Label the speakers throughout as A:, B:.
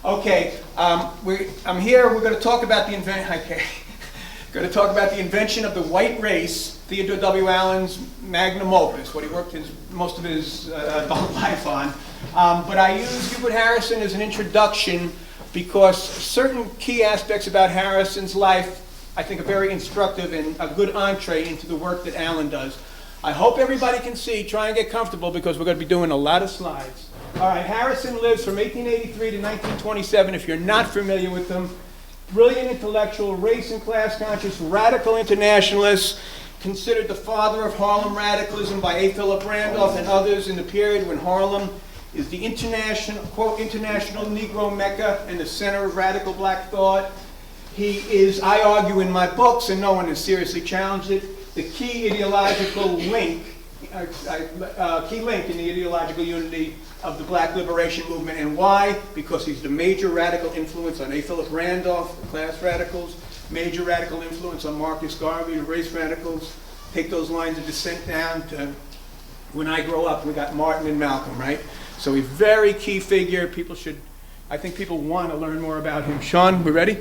A: Okay, I'm here. We're going to talk about the going to talk about the invention of the white race, Theodore W. Allen's magnum opus, what he worked most of his adult life on. But I use Hubert Harrison as an introduction because certain key aspects about Harrison's life I think are very instructive and a good entree into the work that Allen does. I hope everybody can see. Try and get comfortable because we're going to be doing a lot of slides. All right, Harrison lives from 1883 to 1927. If you're not familiar with him, brilliant intellectual, race and class conscious, radical internationalist, considered the father of Harlem radicalism by A. Philip Randolph and others in the period when Harlem is the international, quote, international Negro Mecca and the center of radical black thought. He is, I argue in my books, and no one has seriously challenged it, the key ideological link, key link in the ideological unity of the black liberation movement. And why? Because he's the major radical influence on A. Philip Randolph, the class radicals, major radical influence on Marcus Garvey, the race radicals. Take those lines of descent down to when I grow up, we got Martin and Malcolm, right? So he's a very key figure. People should, I think people want to learn more about him. Sean, we ready?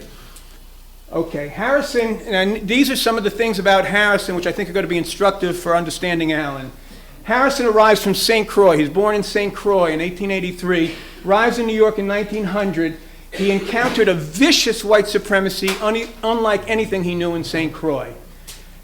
A: Okay, Harrison, and these are some of the things about Harrison which I think are going to be instructive for understanding Allen. Harrison arrives from St. Croix. He's born in St. Croix in 1883, arrives in New York in 1900. He encountered a vicious white supremacy unlike anything he knew in St. Croix.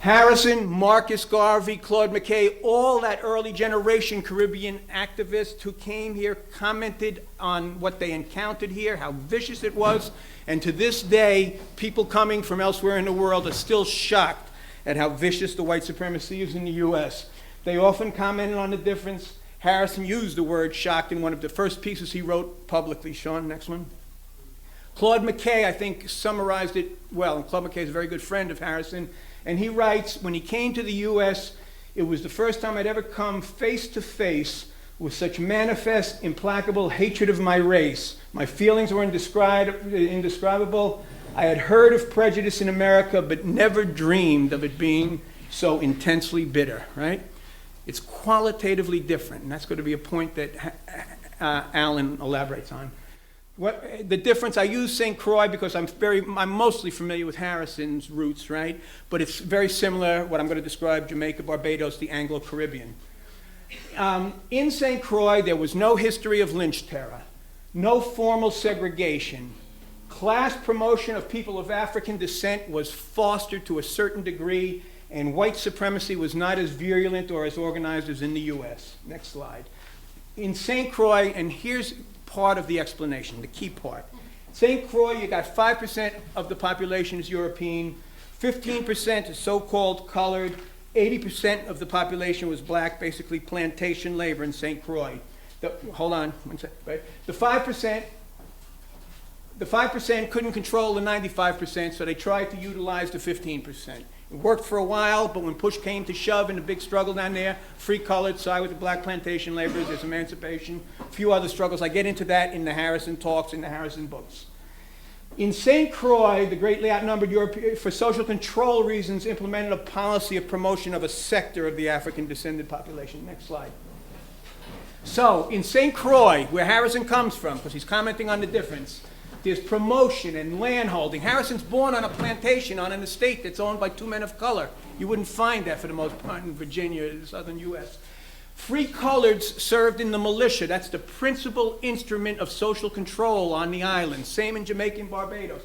A: Harrison, Marcus Garvey, Claude McKay, all that early generation Caribbean activists who came here commented on what they encountered here, how vicious it was, and to this day, people coming from elsewhere in the world are still shocked at how vicious the white supremacy is in the U.S. They often commented on the difference. Harrison used the word shocked in one of the first pieces he wrote publicly. Sean, next one. Claude McKay, I think, summarized it well, and Claude McKay is a very good friend of Harrison, and he writes, when he came to the U.S., it was the first time I'd ever come face to face with such manifest, implacable hatred of my race. My feelings were indescribable. I had heard of prejudice in America, but never dreamed of it being so intensely bitter, right? It's qualitatively different, and that's going to be a point that Allen elaborates on. The difference, I use St. Croix because I'm mostly familiar with Harrison's roots, right? But it's very similar, what I'm going to describe, Jamaica, Barbados, the Anglo-Caribbean. In St. Croix, there was no history of lynch terror, no formal segregation. Class promotion of people of African descent was fostered to a certain degree, and white supremacy was not as virulent or as organized as in the U.S. Next slide. In St. Croix, and here's part of the explanation, the key part. St. Croix, you got 5% of the population is European, 15% is so-called colored, 80% of the population was black, basically plantation labor in St. Croix. Hold on one second, right? The 5% couldn't control the 95%, so they tried to utilize the 15%. It worked for a while, but when push came to shove in the big struggle down there, free colored, side with the black plantation laborers, there's emancipation, a few other struggles. I get into that in the Harrison talks, in the Harrison books. In St. Croix, the greatly outnumbered Europeans, for social control reasons, implemented a policy of promotion of a sector of the African descended population. Next slide. So, in St. Croix, where Harrison comes from, because he's commenting on the difference, there's promotion and landholding. Harrison's born on a plantation on an estate that's owned by two men of color. You wouldn't find that for the most part in Virginia, the southern U.S. Free coloreds served in the militia. That's the principal instrument of social control on the island. Same in Jamaica and Barbados.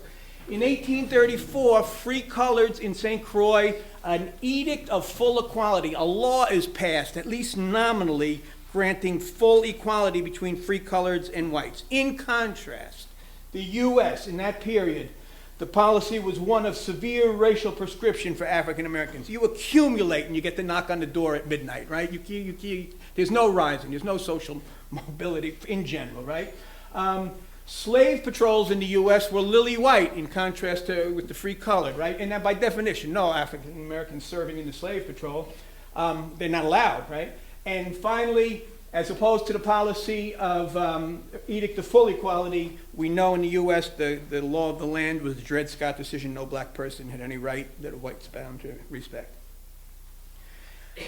A: In 1834, free coloreds in St. Croix, an edict of full equality. A law is passed, at least nominally, granting full equality between free coloreds and whites. In contrast, the U.S. in that period, the policy was one of severe racial proscription for African Americans. You accumulate and you get to knock on the door at midnight, right? There's no rising, there's no social mobility in general, right? Slave patrols in the U.S. were lily white in contrast to with the free colored, right? And that by definition, no African Americans serving in the slave patrol, they're not allowed, right? And finally, as opposed to the policy of edict of full equality, we know in the U.S. the law of the land was the Dred Scott decision. No black person had any right that a white's bound to respect.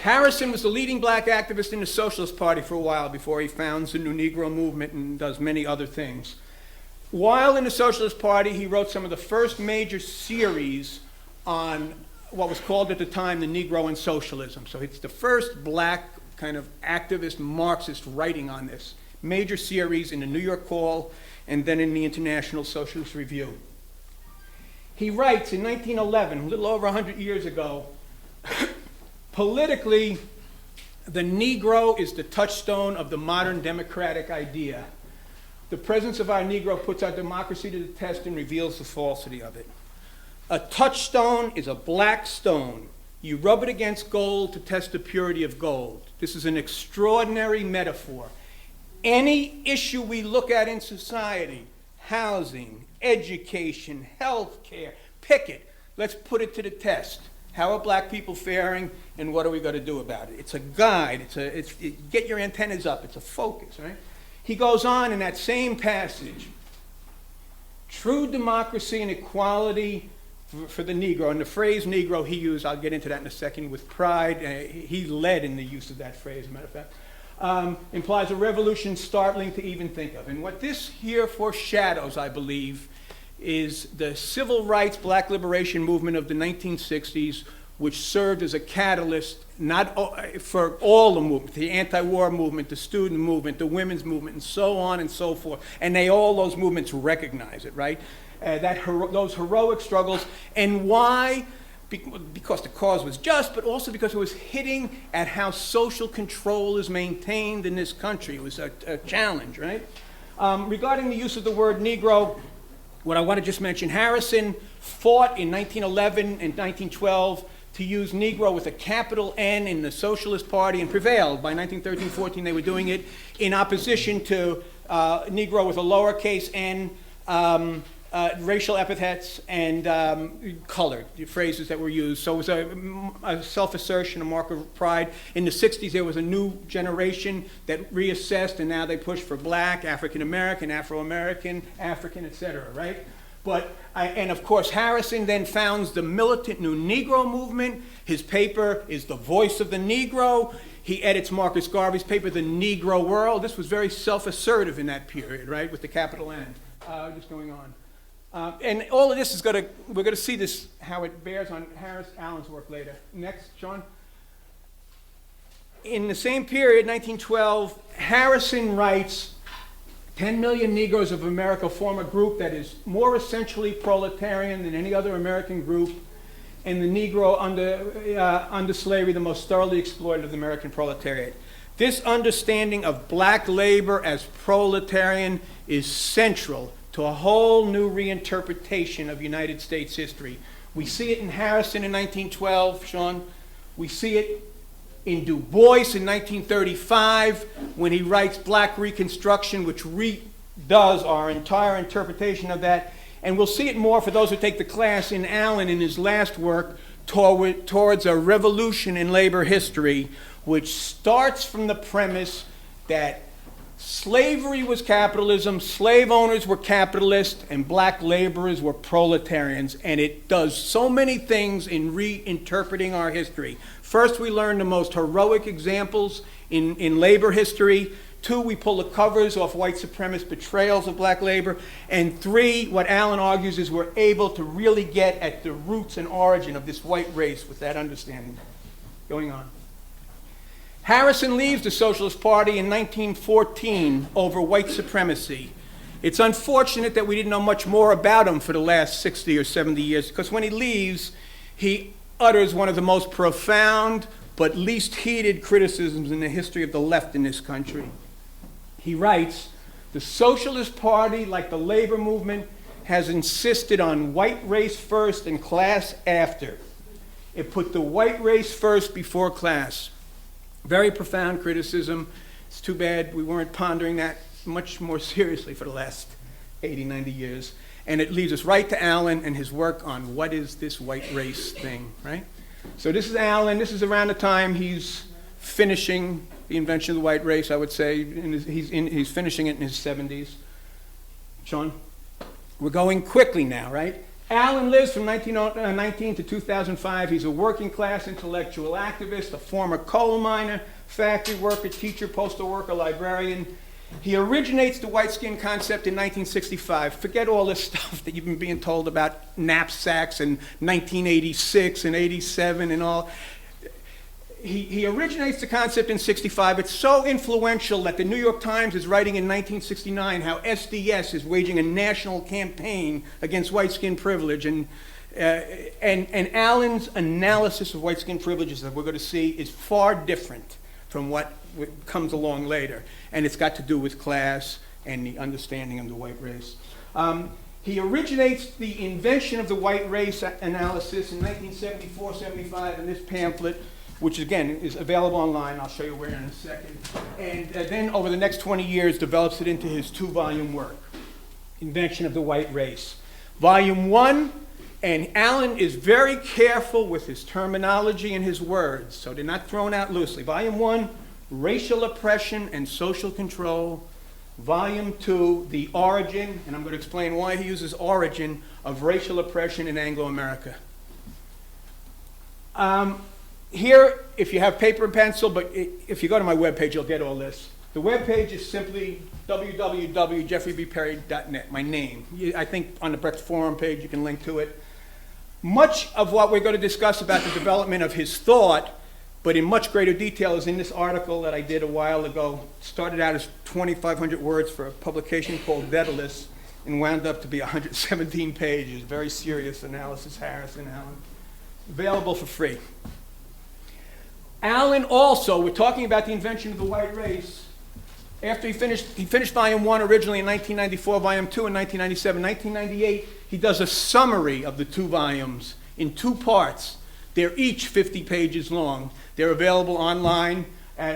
A: Harrison was the leading black activist in the Socialist Party for a while before he founds the New Negro movement and does many other things. While in the Socialist Party, he wrote some of the first major series on what was called at the time the Negro and Socialism. So it's the first black kind of activist Marxist writing on this. Major series in the New York Call and then in the International Socialist Review. He writes in 1911, a little over 100 years ago, politically, the Negro is the touchstone of the modern democratic idea. The presence of our Negro puts our democracy to the test and reveals the falsity of it. A touchstone is a black stone. You rub it against gold to test the purity of gold. This is an extraordinary metaphor. Any issue we look at in society, housing, education, health care, pick it. Let's put it to the test. How are black people faring, and what are we going to do about it? It's a guide. Get your antennas up. It's a focus, right? He goes on in that same passage. True democracy and equality for the Negro, and the phrase Negro he used, I'll get into that in a second, with pride. He led in the use of that phrase, as a matter of fact, implies a revolution startling to even think of. And what this here foreshadows, I believe, is the civil rights black liberation movement of the 1960s, which served as a catalyst for all the movement, the anti-war movement, the student movement, the women's movement, and so on and so forth. And those movements recognize it, right? Those heroic struggles. And why? Because the cause was just, but also because it was hitting at how social control is maintained in this country. It was a challenge, right? Regarding the use of the word Negro, what I want to just mention, Harrison fought in 1911 and 1912 to use Negro with a capital N in the Socialist Party and prevailed. By 1913-14 they were doing it in opposition to Negro with a lowercase n, racial epithets, and colored, the phrases that were used. So it was a self-assertion, a mark of pride. In the 60s there was a new generation that reassessed, and now they push for black, African-American, Afro-American, African, etc., right? And of course, Harrison then founds the militant New Negro movement. His paper is The Voice of the Negro. He edits Marcus Garvey's paper, The Negro World. This was very self-assertive in that period, right, with the capital N, just going on. And all of this we're going to see this, how it bears on Allen's work later. Next, Sean. In the same period, 1912, Harrison writes, 10 million Negroes of America form a group that is more essentially proletarian than any other American group, and the Negro under slavery, the most thoroughly exploited of the American proletariat. This understanding of black labor as proletarian is central to a whole new reinterpretation of United States history. We see it in Harrison in 1912, Sean. We see it in Du Bois in 1935 when he writes Black Reconstruction, which redoes our entire interpretation of that. And we'll see it more for those who take the class in Allen in his last work, Towards a Revolution in Labor History, which starts from the premise that slavery was capitalism, slave owners were capitalists, and black laborers were proletarians. And it does so many things in reinterpreting our history. First, we learn the most heroic examples in labor history. 2, we pull the covers off white supremacist betrayals of black labor. And 3, what Allen argues is we're able to really get at the roots and origin of this white race with that understanding going on. Harrison leaves the Socialist Party in 1914 over white supremacy. It's unfortunate that we didn't know much more about him for the last 60 or 70 years, because when he leaves, he utters one of the most profound but least heeded criticisms in the history of the left in this country. He writes, "The Socialist Party, like the labor movement, has insisted on white race first and class after. It put the white race first before class." Very profound criticism. It's too bad we weren't pondering that much more seriously for the last 80, 90 years. And it leads us right to Allen and his work on what is this white race thing, right? So this is Allen. This is around the time he's finishing the invention of the white race, I would say. He's finishing it in his 70s. Sean? We're going quickly now, right? Allen lives from 1919 to 2005. He's a working class intellectual activist, a former coal miner, factory worker, teacher, postal worker, librarian. He originates the white skin concept in 1965. Forget all this stuff that you've been being told about knapsacks and 1986 and 87 and all. He originates the concept in 65. It's so influential that the New York Times is writing in 1969 how SDS is waging a national campaign against white skin privilege. And Allen's analysis of white skin privileges that we're going to see is far different from what comes along later. And it's got to do with class and the understanding of the white race. He originates the invention of the white race analysis in 1974-75 in this pamphlet, which again is available online. I'll show you where in a second. And then over the next 20 years develops it into his 2-volume work, Invention of the White Race. Volume 1, and Allen is very careful with his terminology and his words, so they're not thrown out loosely. Volume 1, Racial Oppression and Social Control. Volume 2, The Origin, and I'm going to explain why he uses origin of racial oppression in Anglo-America. Here, if you have paper and pencil, but if you go to my webpage, you'll get all this. The webpage is simply www.jeffreybperry.net, my name. I think on the Brecht Forum page you can link to it. Much of what we're going to discuss about the development of his thought, but in much greater detail, is in this article that I did a while ago. It started out as 2,500 words for a publication called Daedalus and wound up to be 117 pages. Very serious analysis, Harrison, Allen. Available for free. Allen also, we're talking about the invention of the white race. After he finished volume 1 originally in 1994, volume 2 in 1997. 1998, he does a summary of the 2 volumes in 2 parts. They're each 50 pages long. They're available online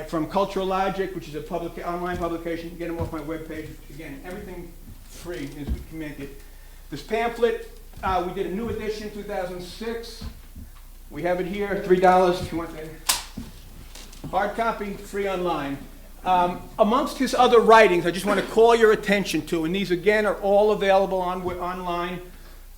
A: from Cultural Logic, which is an online publication. Get them off my webpage. Again, everything free as we commended. This pamphlet, we did a new edition, 2006. We have it here, $3 if you want that. Hard copy, free online. Amongst his other writings, I just want to call your attention to, and these again are all available online,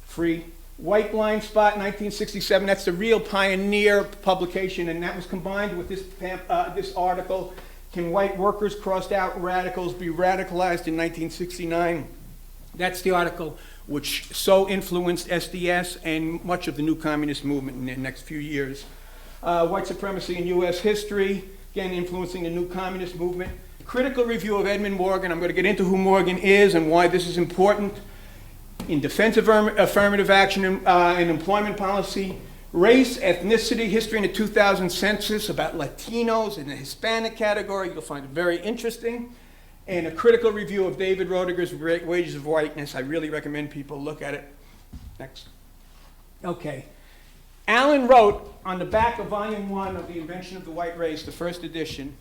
A: free. White Blind Spot, 1967, that's the real pioneer publication, and that was combined with this article, Can White Workers Crossed Out Radicals Be Radicalized in 1969? That's the article which so influenced SDS and much of the new communist movement in the next few years. White Supremacy in U.S. History, again influencing the new communist movement. Critical review of Edmund Morgan. I'm going to get into who Morgan is and why this is important. In defense of affirmative action and employment policy. Race, ethnicity, history in the 2000 census about Latinos in the Hispanic category. You'll find it very interesting. And a critical review of David Roediger's Wages of Whiteness. I really recommend people look at it. Next. Okay. Allen wrote on the back of volume 1 of The Invention of the White Race, the first edition,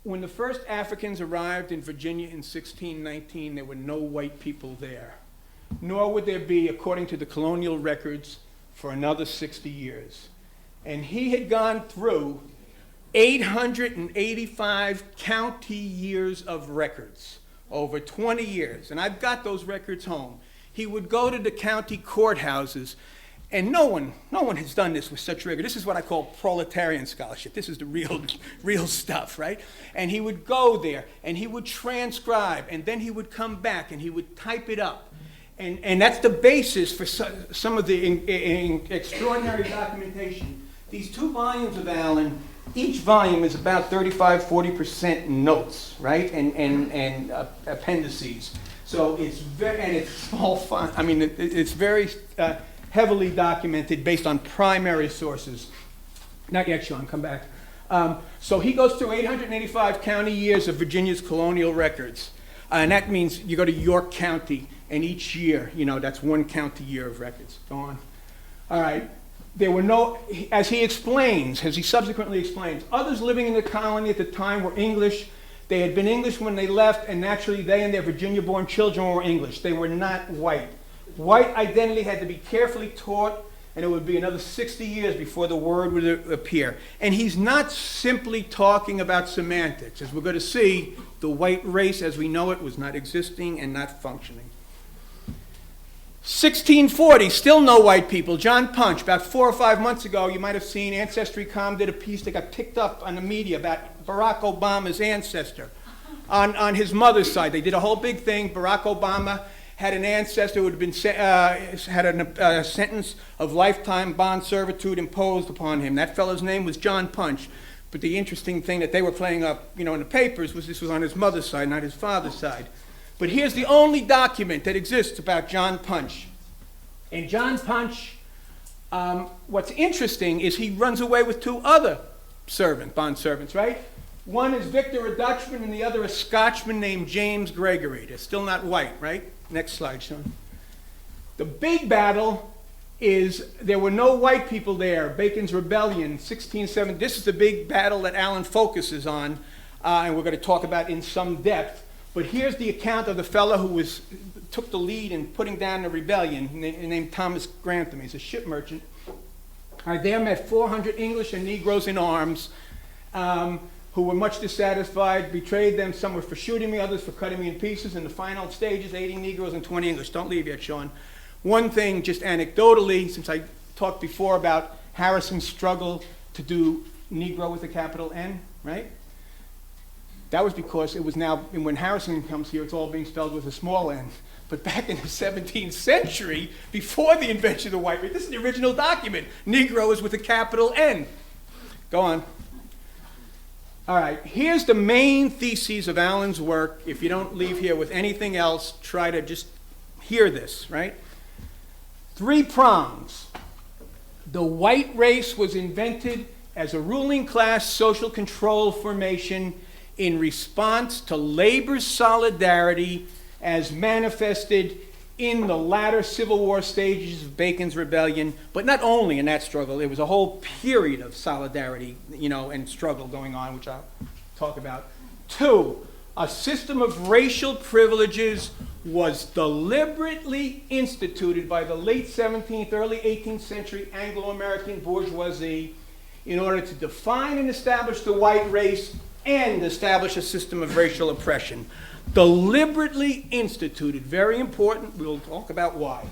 A: when the first Africans arrived in Virginia in 1619, there were no white people there, nor would there be, according to the colonial records, for another 60 years. And he had gone through 885 county years of records over 20 years, and I've got those records home. He would go to the county courthouses, and no one has done this with such rigor. This is what I call proletarian scholarship. This is the real stuff, right? And he would go there, and he would transcribe, and then he would come back, and he would type it up. And that's the basis for some of the extraordinary documentation. These 2 volumes of Allen, each volume is about 35-40% notes, right? And appendices. So it's it's all fun. I mean, it's very heavily documented based on primary sources. Not yet, Sean, come back. So he goes through 885 county years of Virginia's colonial records. And that means you go to York County, and each year, that's 1 county year of records. Go on. All right. There were no, as he subsequently explains, others living in the colony at the time were English. They had been English when they left, and naturally they and their Virginia-born children were English. They were not white. White identity had to be carefully taught, and it would be another 60 years before the word would appear. And he's not simply talking about semantics. As we're going to see, the white race as we know it was not existing and not functioning. 1640, still no white people. John Punch, about 4 or 5 months ago, you might have seen Ancestry.com did a piece that got picked up on the media about Barack Obama's ancestor. On his mother's side, they did a whole big thing. Barack Obama had an ancestor who had been had a sentence of lifetime bond servitude imposed upon him. That fellow's name was John Punch. But the interesting thing that they were playing up, in the papers was this was on his mother's side, not his father's side. But here's the only document that exists about John Punch. And John Punch, what's interesting is he runs away with two other bond servants, right? One is Victor, a Dutchman, and the other a Scotchman named James Gregory. They're still not white, right? Next slide, Sean. The big battle is there were no white people there. Bacon's Rebellion, 1670. This is the big battle that Allen focuses on, and we're going to talk about in some depth. But here's the account of the fellow who took the lead in putting down the rebellion, named Thomas Grantham. He's a ship merchant. I there met 400 English and Negroes in arms, who were much dissatisfied, betrayed them. Some were for shooting me, others for cutting me in pieces. In the final stages, 80 Negroes and 20 English. Don't leave yet, Sean. One thing, just anecdotally, since I talked before about Harrison's struggle to do Negro with a capital N, right? That was because it was now, and when Harrison comes here, it's all being spelled with a small n. But back in the 17th century, before the invention of the white race, this is the original document. Negro is with a capital N. Go on. All right, here's the main theses of Allen's work. If you don't leave here with anything else, try to just hear this, right? 3 prongs. The white race was invented as a ruling class social control formation in response to labor solidarity as manifested in the latter Civil War stages of Bacon's rebellion, but not only in that struggle. There was a whole period of solidarity, and struggle going on, which I'll talk about. 2, a system of racial privileges was deliberately instituted by the late 17th, early 18th century Anglo-American bourgeoisie in order to define and establish the white race and establish a system of racial oppression. Deliberately instituted, very important, we'll talk about why.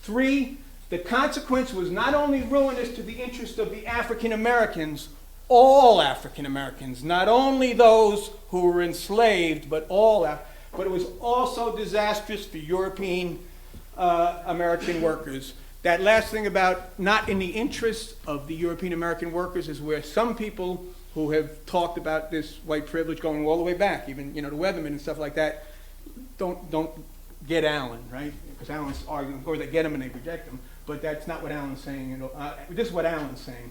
A: 3, the consequence was not only ruinous to the interest of the African Americans, all African Americans, not only those who were enslaved, but but it was also disastrous for European American workers. That last thing about not in the interest of the European American workers is where some people who have talked about this white privilege going all the way back, even the Weathermen and stuff like that, don't get Allen, right? Because Allen's arguing, or they get him and they reject him, but that's not what Allen's saying. This is what Allen's saying.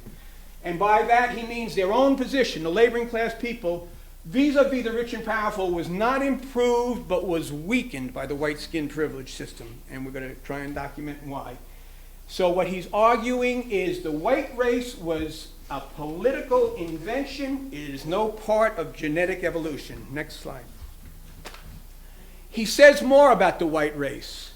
A: And by that he means their own position, the laboring class people, vis-a-vis the rich and powerful, was not improved but was weakened by the white skin privilege system. And we're going to try and document why. So what he's arguing is the white race was a political invention. It is no part of genetic evolution. Next slide. He says more about the white race.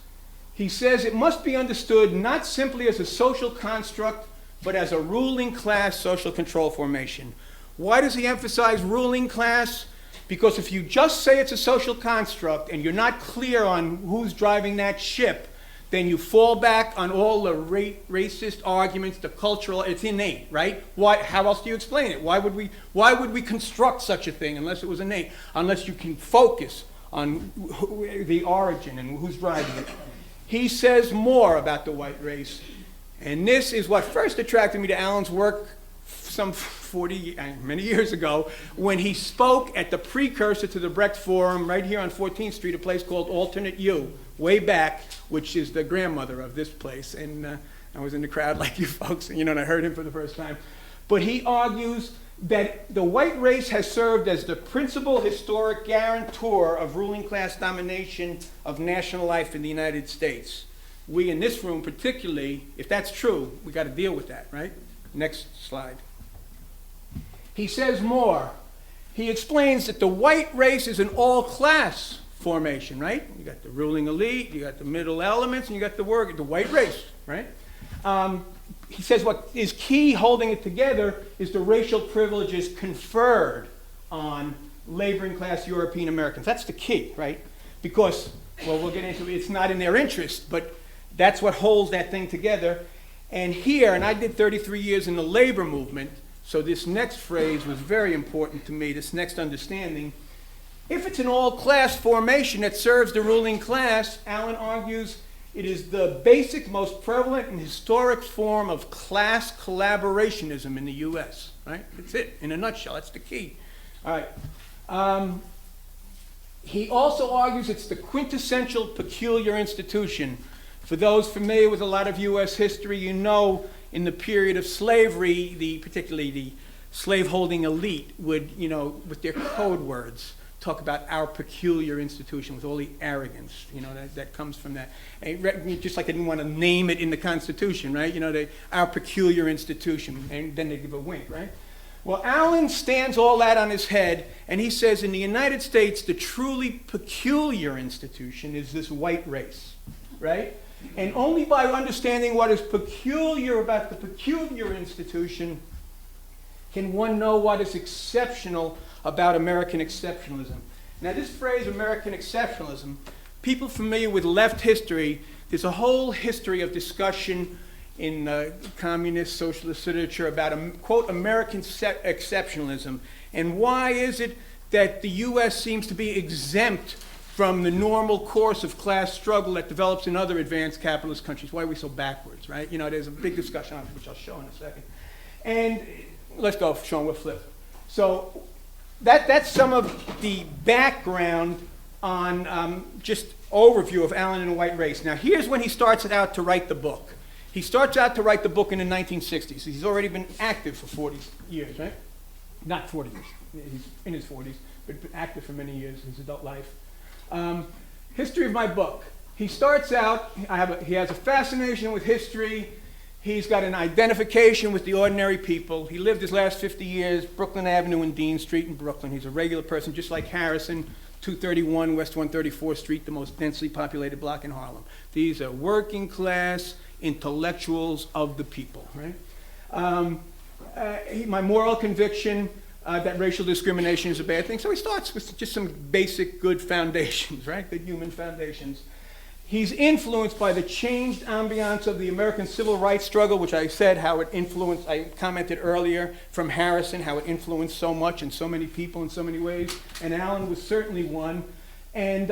A: He says it must be understood not simply as a social construct, but as a ruling class social control formation. Why does he emphasize ruling class? Because if you just say it's a social construct and you're not clear on who's driving that ship, then you fall back on all the racist arguments, the cultural, it's innate, right? How else do you explain it? Why would we construct such a thing unless it was innate? Unless you can focus on the origin and who's driving it. He says more about the white race. And this is what first attracted me to Allen's work some many years ago, when he spoke at the precursor to the Brecht Forum right here on 14th Street, a place called Alternate U, way back, which is the grandmother of this place. And I was in the crowd like you folks, and I heard him for the first time. But he argues that the white race has served as the principal historic guarantor of ruling class domination of national life in the United States. We in this room particularly, if that's true, we got to deal with that, right? Next slide. He says more. He explains that the white race is an all-class formation, right? You got the ruling elite, you got the middle elements, and you got the white race, right? He says what is key holding it together is the racial privileges conferred on laboring class European Americans. That's the key, right? Because, well, we'll get into it, it's not in their interest, but that's what holds that thing together. And here, and I did 33 years in the labor movement, So this next phrase was very important to me, this next understanding. If it's an all-class formation that serves the ruling class, Allen argues it is the basic, most prevalent and historic form of class collaborationism in the U.S., right? That's it, in a nutshell, that's the key. All right. He also argues it's the quintessential peculiar institution. For those familiar with a lot of U.S. history, you know in the period of slavery, particularly the slaveholding elite would, with their code words, talk about our peculiar institution with all the arrogance, that comes from that. And just like they didn't want to name it in the Constitution, right? Our peculiar institution, and then they give a wink, right? Well, Allen stands all that on his head, and he says in the United States, the truly peculiar institution is this white race, right? And only by understanding what is peculiar about the peculiar institution can one know what is exceptional about American exceptionalism. Now, this phrase, American exceptionalism, people familiar with left history, there's a whole history of discussion in communist, socialist literature about, quote, American exceptionalism. And why is it that the U.S. seems to be exempt from the normal course of class struggle that develops in other advanced capitalist countries? Why are we so backwards, right? There's a big discussion on it, which I'll show in a second. And let's go, Sean, we'll flip. So that's some of the background on just overview of Allen and the White Race. Now, here's when he starts out to write the book. He starts out to write the book in the 1960s. He's already been active for 40 years, right? Not 40 years. He's in his 40s, but been active for many years in his adult life. History of my book. He starts out, he has a fascination with history. He's got an identification with the ordinary people. He lived his last 50 years, Brooklyn Avenue and Dean Street in Brooklyn. He's a regular person, just like Harrison, 231 West 134th Street, the most densely populated block in Harlem. These are working class intellectuals of the people, right? My moral conviction that racial discrimination is a bad thing. So he starts with just some basic good foundations, right? Good human foundations. He's influenced by the changed ambiance of the American civil rights struggle, which I said how it influenced, I commented earlier from Harrison, how it influenced so much and so many people in so many ways. And Allen was certainly one. And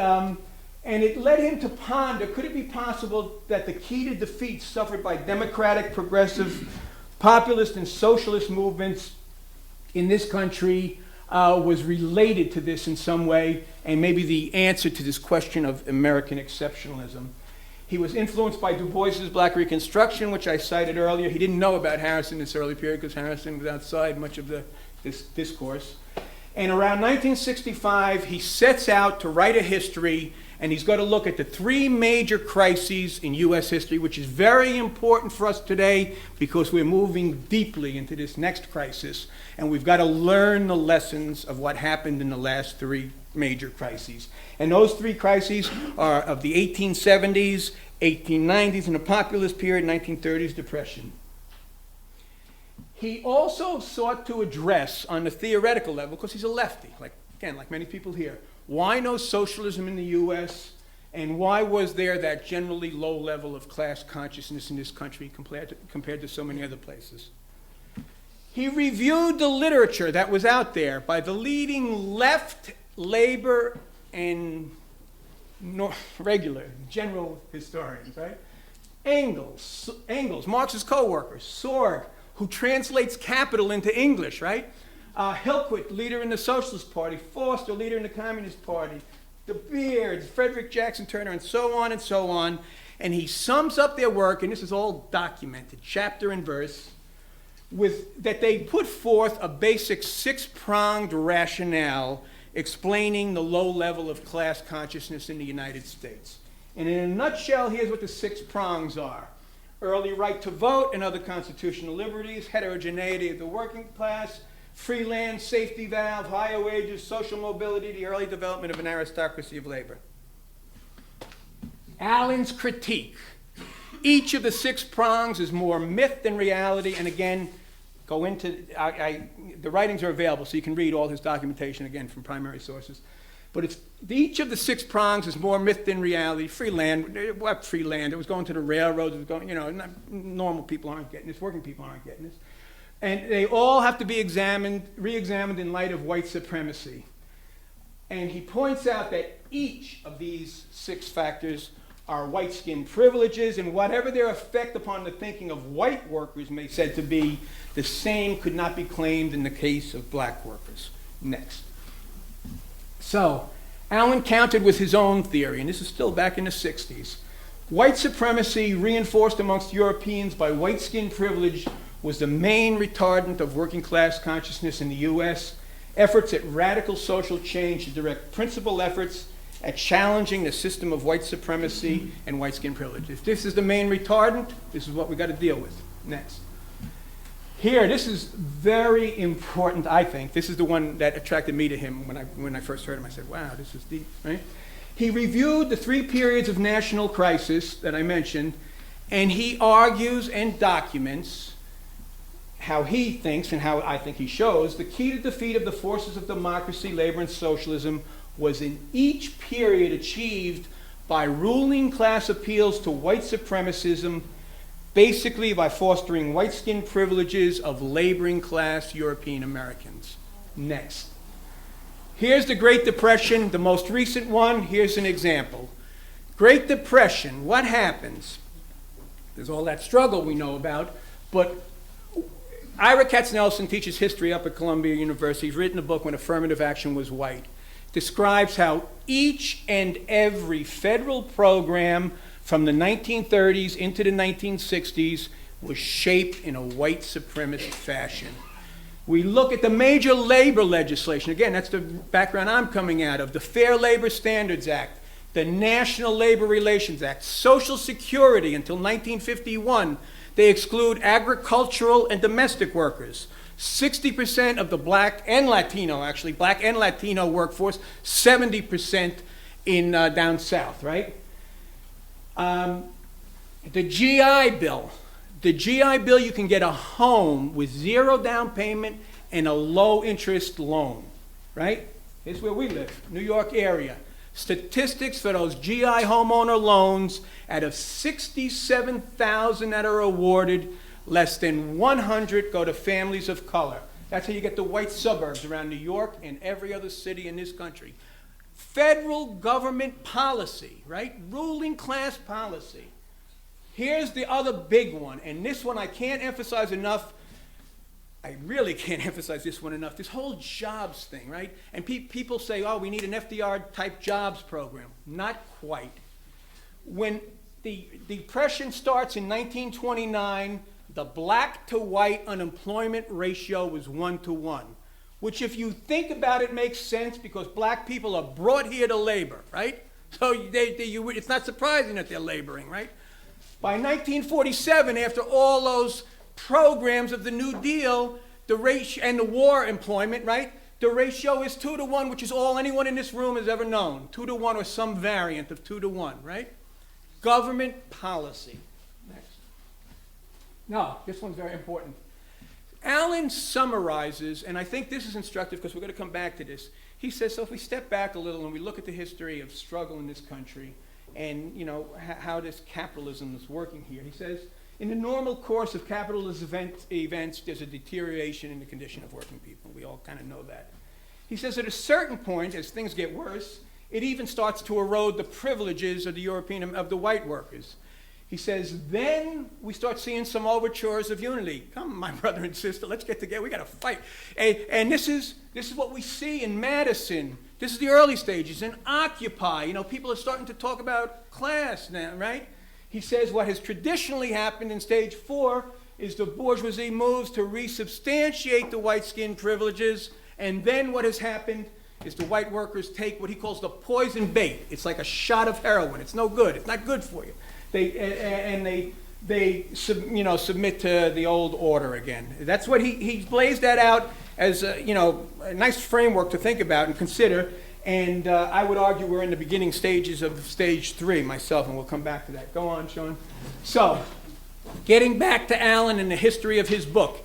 A: it led him to ponder, could it be possible that the key to defeat suffered by democratic, progressive, populist, and socialist movements in this country was related to this in some way, and maybe the answer to this question of American exceptionalism. He was influenced by Du Bois's Black Reconstruction, which I cited earlier. He didn't know about Harrison in this early period because Harrison was outside much of this discourse. And around 1965, he sets out to write a history, and he's going to look at the three major crises in U.S. history, which is very important for us today because we're moving deeply into this next crisis, and we've got to learn the lessons of what happened in the last three major crises. And those three crises are of the 1870s, 1890s, and the populist period, 1930s Depression. He also sought to address, on the theoretical level, because he's a lefty, like many people here, why no socialism in the U.S., and why was there that generally low level of class consciousness in this country compared to so many other places? He reviewed the literature that was out there by the leading left, labor, and regular, general historians, right? Engels, Marx's co-worker, Sorg, who translates capital into English, right? Hillquit, leader in the Socialist Party, Foster, leader in the Communist Party, the Beards, Frederick Jackson Turner, and so on and so on. And he sums up their work, and this is all documented, chapter and verse, with that they put forth a basic six-pronged rationale explaining the low level of class consciousness in the United States. And in a nutshell, here's what the six prongs are. Early right to vote and other constitutional liberties, heterogeneity of the working class, free land, safety valve, higher wages, social mobility, the early development of an aristocracy of labor. Allen's critique. Each of the six prongs is more myth than reality, and again, go into, the writings are available, so you can read all his documentation again from primary sources. But each of the six prongs is more myth than reality. Free land, what free land? It was going to the railroads, it was going, normal people aren't getting this, working people aren't getting this. And they all have to be re-examined in light of white supremacy. And he points out that each of these 6 factors are white skin privileges, and whatever their effect upon the thinking of white workers may be said to be, the same could not be claimed in the case of black workers. Next. So, Allen countered with his own theory, and this is still back in the 60s. White supremacy, reinforced amongst Europeans by white skin privilege, was the main retardant of working class consciousness in the US. Efforts at radical social change to direct principal efforts at challenging the system of white supremacy and white skin privilege. If this is the main retardant, this is what we've got to deal with. Next. Here, this is very important, I think. This is the one that attracted me to him when I first heard him. I said, wow, this is deep, right? He reviewed the 3 periods of national crisis that I mentioned, and he argues and documents how he thinks and how I think he shows the key to defeat of the forces of democracy, labor, and socialism was in each period achieved by ruling class appeals to white supremacism, basically by fostering white skin privileges of laboring class European Americans. Next. Here's the Great Depression, the most recent one. Here's an example. Great Depression, what happens? There's all that struggle we know about, but Ira Katznelson teaches history up at Columbia University. He's written a book, When Affirmative Action Was White. Describes how each and every federal program from the 1930s into the 1960s was shaped in a white supremacist fashion. We look at the major labor legislation. Again, that's the background I'm coming out of. The Fair Labor Standards Act, the National Labor Relations Act, Social Security until 1951. They exclude agricultural and domestic workers. 60% of the black and Latino workforce, 70% in down south, right? The GI Bill. The GI Bill, you can get a home with 0 down payment and a low interest loan, right? Here's where we live, New York area. Statistics for those GI homeowner loans, out of 67,000 that are awarded, less than 100 go to families of color. That's how you get the white suburbs around New York and every other city in this country. Federal government policy, right? Ruling class policy. Here's the other big one, and this one I can't emphasize enough. I really can't emphasize this one enough. This whole jobs thing, right? And people say, oh, we need an FDR-type jobs program. Not quite. When the Depression starts in 1929, the black to white unemployment ratio was 1-to-1, which if you think about it makes sense because black people are brought here to labor, right? So it's not surprising that they're laboring, right? By 1947, after all those programs of the New Deal, the ratio and the war employment, right? The ratio is 2-to-1, which is all anyone in this room has ever known. 2-to-1 or some variant of 2-to-1, right? Government policy. Next. No, this one's very important. Allen summarizes, and I think this is instructive because we're going to come back to this. He says, so if we step back a little and we look at the history of struggle in this country and, you know, how this capitalism is working here, he says, in the normal course of capitalist events, there's a deterioration in the condition of working people. We all kind of know that. He says at a certain point, as things get worse, it even starts to erode the privileges of the white workers. He says, then we start seeing some overtures of unity. Come, my brother and sister, let's get together. We got to fight. And this is what we see in Madison. This is the early stages. In Occupy, you know, people are starting to talk about class now, right? He says what has traditionally happened in stage 4 is the bourgeoisie moves to resubstantiate the white skin privileges, and then what has happened is the white workers take what he calls the poison bait. It's like a shot of heroin. It's no good. It's not good for you. They submit to the old order again. That's what he lays that out as a nice framework to think about and consider. And I would argue we're in the beginning stages of stage 3 myself, and we'll come back to that. Go on, Sean. So, getting back to Allen and the history of his book.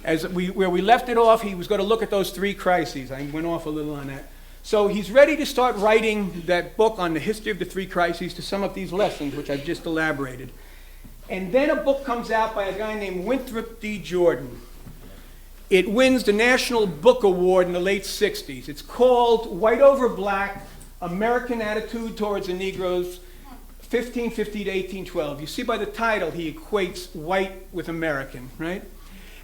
A: Where we left it off, he was going to look at those 3 crises. I went off a little on that. So he's ready to start writing that book on the history of the 3 crises to sum up these lessons, which I've just elaborated. And then a book comes out by a guy named Winthrop D. Jordan. it wins the National Book Award in the late 60s. It's called White Over Black, American Attitude Towards the Negroes, 1550 to 1812. You see by the title, he equates white with American, right?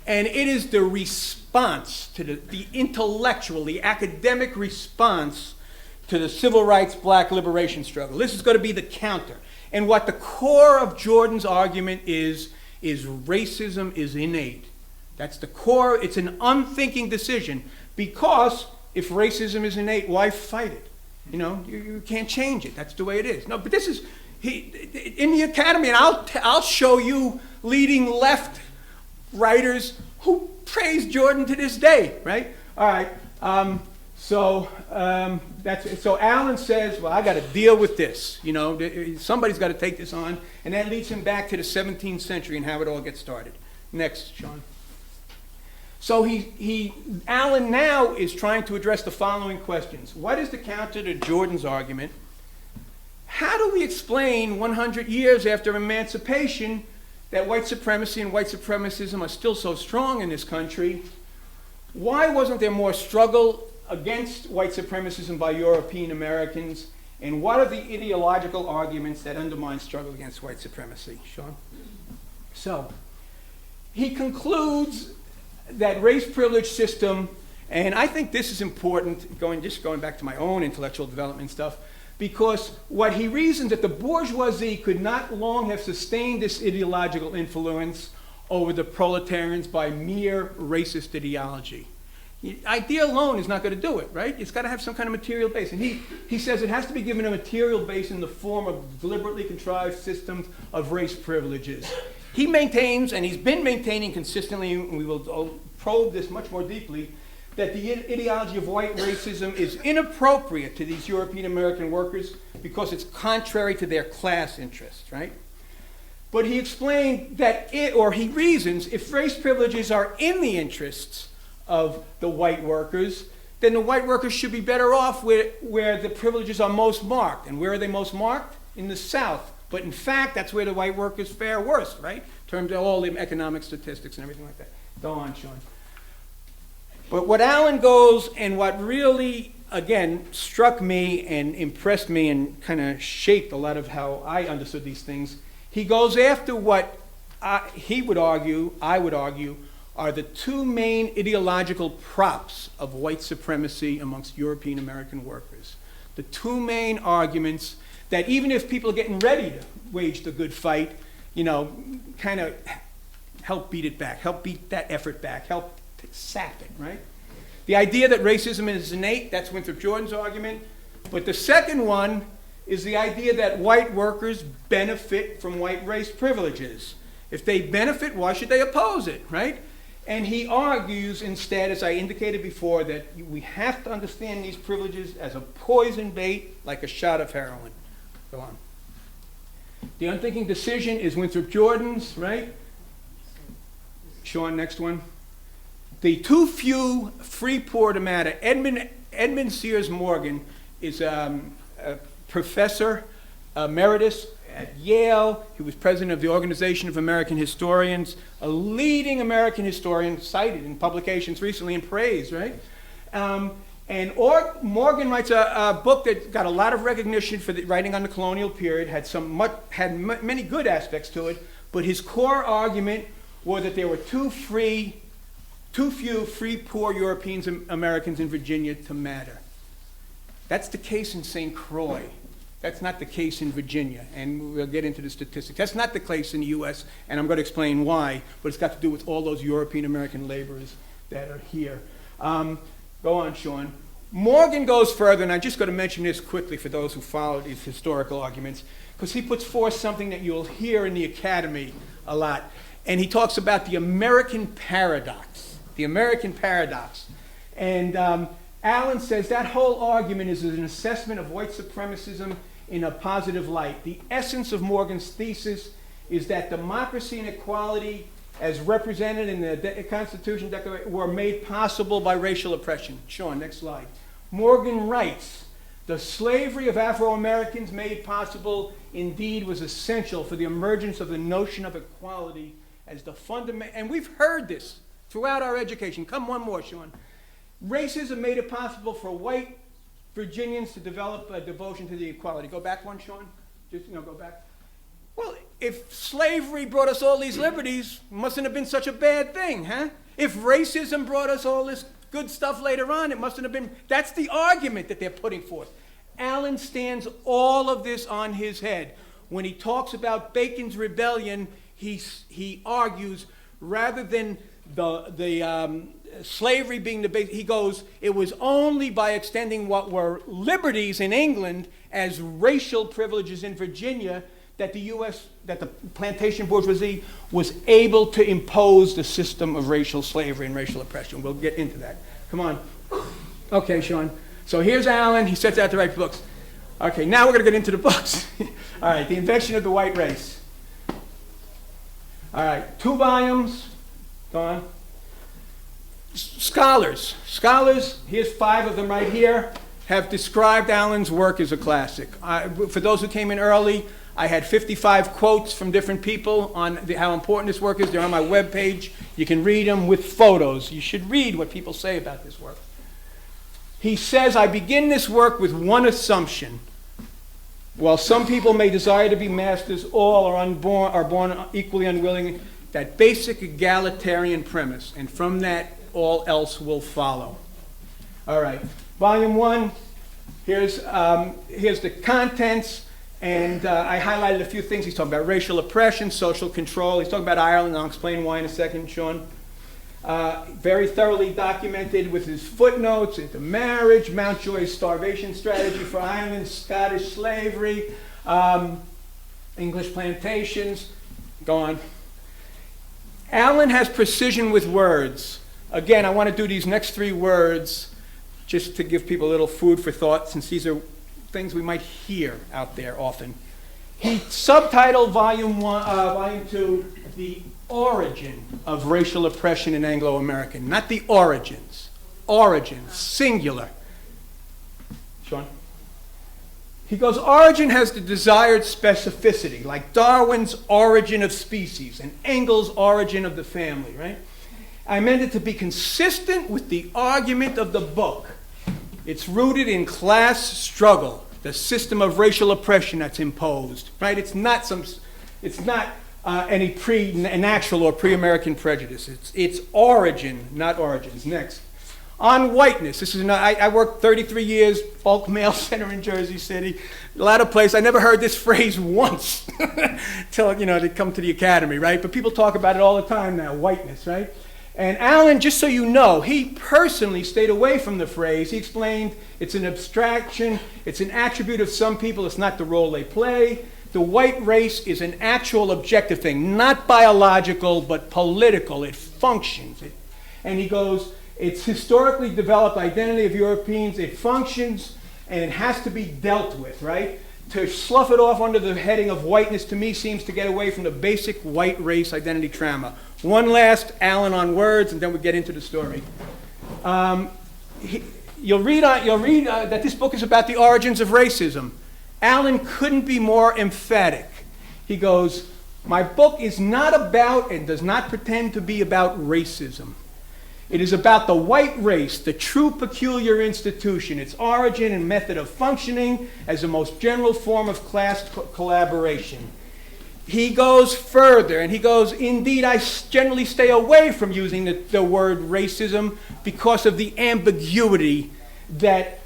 A: And it is the response to the intellectual, the academic response to the civil rights black liberation struggle. This is going to be the counter. And what the core of Jordan's argument is racism is innate. That's the core. It's an unthinking decision, because if racism is innate, why fight it? You know, you can't change it. That's the way it is. No, but this is, in the academy, and I'll show you leading left writers who praise Jordan to this day, right? All right. So Allen says, well, I got to deal with this. You know, somebody's got to take this on, and that leads him back to the 17th century and how it all gets started. Next, Sean. So Allen now is trying to address the following questions. What is the counter to Jordan's argument? How do we explain 100 years after emancipation that white supremacy and white supremacism are still so strong in this country? Why wasn't there more struggle against white supremacism by European Americans? And what are the ideological arguments that undermine struggle against white supremacy? Sean? So, he concludes that race privilege system, and I think this is important, going back to my own intellectual development stuff, because what he reasons that the bourgeoisie could not long have sustained this ideological influence over the proletarians by mere racist ideology. The idea alone is not going to do it, right? It's got to have some kind of material base. And he says it has to be given a material base in the form of deliberately contrived systems of race privileges. He maintains, and he's been maintaining consistently, and we will probe this much more deeply, that the ideology of white racism is inappropriate to these European American workers because it's contrary to their class interests, right? But he explained that he reasons, if race privileges are in the interests of the white workers, then the white workers should be better off where the privileges are most marked. And where are they most marked? In the South. But in fact, that's where the white workers fare worse, right? In terms of all the economic statistics and everything like that. Go on, Sean. But what Allen goes, and what really, again, struck me and impressed me and kind of shaped a lot of how I understood these things, he goes after what I would argue, are the two main ideological props of white supremacy amongst European American workers. The two main arguments that even if people are getting ready to wage the good fight, you know, kind of help beat it back, help beat that effort back, help sap it, right? The idea that racism is innate, that's Winthrop Jordan's argument. But the second one is the idea that white workers benefit from white race privileges. If they benefit, why should they oppose it, right? And he argues instead, as I indicated before, that we have to understand these privileges as a poison bait, like a shot of heroin. Go on. The unthinking decision is Winthrop Jordan's, right? Sean, next one. The too few, free, poor to matter. Edmund Sears Morgan is a professor emeritus at Yale. He was president of the Organization of American Historians, a leading American historian, cited in publications recently and praised, right? Morgan writes a book that got a lot of recognition for the writing on the colonial period, had many good aspects to it, but his core argument was that there were too few free, poor Europeans and Americans in Virginia to matter. That's the case in St. Croix. That's not the case in Virginia, and we'll get into the statistics. That's not the case in the U.S., and I'm going to explain why, but it's got to do with all those European American laborers that are here. Go on, Sean. Morgan goes further, and I'm just going to mention this quickly for those who follow these historical arguments, because he puts forth something that you'll hear in the academy a lot, and he talks about the American paradox. The American paradox. And Allen says that whole argument is an assessment of white supremacism in a positive light. The essence of Morgan's thesis is that democracy and equality, as represented in the Constitution Declaration, were made possible by racial oppression. Sean, next slide. Morgan writes, the slavery of Afro-Americans made possible indeed was essential for the emergence of the notion of equality as the fundamental, and we've heard this throughout our education. Come one more, Sean. Racism made it possible for white Virginians to develop a devotion to the equality. Go back one, Sean. Just, go back. Well, if slavery brought us all these liberties, mustn't have been such a bad thing, huh? If racism brought us all this good stuff later on, it mustn't have been. That's the argument that they're putting forth. Allen stands all of this on his head. When he talks about Bacon's rebellion, he argues, rather than the slavery being the base, he goes, it was only by extending what were liberties in England as racial privileges in Virginia that the plantation bourgeoisie was able to impose the system of racial slavery and racial oppression. We'll get into that. Come on. Okay, Sean. So here's Allen. He sets out to write books. Okay, now we're going to get into the books. All right, The Invention of the White Race. All right, 2 volumes. Go on. Scholars, here's 5 of them right here, have described Allen's work as a classic. For those who came in early, I had 55 quotes from different people on how important this work is. They're on my webpage. You can read them with photos. You should read what people say about this work. He says, I begin this work with one assumption. While some people may desire to be masters, all are born equally unwilling. That basic egalitarian premise, and from that, all else will follow. All right, volume 1. Here's the contents, and I highlighted a few things. He's talking about racial oppression, social control. He's talking about Ireland. I'll explain why in a second, Sean. Very thoroughly documented with his footnotes into marriage, Mountjoy's starvation strategy for Ireland, Scottish slavery, English plantations. Go on. Allen has precision with words. Again, I want to do these next 3 words just to give people a little food for thought, since these are things we might hear out there often. He subtitled volume 2, The Origin of Racial Oppression in Anglo-America. Not the origins. Origins, singular. Sean? He goes, origin has the desired specificity, like Darwin's Origin of Species and Engels' Origin of the Family, right? I meant it to be consistent with the argument of the book. It's rooted in class struggle, the system of racial oppression that's imposed, right? It's not any pre-natural or pre-American prejudice. It's origin, not origins. Next. On whiteness. This is I worked 33 years, bulk mail center in Jersey City, a lot of places. I never heard this phrase once till they come to the academy, right? But people talk about it all the time now, whiteness, right? And Allen, just so you know, he personally stayed away from the phrase. He explained it's an abstraction, it's an attribute of some people, it's not the role they play. The white race is an actual objective thing, not biological, but political. It functions. And he goes, it's historically developed identity of Europeans. It functions, and it has to be dealt with, right? To slough it off under the heading of whiteness, to me, seems to get away from the basic white race identity trauma. One last Allen on words, and then we get into the story. You'll read that this book is about the origins of racism. Allen couldn't be more emphatic. He goes, my book is not about and does not pretend to be about racism. It is about the white race, the true peculiar institution, its origin and method of functioning as the most general form of class collaboration. He goes further, and he goes, indeed, I generally stay away from using the word racism because of the ambiguity that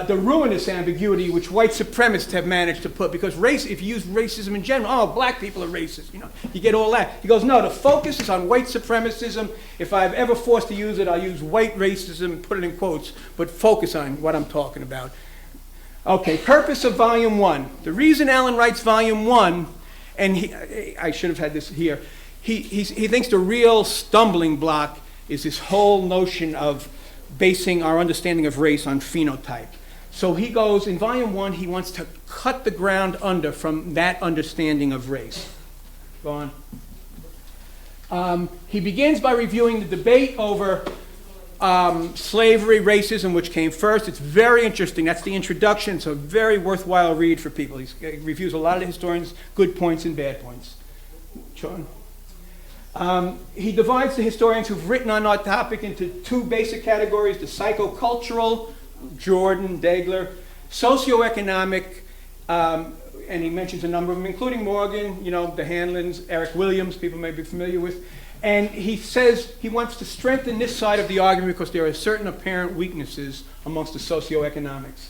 A: the ruinous ambiguity which white supremacists have managed to put, because race, if you use racism in general, oh, black people are racist, you get all that. He goes, no, the focus is on white supremacism. If I'm ever forced to use it, I'll use white racism and put it in quotes, but focus on what I'm talking about. Okay, purpose of volume 1. The reason Allen writes volume 1, and I should have had this here, he thinks the real stumbling block is this whole notion of basing our understanding of race on phenotype. So he goes, in volume 1, he wants to cut the ground under from that understanding of race. Go on. He begins by reviewing the debate over slavery, racism, which came first. It's very interesting. That's the introduction. It's a very worthwhile read for people. He reviews a lot of the historians' good points and bad points. Sean? He divides the historians who've written on our topic into two basic categories: the psychocultural, Jordan, Degler, socioeconomic, and he mentions a number of them, including Morgan, the Hanlons, Eric Williams, people may be familiar with. And he says he wants to strengthen this side of the argument because there are certain apparent weaknesses amongst the socioeconomics.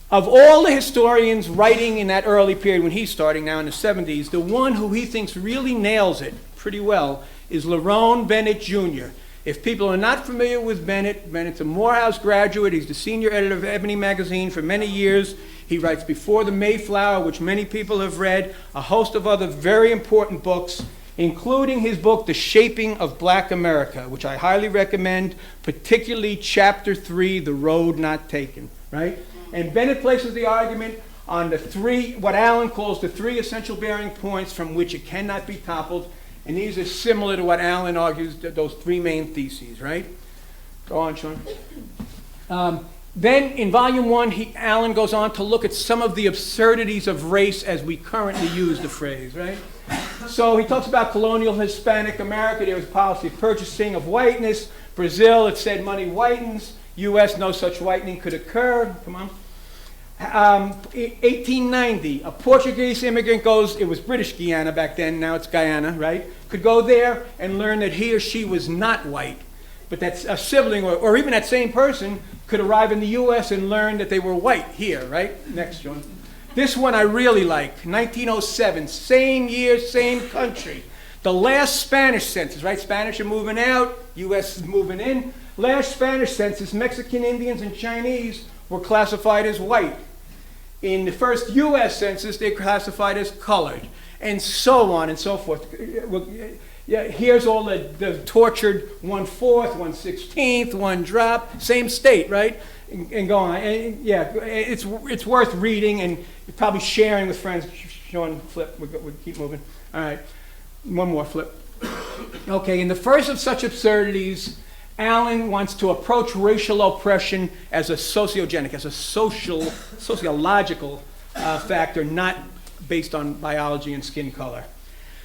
A: Of all the historians writing in that early period when he's starting now in the 70s, the one who he thinks really nails it pretty well is Lerone Bennett Jr. If people are not familiar with Bennett, Bennett's a Morehouse graduate. He's the senior editor of Ebony magazine for many years. He writes Before the Mayflower, which many people have read, a host of other very important books, including his book, The Shaping of Black America, which I highly recommend, particularly Chapter 3, The Road Not Taken, right? And Bennett places the argument on the three, what Allen calls the three essential bearing points from which it cannot be toppled. And these are similar to what Allen argues, those three main theses, right? Go on, Sean. Then in volume 1, Allen goes on to look at some of the absurdities of race as we currently use the phrase, right? So he talks about colonial Hispanic America. There was a policy of purchasing of whiteness. Brazil, it said money whitens. U.S., no such whitening could occur. Come on. 1890, a Portuguese immigrant goes, it was British Guiana back then, now it's Guyana, right? Could go there and learn that he or she was not white. But that's a sibling, or even that same person could arrive in the U.S. and learn that they were white here, right? Next one. This one I really like, 1907, same year, same country. The last Spanish census, right? Spanish are moving out, U.S. is moving in. Last Spanish census, Mexican Indians and Chinese were classified as white. In the first U.S. census, they're classified as colored, and so on and so forth. Yeah, here's all the tortured 1/4, 1/16, one drop, same state, right? And go on. And yeah, it's worth reading and probably sharing with friends. Sean, flip. We'll keep moving. All right, one more flip. Okay, in the first of such absurdities, Allen wants to approach racial oppression as a sociogenic, as a sociological factor, not based on biology and skin color.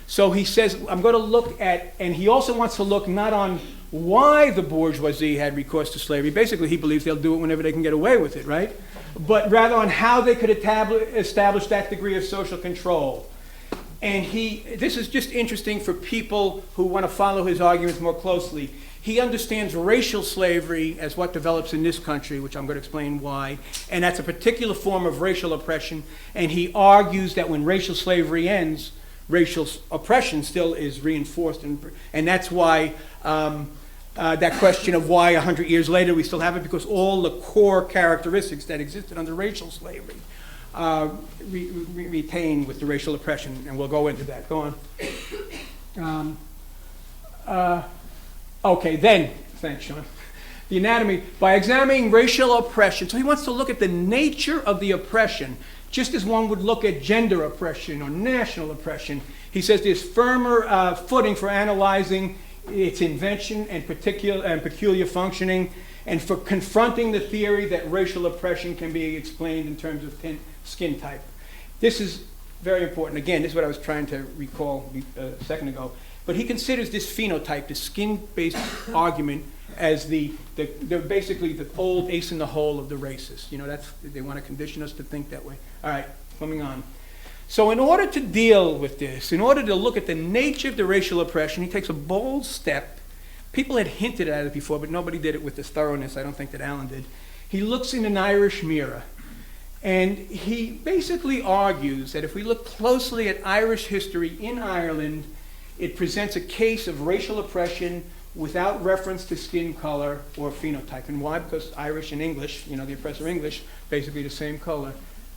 A: So he says, I'm going to look at, and he also wants to look not on why the bourgeoisie had recourse to slavery. Basically, he believes they'll do it whenever they can get away with it, right? But rather on how they could establish that degree of social control. And this is just interesting for people who want to follow his arguments more closely. He understands racial slavery as what develops in this country, which I'm going to explain why, and that's a particular form of racial oppression, and he argues that when racial slavery ends, racial oppression still is reinforced, and that's why that question of why 100 years later we still have it, because all the core characteristics that existed under racial slavery retain with the racial oppression, and we'll go into that. Go on. Okay, then, thanks, Sean. The anatomy, by examining racial oppression, so he wants to look at the nature of the oppression, just as one would look at gender oppression or national oppression. He says there's firmer footing for analyzing its invention and peculiar functioning, and for confronting the theory that racial oppression can be explained in terms of skin type. This is very important. Again, this is what I was trying to recall a second ago. But he considers this phenotype, the skin-based argument, as they're basically the old ace in the hole of the racists. They want to condition us to think that way. All right, coming on. So in order to deal with this, in order to look at the nature of the racial oppression, he takes a bold step. People had hinted at it before, but nobody did it with this thoroughness. I don't think that Allen did. He looks in an Irish mirror. And he basically argues that if we look closely at Irish history in Ireland, it presents a case of racial oppression without reference to skin color or phenotype. And why? Because Irish and English, the oppressor English, basically the same color.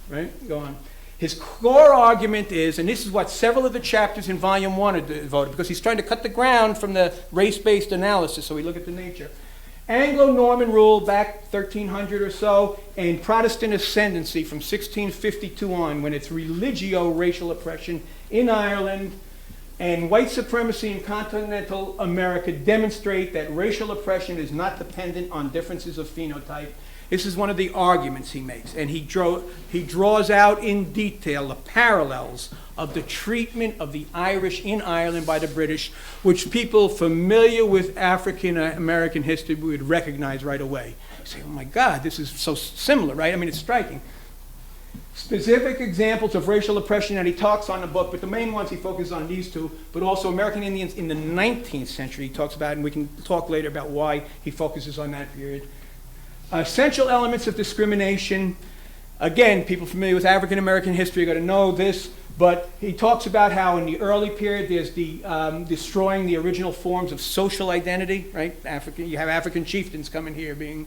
A: Right? Go on. His core argument is, and this is what several of the chapters in Volume 1 are devoted, because he's trying to cut the ground from the race-based analysis, so we look at the nature. Anglo-Norman rule back 1300 or so, and Protestant ascendancy from 1652 on, when it's religio-racial oppression in Ireland, and white supremacy in continental America demonstrate that racial oppression is not dependent on differences of phenotype. This is one of the arguments he makes, and he draws out in detail the parallels of the treatment of the Irish in Ireland by the British, which people familiar with African American history would recognize right away. You say, oh my God, this is so similar, right? I mean, it's striking. Specific examples of racial oppression that he talks on in the book, but the main ones he focuses on these two, but also American Indians in the 19th century he talks about, and we can talk later about why he focuses on that period. Essential elements of discrimination. Again, people familiar with African American history are going to know this, but he talks about how in the early period there's the destroying the original forms of social identity, right? You have African chieftains coming here being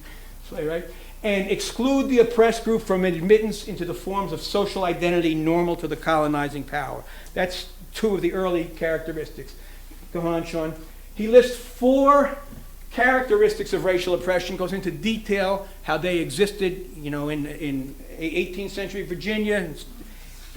A: slave, right? And exclude the oppressed group from admittance into the forms of social identity normal to the colonizing power. That's two of the early characteristics. Go on, Sean. He lists 4 characteristics of racial oppression, goes into detail how they existed, you know, in 18th century Virginia.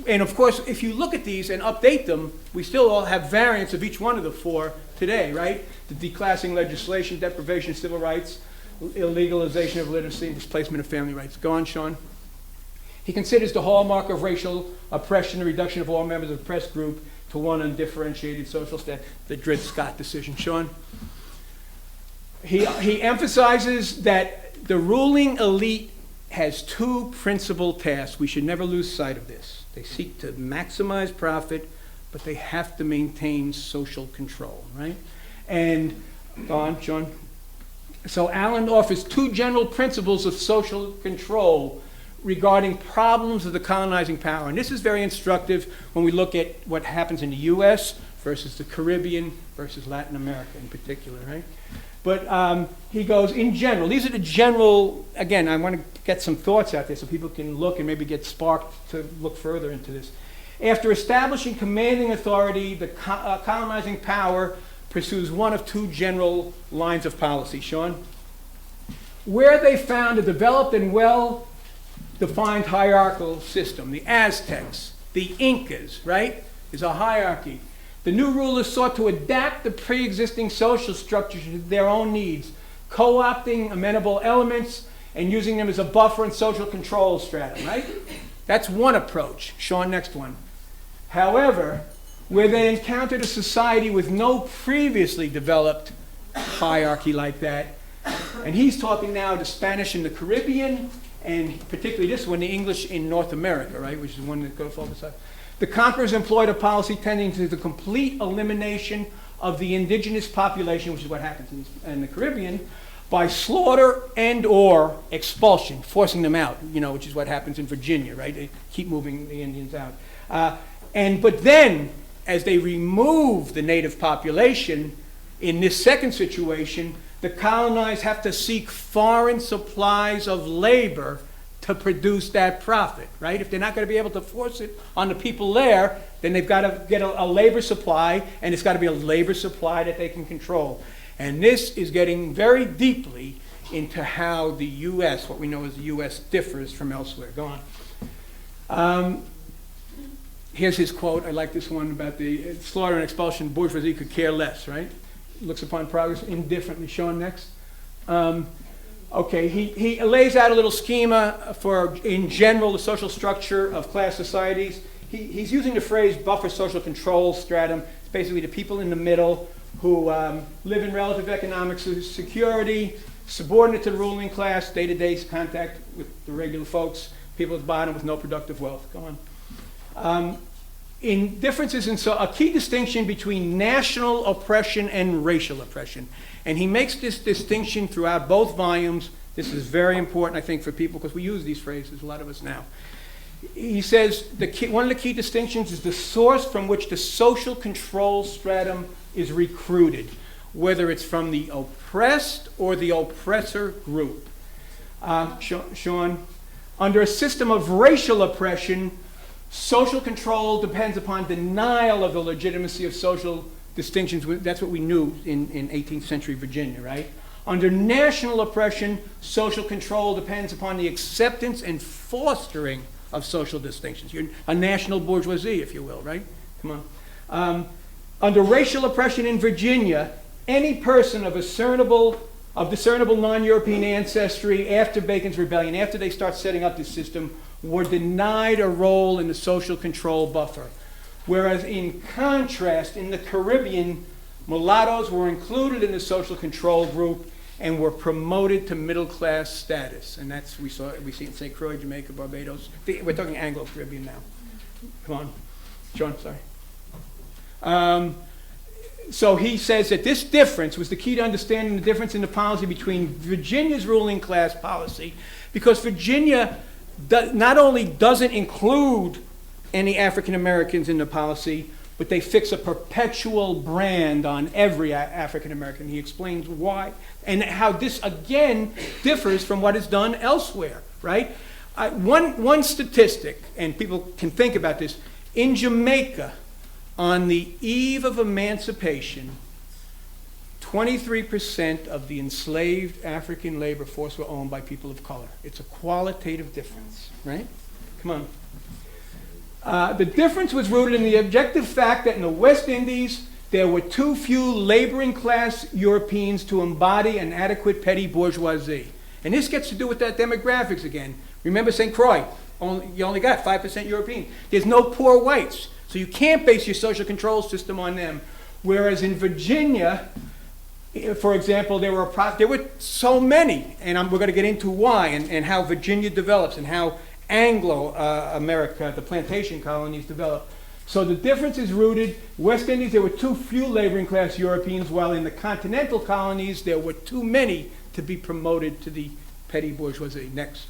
A: And of course, if you look at these and update them, we still all have variants of each one of the 4 today, right? The declassing legislation, deprivation of civil rights, illegalization of literacy, and displacement of family rights. Go on, Sean. He considers the hallmark of racial oppression the reduction of all members of the oppressed group to one undifferentiated social status, the Dred Scott decision. Sean. He emphasizes that the ruling elite has 2 principal tasks. We should never lose sight of this. They seek to maximize profit, but they have to maintain social control, right? And, go on, Sean. So Allen offers 2 general principles of social control regarding problems of the colonizing power. And this is very instructive when we look at what happens in the U.S. versus the Caribbean versus Latin America in particular, right? But he goes, in general, these are the general, again, I want to get some thoughts out there so people can look and maybe get sparked to look further into this. After establishing commanding authority, the colonizing power pursues one of 2 general lines of policy. Sean? Where they found a developed and well-defined hierarchical system, the Aztecs, the Incas, right, is a hierarchy. The new rulers sought to adapt the pre-existing social structure to their own needs, co-opting amenable elements and using them as a buffer and social control stratum, right? That's one approach. Sean, next one. However, where they encountered a society with no previously developed hierarchy like that, and he's talking now the Spanish in the Caribbean, and particularly this one, the English in North America, right, which is the one that goes off the side. The conquerors employed a policy tending to the complete elimination of the indigenous population, which is what happens in the Caribbean, by slaughter and or expulsion, forcing them out, you know, which is what happens in Virginia, right? They keep moving the Indians out. But then, as they remove the native population, in this second situation, the colonized have to seek foreign supplies of labor to produce that profit, right? If they're not going to be able to force it on the people there, then they've got to get a labor supply, and it's got to be a labor supply that they can control. And this is getting very deeply into how the U.S., what we know as the U.S., differs from elsewhere. Go on. Here's his quote. I like this one about the slaughter and expulsion. Bourgeoisie could care less, right? Looks upon progress indifferently. Sean, next. Okay, he lays out a little schema for, in general, the social structure of class societies. He's using the phrase buffer social control stratum. It's basically the people in the middle who live in relative economic security, subordinate to the ruling class, day-to-day contact with the regular folks, people at the bottom with no productive wealth. Go on. In differences in a key distinction between national oppression and racial oppression. And he makes this distinction throughout both volumes. This is very important, I think, for people because we use these phrases, a lot of us now. He says one of the key distinctions is the source from which the social control stratum is recruited, whether it's from the oppressed or the oppressor group. Sean, under a system of racial oppression, social control depends upon denial of the legitimacy of social distinctions. That's what we knew in 18th century Virginia, right? Under national oppression, social control depends upon the acceptance and fostering of social distinctions. You're a national bourgeoisie, if you will, right? Come on. Under racial oppression in Virginia, any person of discernible of discernible non-European ancestry after Bacon's Rebellion, after they start setting up this system, were denied a role in the social control buffer. Whereas in contrast, in the Caribbean, mulattoes were included in the social control group and were promoted to middle class status. And that's, we see it in St. Croix, Jamaica, Barbados. We're talking Anglo-Caribbean now. Come on, Sean, sorry. So he says that this difference was the key to understanding the difference in the policy between Virginia's ruling class policy, because Virginia not only doesn't include any African Americans in the policy, but they fix a perpetual brand on every African American. He explains why and how this again differs from what is done elsewhere, right? One statistic, and people can think about this, in Jamaica, on the eve of emancipation, 23% of the enslaved African labor force were owned by people of color. It's a qualitative difference, right? Come on. The difference was rooted in the objective fact that in the West Indies, there were too few laboring class Europeans to embody an adequate petty bourgeoisie. And this gets to do with that demographics again. Remember St. Croix, you only got 5% European. There's no poor whites. So you can't base your social control system on them. Whereas in Virginia, for example, there were so many, and we're going to get into why and how Virginia develops and how Anglo-America, the plantation colonies, develop. So the difference is rooted, West Indies, there were too few laboring class Europeans, while in the continental colonies, there were too many to be promoted to the petty bourgeoisie, next,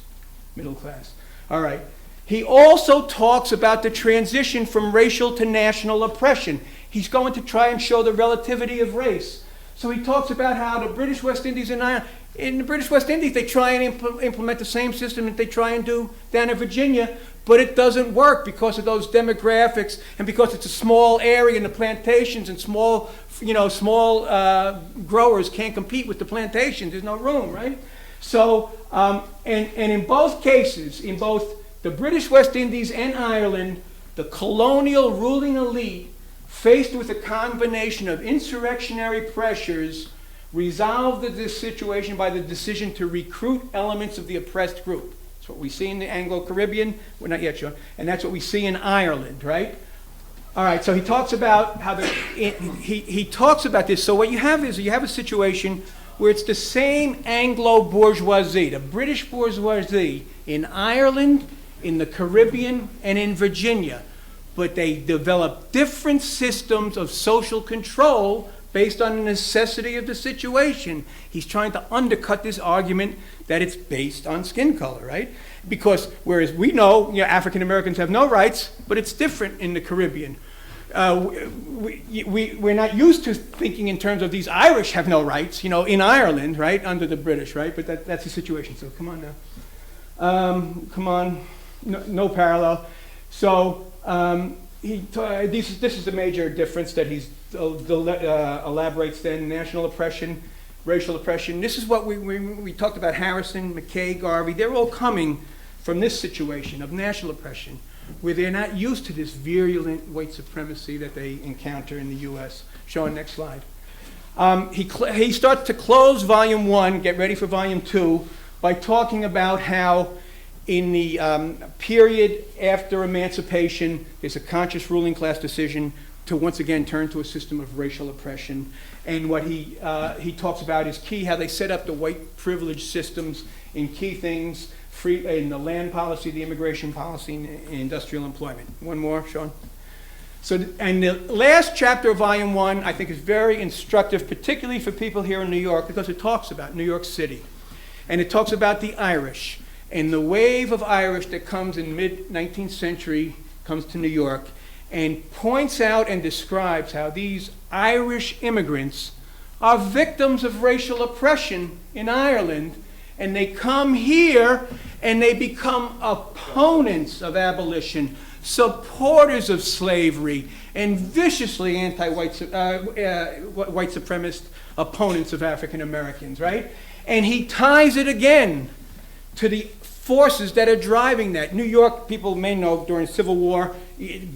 A: middle class. All right. He also talks about the transition from racial to national oppression. He's going to try and show the relativity of race. So he talks about how the British West Indies and Ireland, in the British West Indies, they try and implement the same system that they try and do down in Virginia, but it doesn't work because of those demographics and because it's a small area in the plantations and small growers can't compete with the plantations. There's no room, right? So, and in both cases, in both the British West Indies and Ireland, the colonial ruling elite, faced with a combination of insurrectionary pressures, resolved this situation by the decision to recruit elements of the oppressed group. That's what we see in the Anglo-Caribbean. We're not yet sure. And that's what we see in Ireland, right? All right, so he talks about how he talks about this. So what you have is you have a situation where it's the same Anglo-bourgeoisie, the British bourgeoisie in Ireland, in the Caribbean, and in Virginia. But they develop different systems of social control based on the necessity of the situation. He's trying to undercut this argument that it's based on skin color, right? Because whereas we know, African Americans have no rights, but it's different in the Caribbean. We're not used to thinking in terms of these Irish have no rights, in Ireland, right, under the British, right? But that's the situation. So come on now. Come on. No parallel. So this is the major difference that he elaborates then: national oppression, racial oppression. This is what we talked about: Harrison, McKay, Garvey. They're all coming from this situation of national oppression, where they're not used to this virulent white supremacy that they encounter in the U.S. Sean, next slide. He starts to close Volume 1, get ready for Volume 2, by talking about how in the period after emancipation, there's a conscious ruling class decision to once again turn to a system of racial oppression. And what he talks about is key, how they set up the white privilege systems in key things, in the land policy, the immigration policy, and industrial employment. One more, Sean. So, and the last chapter of Volume 1, I think, is very instructive, particularly for people here in New York, because it talks about New York City. And it talks about the Irish. And the wave of Irish that comes in mid-19th century comes to New York and points out and describes how these Irish immigrants are victims of racial oppression in Ireland, and they come here and they become opponents of abolition, supporters of slavery, and viciously anti-white white supremacist opponents of African Americans, right? And he ties it again to the forces that are driving that. New York, people may know, during the Civil War,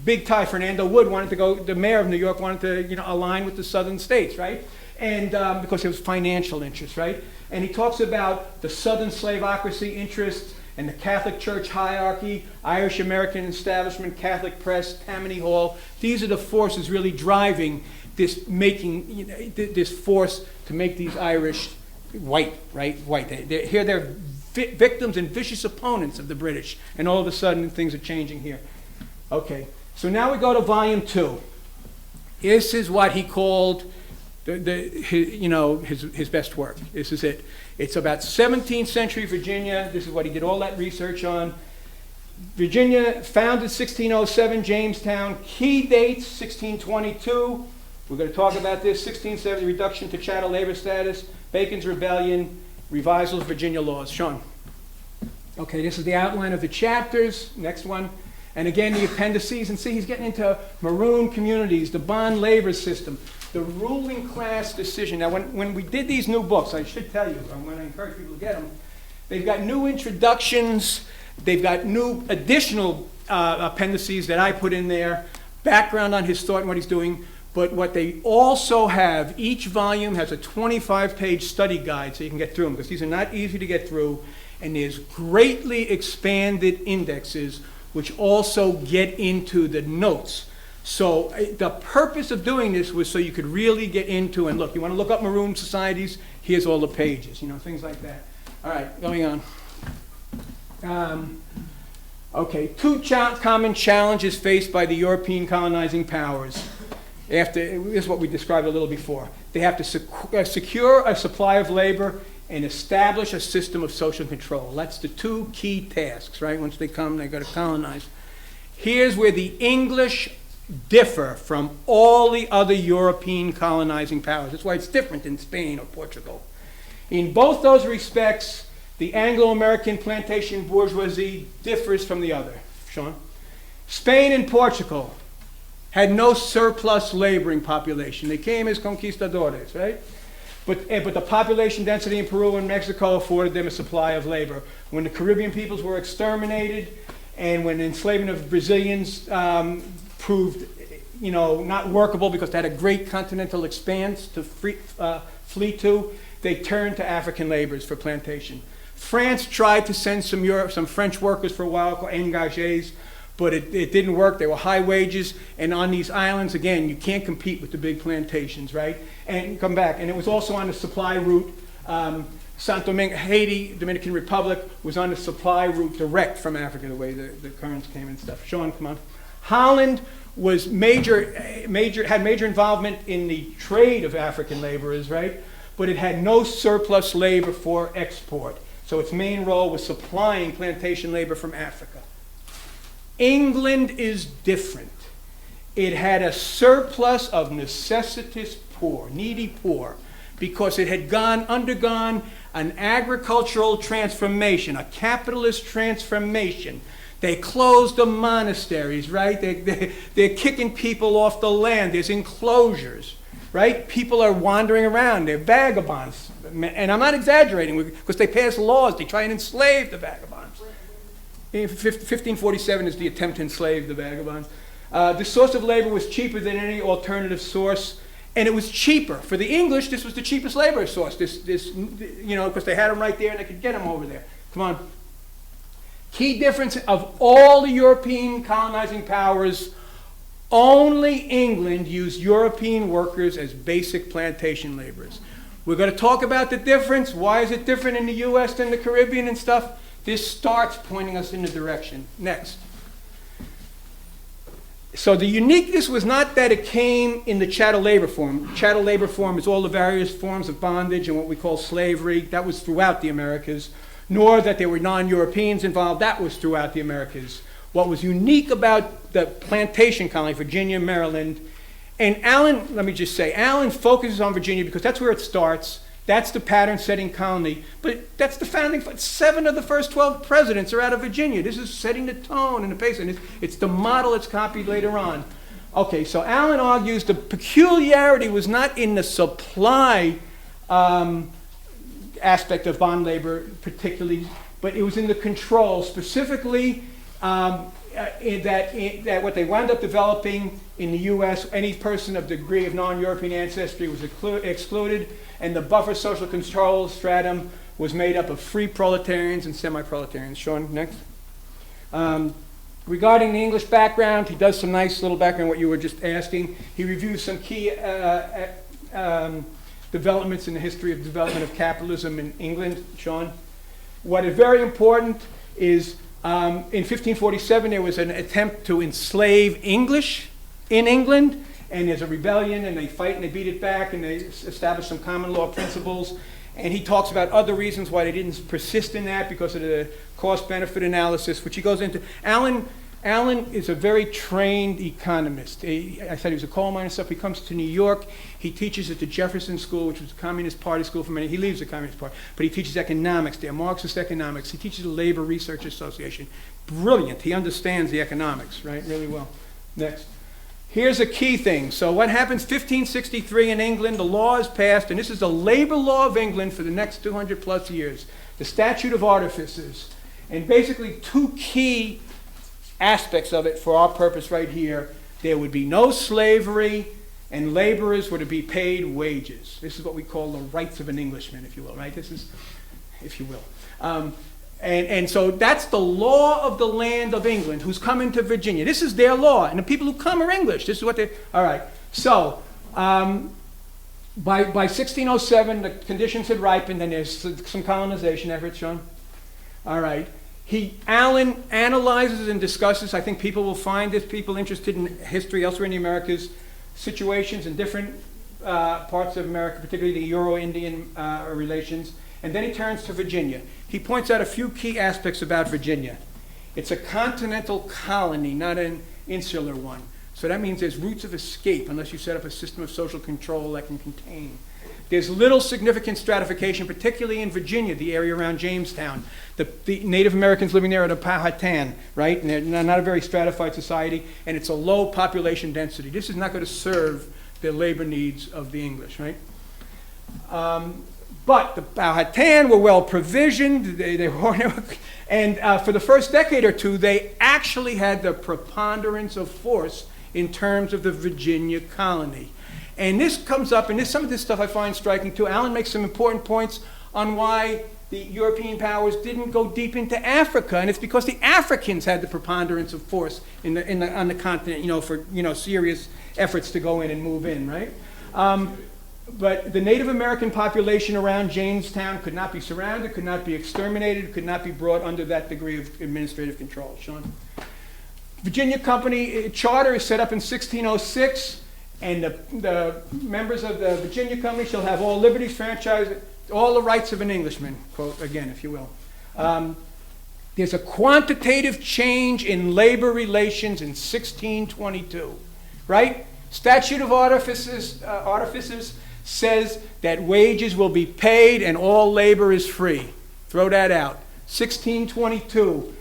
A: big tie, Fernando Wood wanted to go, the mayor of New York wanted to align with the southern states, right? and because it was financial interests, right? And he talks about the Southern slaveocracy interests and the Catholic Church hierarchy, Irish-American establishment, Catholic press, Tammany Hall. These are the forces really driving this this force to make these Irish white, right? White. They're victims and vicious opponents of the British, and all of a sudden things are changing here. Okay, so now we go to volume 2. This is what he called his best work. This is it. It's about 17th century Virginia. This is what he did all that research on. Virginia, founded 1607, Jamestown. Key dates, 1622. We're going to talk about this. 1670, reduction to chattel labor status. Bacon's Rebellion. Revisal of Virginia laws. Sean. Okay, this is the outline of the chapters. Next one. And again, the appendices. And see, he's getting into maroon communities, the bond labor system, the ruling class decision. Now, when we did these new books, I should tell you, I'm going to encourage people to get them. They've got new introductions. They've got new additional appendices that I put in there, background on his thought and what he's doing. But what they also have, each volume has a 25-page study guide so you can get through them, because these are not easy to get through. And there's greatly expanded indexes which also get into the notes. So the purpose of doing this was so you could really get into, and look, you want to look up maroon societies, here's all the pages, things like that. All right, going on. Okay, 2 common challenges faced by the European colonizing powers. This is what we described a little before. They have to secure a supply of labor and establish a system of social control. That's the 2 key tasks, right? Once they come, they've got to colonize. Here's where the English differ from all the other European colonizing powers. That's why it's different in Spain or Portugal. In both those respects, the Anglo-American plantation bourgeoisie differs from the other. Sean? Spain and Portugal had no surplus laboring population. They came as conquistadores, right? But the population density in Peru and Mexico afforded them a supply of labor. When the Caribbean peoples were exterminated, and when enslavement of Brazilians proved, not workable because they had a great continental expanse to flee to, they turned to African laborers for plantation. France tried to send some French workers for a while, called engagés, but it didn't work. They were high wages, and on these islands, again, you can't compete with the big plantations, right? And come back. And it was also on the supply route. Santo Domingo, Haiti, Dominican Republic was on the supply route direct from Africa, the way the currents came and stuff. Sean, come on. Holland was had major involvement in the trade of African laborers, right? But it had no surplus labor for export. So its main role was supplying plantation labor from Africa. England is different. It had a surplus of necessitous poor, needy poor, because it had undergone an agricultural transformation, a capitalist transformation. They closed the monasteries, right? They're kicking people off the land. There's enclosures, right? People are wandering around. They're vagabonds. And I'm not exaggerating, because they pass laws. They try and enslave the vagabonds. 1547 is the attempt to enslave the vagabonds. The source of labor was cheaper than any alternative source, and it was cheaper. For the English, this was the cheapest labor source, because they had them right there and they could get them over there. Come on. Key difference of all the European colonizing powers, only England used European workers as basic plantation laborers. We're going to talk about the difference. Why is it different in the U.S. than the Caribbean and stuff? This starts pointing us in the direction. Next. So the uniqueness was not that it came in the chattel labor form. Chattel labor form is all the various forms of bondage and what we call slavery. That was throughout the Americas. Nor that there were non-Europeans involved. That was throughout the Americas. What was unique about the plantation colony, Virginia, Maryland, and Allen, let me just say, Allen focuses on Virginia because that's where it starts. That's the pattern-setting colony. But that's the founding. 7 of the first 12 presidents are out of Virginia. This is setting the tone and the pace. And it's the model that's copied later on. Okay, so Allen argues the peculiarity was not in the supply aspect of bond labor particularly, but it was in the control. Specifically, that what they wound up developing in the U.S., any person of degree of non-European ancestry was excluded, and the buffer social control stratum was made up of free proletarians and semi-proletarians. Sean, next. Regarding the English background, he does some nice little background, what you were just asking. He reviews some key developments in the history of development of capitalism in England. Sean? What is very important is in 1547 there was an attempt to enslave English in England, and there's a rebellion, and they fight and they beat it back, and they establish some common law principles. And he talks about other reasons why they didn't persist in that because of the cost-benefit analysis, which he goes into. Alan is a very trained economist. I said he was a coal miner and stuff. He comes to New York. He teaches at the Jefferson School, which was a Communist Party school for many. He leaves the Communist Party, but he teaches economics there, Marxist economics. He teaches the Labor Research Association. Brilliant. He understands the economics, right, really well. Next. Here's a key thing. So what happens 1563 in England, the law is passed, and this is the labor law of England for the next 200 plus years, the Statute of Artificers. And basically two key aspects of it for our purpose right here. There would be no slavery, and laborers were to be paid wages. This is what we call the rights of an Englishman, if you will, right? This is, if you will. And so that's the law of the land of England who's coming to Virginia. This is their law, and the people who come are English. This is what they, all right. So by 1607, the conditions had ripened, and there's some colonization efforts, Sean. All right. Allen analyzes and discusses, I think people will find this, people interested in history elsewhere in the Americas, situations in different parts of America, particularly the Euro-Indian relations. And then he turns to Virginia. He points out a few key aspects about Virginia. It's a continental colony, not an insular one. So that means there's routes of escape unless you set up a system of social control that can contain. There's little significant stratification, particularly in Virginia, the area around Jamestown. The Native Americans living there are the Powhatan, right? And they're not a very stratified society, and it's a low population density. This is not going to serve the labor needs of the English, right? But the Powhatan were well provisioned, and for the first decade or two, they actually had the preponderance of force in terms of the Virginia colony. And this comes up, and some of this stuff I find striking too. Allen makes some important points on why the European powers didn't go deep into Africa, and it's because the Africans had the preponderance of force on the continent, for serious efforts to go in and move in, right? But the Native American population around Jamestown could not be surrounded, could not be exterminated, could not be brought under that degree of administrative control. Sean? Virginia Company charter is set up in 1606, and the members of the Virginia Company shall have all liberties, franchise, all the rights of an Englishman, quote again, if you will. There's a quantitative change in labor relations in 1622, right? Statute of Artificers says that wages will be paid and all labor is free. Throw that out. 1622.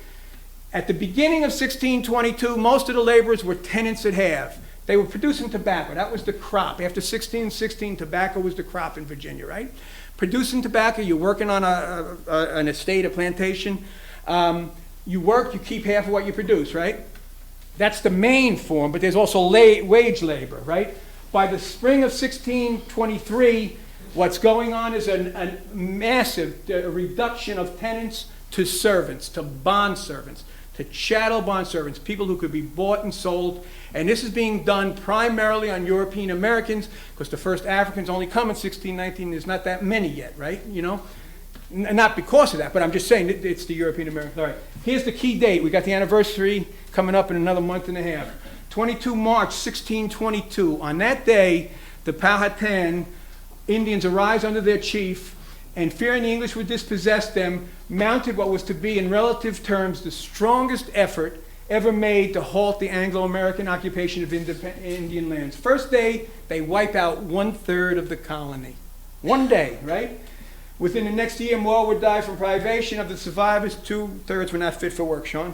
A: At the beginning of 1622, most of the laborers were tenants at half. They were producing tobacco. That was the crop. After 1616, tobacco was the crop in Virginia, right? Producing tobacco, you're working on an estate, a plantation. You work, you keep half of what you produce, right? That's the main form, but there's also wage labor, right? By the spring of 1623, what's going on is a massive reduction of tenants to servants, to bond servants, to chattel bond servants, people who could be bought and sold. And this is being done primarily on European Americans, because the first Africans only come in 1619. There's not that many yet, right? Not because of that, but I'm just saying it's the European Americans. All right, here's the key date. We got the anniversary coming up in another month and a half. 22 March 1622. On that day, the Powhatan Indians arise under their chief, and fearing the English would dispossess them, mounted what was to be, in relative terms, the strongest effort ever made to halt the Anglo-American occupation of Indian lands. First day, they wipe out 1/3 of the colony. One day, right? Within the next year, more would die from privation. Of the survivors, 2/3 were not fit for work, Sean.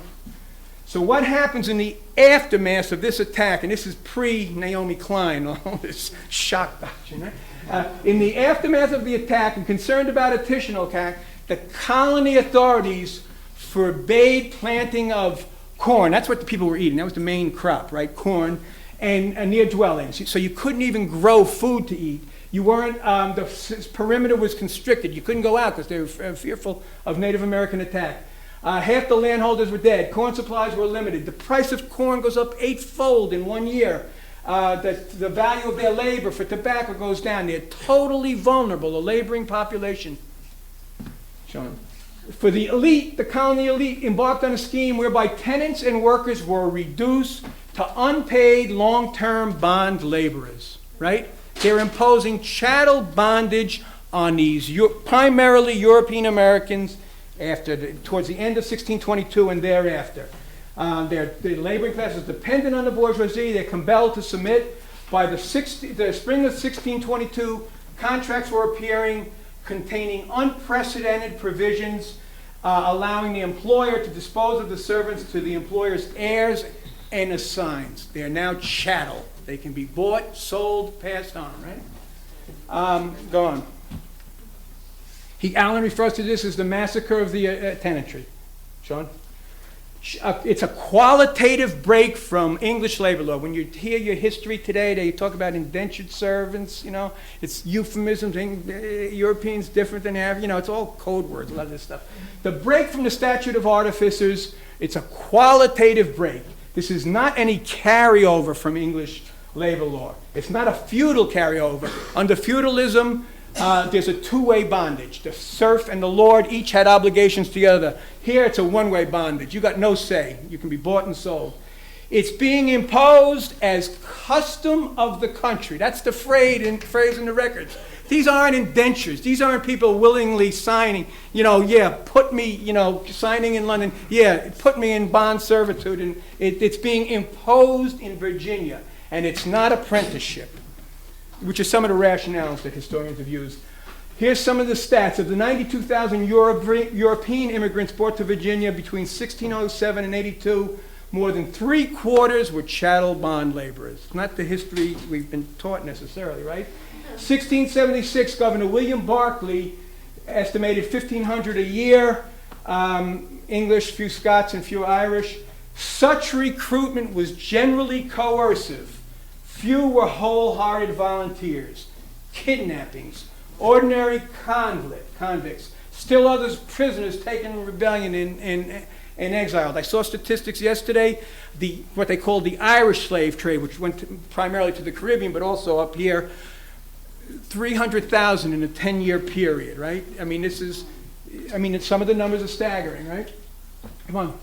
A: So what happens in the aftermath of this attack, and this is pre-Naomi Klein, all this shock doctrine, right? In the aftermath of the attack, and concerned about additional attack, the colony authorities forbade planting of corn, that's what the people were eating. That was the main crop, right? Corn, and near dwellings. So you couldn't even grow food to eat. You weren't, the perimeter was constricted. You couldn't go out because they were fearful of Native American attack. Half the landholders were dead. Corn supplies were limited. The price of corn goes up 8-fold in 1 year. The value of their labor for tobacco goes down. They're totally vulnerable, the laboring population. Sean. For the elite, the colony elite embarked on a scheme whereby tenants and workers were reduced to unpaid long-term bond laborers, right? They're imposing chattel bondage on these primarily European Americans towards the end of 1622 and thereafter. The laboring class is dependent on the bourgeoisie. They're compelled to submit. By the spring of 1622, contracts were appearing containing unprecedented provisions allowing the employer to dispose of the servants to the employer's heirs and assigns. They are now chattel. They can be bought, sold, passed on, right? Go on. Allen refers to this as the massacre of the tenantry. Sean? It's a qualitative break from English labor law. When you hear your history today, they talk about indentured servants, it's euphemisms. Europeans different than average, it's all code words, a lot of this stuff. The break from the statute of artificers, it's a qualitative break. This is not any carryover from English labor law. It's not a feudal carryover. Under feudalism, there's a two-way bondage. The serf and the lord each had obligations to the other. Here it's a one-way bondage. You got no say. You can be bought and sold. It's being imposed as custom of the country. That's the phrase in the records. These aren't indentures. These aren't people willingly signing, put me, signing in London, put me in bond servitude. And it's being imposed in Virginia. And it's not apprenticeship, which is some of the rationales that historians have used. Here's some of the stats. Of the 92,000 European immigrants brought to Virginia between 1607 and 82, more than 3/4 were chattel bond laborers. Not the history we've been taught necessarily, right? 1676, Governor William Berkeley estimated 1,500 a year, English, few Scots, and few Irish. Such recruitment was generally coercive. Few were wholehearted volunteers. Kidnappings, ordinary convicts, still others prisoners taken in rebellion and exiled. I saw statistics yesterday, what they called the Irish slave trade, which went primarily to the Caribbean, but also up here, 300,000 in a 10-year period, right? Some of the numbers are staggering, right? Come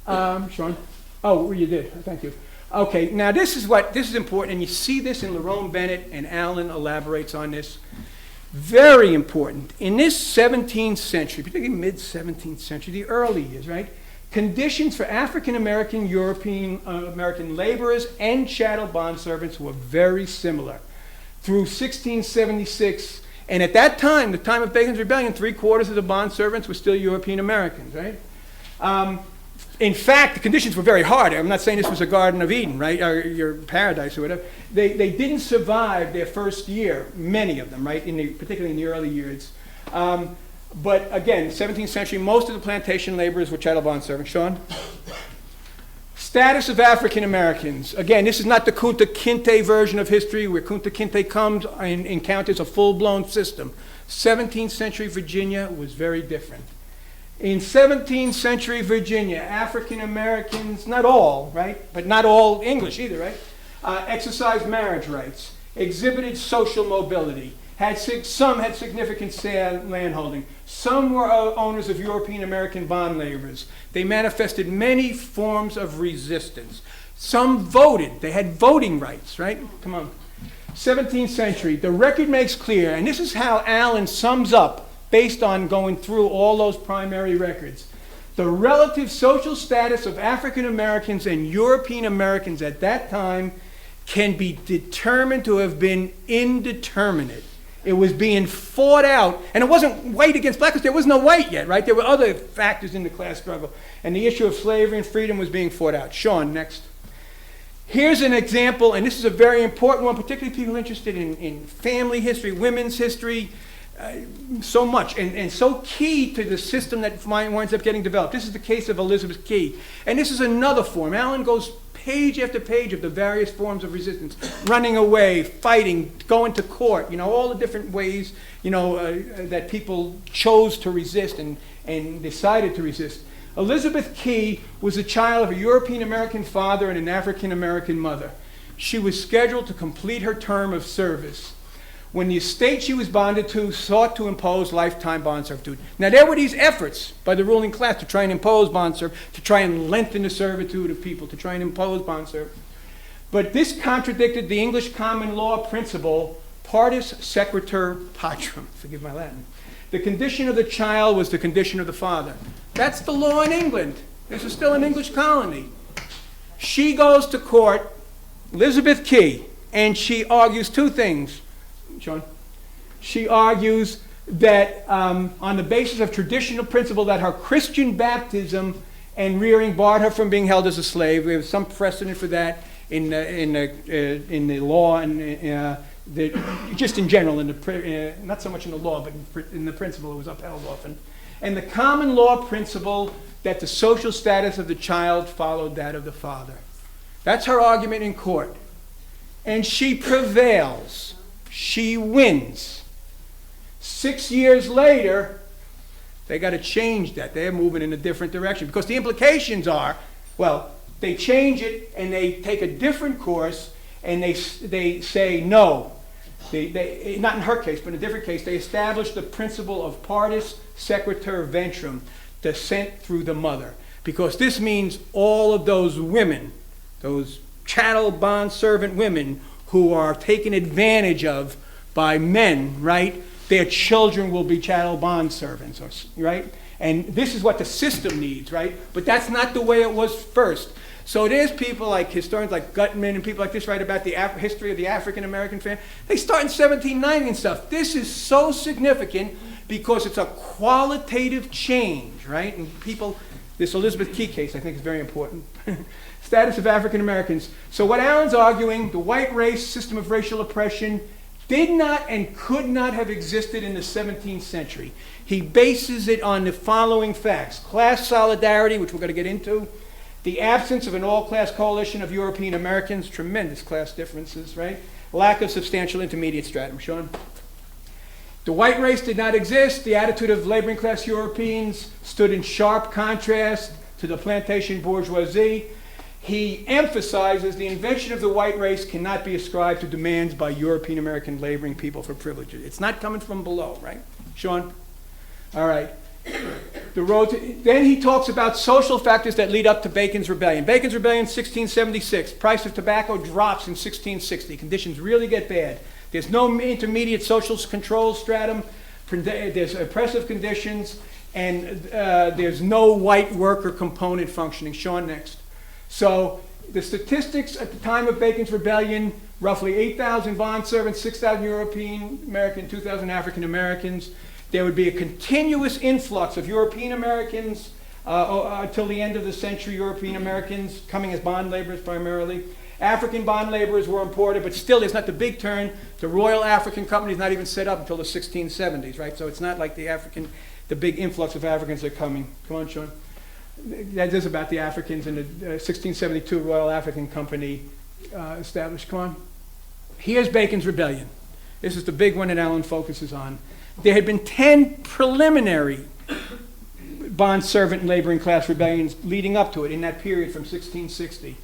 A: on, Sean. Oh, you did. Thank you. Okay, now this is important, and you see this in Lerone Bennett, and Allen elaborates on this. Very important. In this 17th century, particularly mid-17th century, the early years, right? Conditions for African-American, European American laborers and chattel bond servants were very similar. Through 1676, and at that time, the time of Bacon's Rebellion, 3/4 of the bond servants were still European Americans, right? In fact, the conditions were very hard. I'm not saying this was a Garden of Eden, right, or your paradise or whatever. They didn't survive their first year, many of them, right, particularly in the early years. But again, 17th century, most of the plantation laborers were chattel bond servants. Sean? Status of African Americans. Again, this is not the Kunta Kinte version of history where Kunta Kinte comes and encounters a full-blown system. 17th century Virginia was very different. In 17th century Virginia, African Americans, not all, right, but not all English either, right, exercised marriage rights, exhibited social mobility, some had significant landholding, some were owners of European American bond laborers. They manifested many forms of resistance. Some voted, they had voting rights, right? Come on. 17th century, the record makes clear, and this is how Allen sums up based on going through all those primary records. The relative social status of African Americans and European Americans at that time can be determined to have been indeterminate. It was being fought out, and it wasn't white against black, because there was no white yet, right? There were other factors in the class struggle, and the issue of slavery and freedom was being fought out. Sean, next. Here's an example, and this is a very important one, particularly people interested in family history, women's history, so much and so key to the system that winds up getting developed. This is the case of Elizabeth Key. And this is another form. Allen goes page after page of the various forms of resistance, running away, fighting, going to court, all the different ways, that people chose to resist and decided to resist. Elizabeth Key was the child of a European-American father and an African-American mother. She was scheduled to complete her term of service when the estate she was bonded to sought to impose lifetime bond servitude. Now, there were these efforts by the ruling class to try and impose bond servitude, to try and lengthen the servitude of people, to try and impose bond servitude. But this contradicted the English common law principle, partus sequitur patrum, forgive my Latin. The condition of the child was the condition of the father. That's the law in England. This is still an English colony. She goes to court, Elizabeth Key, and she argues two things. Sean? She argues that on the basis of traditional principle that her Christian baptism and rearing barred her from being held as a slave. We have some precedent for that in the law and just in general, not so much in the law, but in the principle it was upheld often. And the common law principle that the social status of the child followed that of the father. That's her argument in court. And she prevails. She wins. 6 years later, they got to change that. They're moving in a different direction. Because the implications are, well, they change it and they take a different course and they say no. They, not in her case, but in a different case, they establish the principle of partus sequitur ventrum, descent through the mother. Because this means all of those women, those chattel bond servant women who are taken advantage of by men, right? Their children will be chattel bond servants, right? And this is what the system needs, right? But that's not the way it was first. So there's people like historians like Gutman and people like this write about the history of the African-American family. They start in 1790 and stuff. This is so significant because it's a qualitative change, right? And people, this Elizabeth Key case I think is very important. Status of African Americans. So what Allen's arguing, the white race system of racial oppression did not and could not have existed in the 17th century. He bases it on the following facts. Class solidarity, which we're going to get into. The absence of an all-class coalition of European Americans, tremendous class differences, right? Lack of substantial intermediate stratum. Sean? The white race did not exist. The attitude of laboring class Europeans stood in sharp contrast to the plantation bourgeoisie. He emphasizes the invention of the white race cannot be ascribed to demands by European American laboring people for privileges. It's not coming from below, right? Sean? All right. Then he talks about social factors that lead up to Bacon's Rebellion. Bacon's Rebellion, 1676. Price of tobacco drops in 1660. Conditions really get bad. There's no intermediate social control stratum. There's oppressive conditions. And there's no white worker component functioning. Sean, next. So the statistics at the time of Bacon's Rebellion, roughly 8,000 bond servants, 6,000 European American, 2,000 African Americans. There would be a continuous influx of European Americans until the end of the century, European Americans coming as bond laborers primarily. African bond laborers were imported, but still there's not the big turn. The Royal African Company is not even set up until the 1670s, right? So it's not like the big influx of Africans are coming. Come on, Sean. That is about the Africans in the 1672 Royal African Company established. Come on. Here's Bacon's Rebellion. This is the big one that Allen focuses on. There had been 10 preliminary bond servant and laboring class rebellions leading up to it in that period from 1660.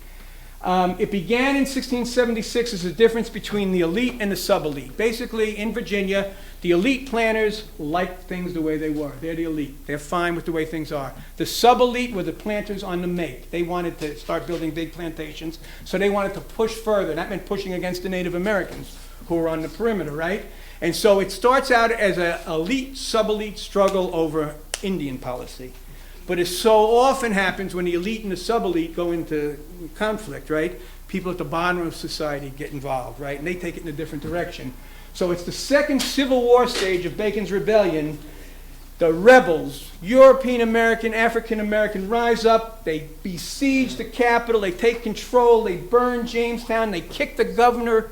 A: It began in 1676 as a difference between the elite and the sub-elite. Basically, in Virginia, the elite planters liked things the way they were. They're the elite. They're fine with the way things are. The sub-elite were the planters on the make. They wanted to start building big plantations, so they wanted to push further. That meant pushing against the Native Americans who were on the perimeter, right? And so it starts out as an elite, sub-elite struggle over Indian policy. But it so often happens when the elite and the sub-elite go into conflict, right? People at the bottom of society get involved, right? And they take it in a different direction. So it's the second Civil War stage of Bacon's Rebellion. The rebels, European American, African American, rise up. They besiege the Capitol. They take control. They burn Jamestown. They kick the governor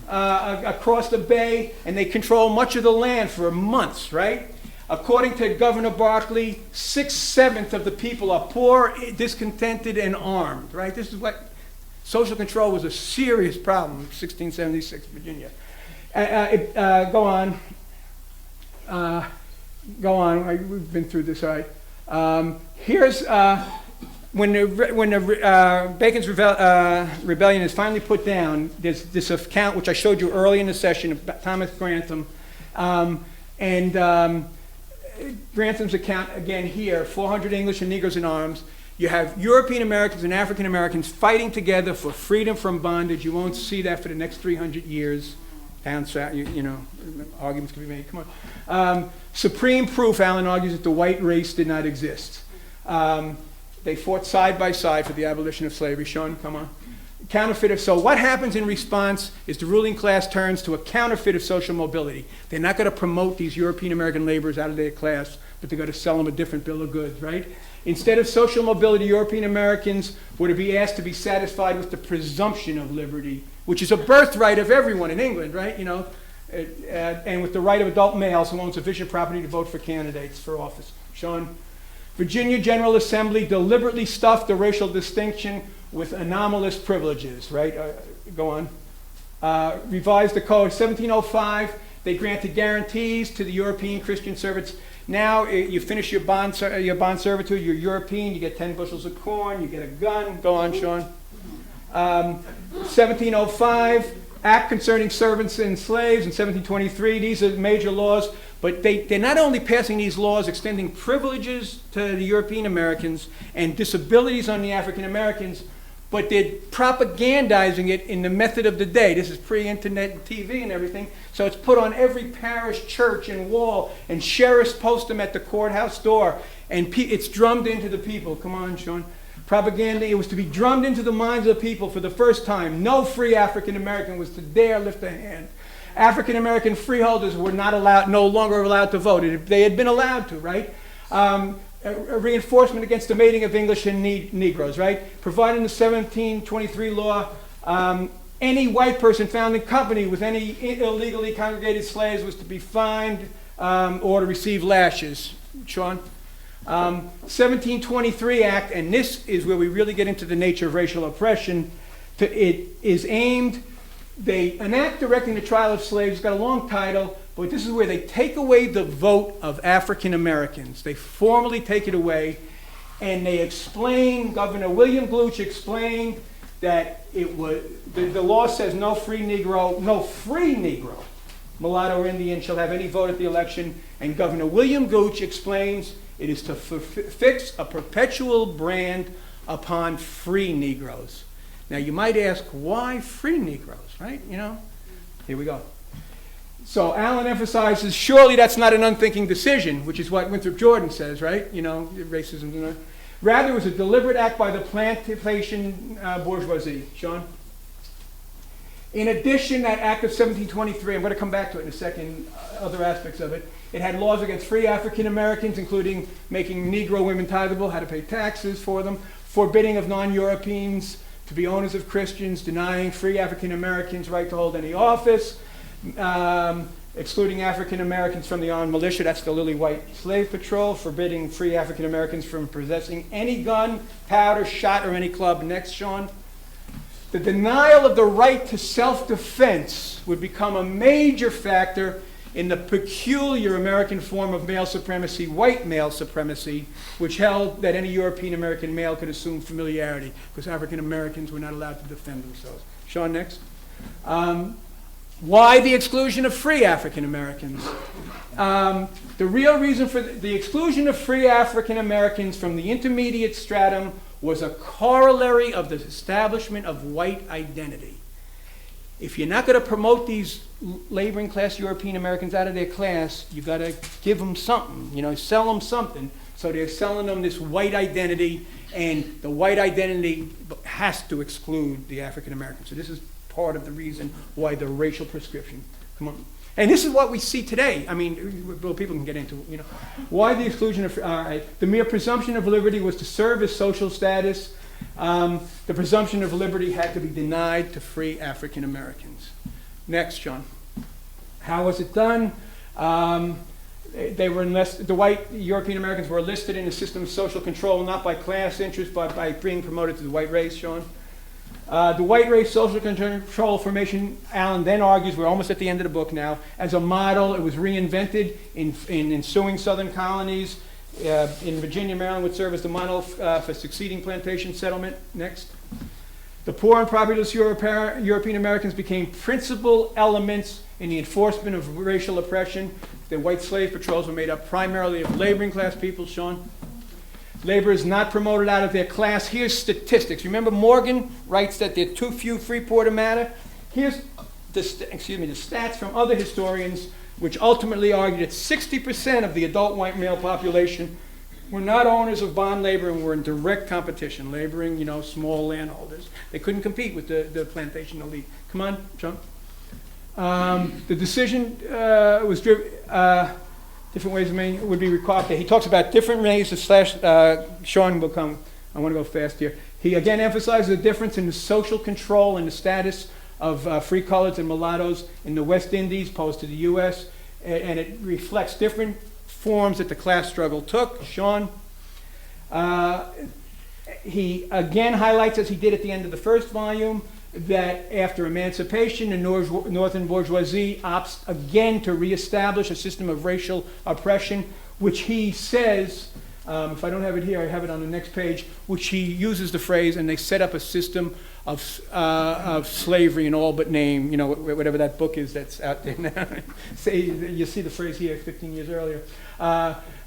A: across the bay, and they control much of the land for months, right? According to Governor Barkley, 6/7 of the people are poor, discontented, and armed, right? This is what social control was a serious problem in 1676 Virginia. Go on. Go on. We've been through this, all right. Here's when Bacon's rebellion is finally put down. There's this account which I showed you early in the session of Thomas Grantham, Grantham's account again here: 400 English and Negroes in arms. You have European Americans and African Americans fighting together for freedom from bondage. You won't see that for the next 300 years. Down south, you know, arguments can be made. Come on. Supreme proof, Allen argues, that the white race did not exist. They fought side by side for the abolition of slavery. Sean, come on. Counterfeit. So what happens in response is the ruling class turns to a counterfeit of social mobility. They're not going to promote these European American laborers out of their class, but they're going to sell them a different bill of goods, right? Instead of social mobility, European Americans were to be asked to be satisfied with the presumption of liberty, which is a birthright of everyone in England, right? You know, and with the right of adult males who own sufficient property to vote for candidates for office. Sean, Virginia General Assembly deliberately stuffed the racial distinction with anomalous privileges, right? Go on. Revised the code. 1705, they granted guarantees to the European Christian servants. Now you finish your bond servitude, you're European, you get 10 bushels of corn, you get a gun. Go on, Sean. 1705, Act Concerning Servants and Slaves in 1723. These are major laws, but they're not only passing these laws extending privileges to the European Americans and disabilities on the African Americans, but they're propagandizing it in the method of the day. This is pre-internet and TV and everything, so it's put on every parish church and wall, and sheriffs post them at the courthouse door, and it's drummed into the people. Come on, Sean. Propaganda, it was to be drummed into the minds of the people for the first time. No free African American was to dare lift a hand. African American freeholders were no longer allowed to vote. They had been allowed to, right? A reinforcement against the mating of English and Negroes, right? Provided in the 1723 law, any white person found in company with any illegally congregated slaves was to be fined or to receive lashes. Sean? 1723 Act, and this is where we really get into the nature of racial oppression. It is aimed, an act directing the trial of slaves. It's got a long title, but this is where they take away the vote of African Americans. They formally take it away, and they explain, Governor William Gooch explained that it was, the law says no free Negro, mulatto or Indian shall have any vote at the election, and Governor William Gooch explains it is to fix a perpetual brand upon free Negroes. Now you might ask, why free Negroes, right? You know, here we go. So Allen emphasizes, surely that's not an unthinking decision, which is what Winthrop Jordan says, right? You know, racism. Rather, it was a deliberate act by the plantation bourgeoisie. Sean? In addition, that act of 1723, I'm going to come back to it in a second, other aspects of it, it had laws against free African Americans, including making Negro women titleable, how to pay taxes for them, forbidding of non-Europeans to be owners of Christians, denying free African Americans right to hold any office, excluding African Americans from the armed militia, that's the Lily White Slave Patrol, forbidding free African Americans from possessing any gun, powder, shot, or any club. Next, Sean. The denial of the right to self-defense would become a major factor in the peculiar American form of male supremacy, white male supremacy, which held that any European American male could assume familiarity, because African Americans were not allowed to defend themselves. Sean, next. Why the exclusion of free African Americans? The real reason for the exclusion of free African Americans from the intermediate stratum was a corollary of the establishment of white identity. If you're not going to promote these laboring class European Americans out of their class, you've got to give them something, you know, sell them something. So they're selling them this white identity, and the white identity has to exclude the African Americans. So this is part of the reason why the racial prescription. Come on. And this is what we see today. I mean, well, people can get into, you know, why the exclusion of, the mere presumption of liberty was to serve as social status. The presumption of liberty had to be denied to free African Americans. Next, John. How was it done? They were the white European Americans were enlisted in a system of social control, not by class interest, but by being promoted to the white race, Sean. The white race social control formation, Allen then argues, we're almost at the end of the book now, as a model. It was reinvented in ensuing southern colonies. In Virginia, Maryland would serve as the model for succeeding plantation settlement. Next. The poor and propertyless European Americans became principal elements in the enforcement of racial oppression. The white slave patrols were made up primarily of laboring class people, Sean. Labor is not promoted out of their class. Here's statistics. Remember Morgan writes that there are too few Freeporter matter? Here's the stats from other historians, which ultimately argue that 60% of the adult white male population were not owners of bond labor and were in direct competition, laboring, small landholders. They couldn't compete with the plantation elite. Come on, John. The decision was driven, different ways would be required. He talks about different ways to Sean will come. I want to go fast here. He again emphasizes the difference in the social control and the status of free coloreds and mulattoes in the West Indies opposed to the U.S., and it reflects different forms that the class struggle took. Sean. He again highlights, as he did at the end of the first volume, that after emancipation, the northern bourgeoisie opts again to reestablish a system of racial oppression, which he says, if I don't have it here, I have it on the next page, which he uses the phrase, and they set up a system of slavery in all but name, whatever that book is that's out there now. You see the phrase here 15 years earlier.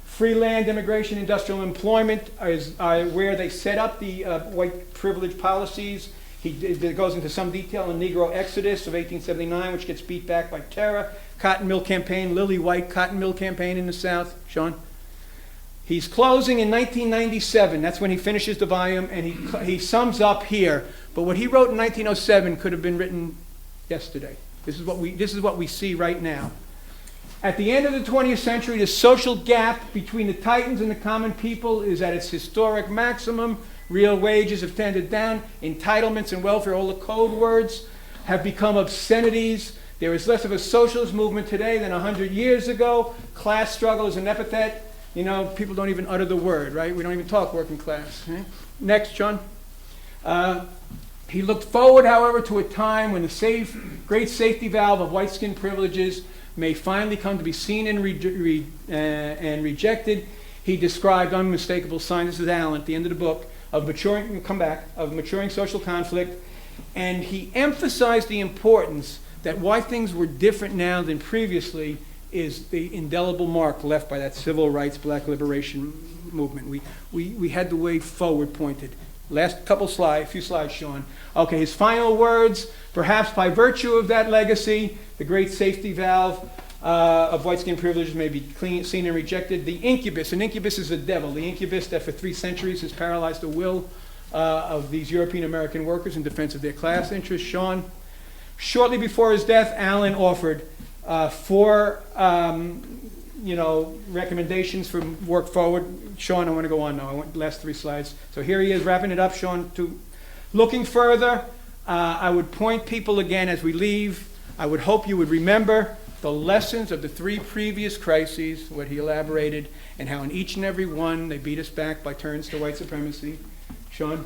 A: Free land, immigration, industrial employment is where they set up the white privilege policies. It goes into some detail in Negro Exodus of 1879, which gets beat back by terror. Cotton Mill Campaign, Lily White Cotton Mill Campaign in the South. Sean? He's closing in 1997. That's when he finishes the volume, and he sums up here. But what he wrote in 1907 could have been written yesterday. This is what we see right now. At the end of the 20th century, the social gap between the Titans and the common people is at its historic maximum. Real wages have tended down. Entitlements and welfare, all the code words, have become obscenities. There is less of a socialist movement today than 100 years ago. Class struggle is an epithet. People don't even utter the word, right? We don't even talk working class. Right? Next, John. He looked forward, however, to a time when the great safety valve of white skin privileges may finally come to be seen and rejected. He described unmistakable signs, this is Allen at the end of the book, of maturing social conflict, and he emphasized the importance that why things were different now than previously is the indelible mark left by that civil rights, black liberation movement. We had the way forward pointed. Last few slides, Sean. Okay, his final words, perhaps by virtue of that legacy, the great safety valve of white skin privileges may be seen and rejected. The incubus, an incubus is a devil, the incubus that for 3 centuries has paralyzed the will of these European American workers in defense of their class interests. Sean, shortly before his death, Allen offered 4 recommendations for work forward. Sean, I want to go on now. I want the last 3 slides. So here he is wrapping it up, Sean. To looking further, I would point people again as we leave. I would hope you would remember the lessons of the 3 previous crises, what he elaborated, and how in each and every one they beat us back by turns to white supremacy. Sean,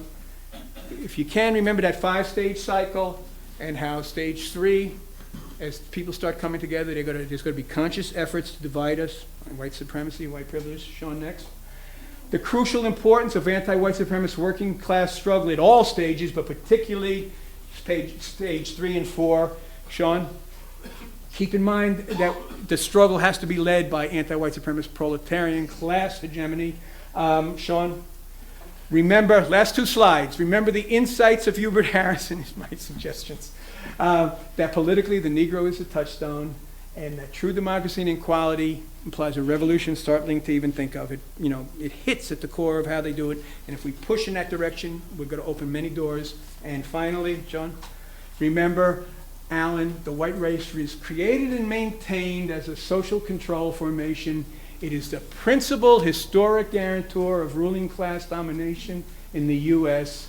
A: if you can, remember that 5-stage cycle and how stage 3, as people start coming together, there's going to be conscious efforts to divide us on white supremacy, white privilege. Sean, next. The crucial importance of anti-white supremacist working class struggle at all stages, but particularly stage 3 and 4. Sean, keep in mind that the struggle has to be led by anti-white supremacist proletarian class hegemony. Sean, remember, last 2 slides, remember the insights of Hubert Harrison, is my suggestions. That politically the Negro is a touchstone, and that true democracy and equality implies a revolution startling to even think of. It hits at the core of how they do it, and if we push in that direction, we're going to open many doors. And finally, John, remember, Allen, the white race is created and maintained as a social control formation. It is the principal historic guarantor of ruling class domination in the U.S.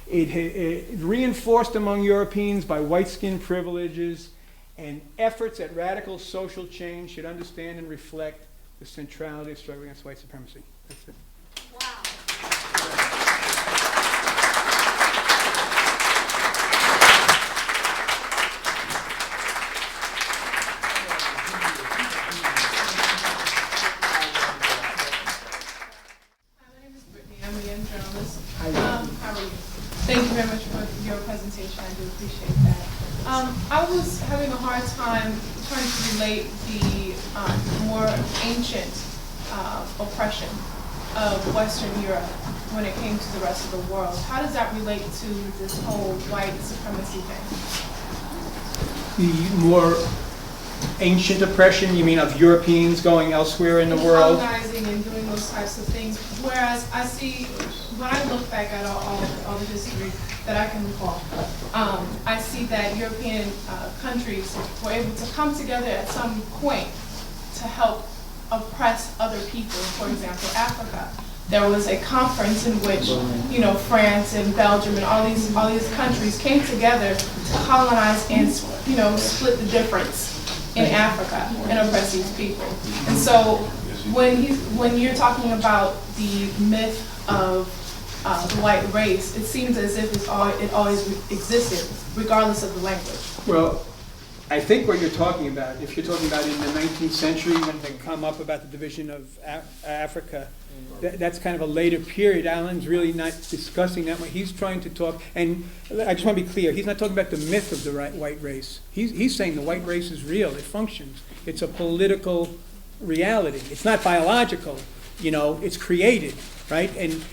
A: It reinforced among Europeans by white skin privileges, and efforts at radical social change should understand and reflect the centrality of struggle against white supremacy. That's it.
B: Wow.
C: I'm a young journalist. How are you? Thank you very much for your presentation. I do appreciate that. I was having a hard time trying to relate the more ancient oppression of Western Europe when it came to the rest of the world. How does that relate to this whole white supremacy thing?
A: The more ancient oppression, you mean of Europeans going elsewhere in the world?
C: Colonizing and doing those types of things. Whereas I see, when I look back at all the history that I can recall, I see that European countries were able to come together at some point to help oppress other people. For example, Africa. There was a conference in which, you know, France and Belgium and all these countries came together to colonize and, you know, split the difference in Africa and oppress these people. And so when you're talking about the myth of the white race, it seems as if it always existed, regardless of the language.
A: Well, I think what you're talking about, if you're talking about in the 19th century when they come up about the division of Africa, that's kind of a later period. Alan's really not discussing that one. He's trying to talk, and I just want to be clear, he's not talking about the myth of the white race. He's saying the white race is real, it functions. It's a political reality. It's not biological, you know, it's created, right? And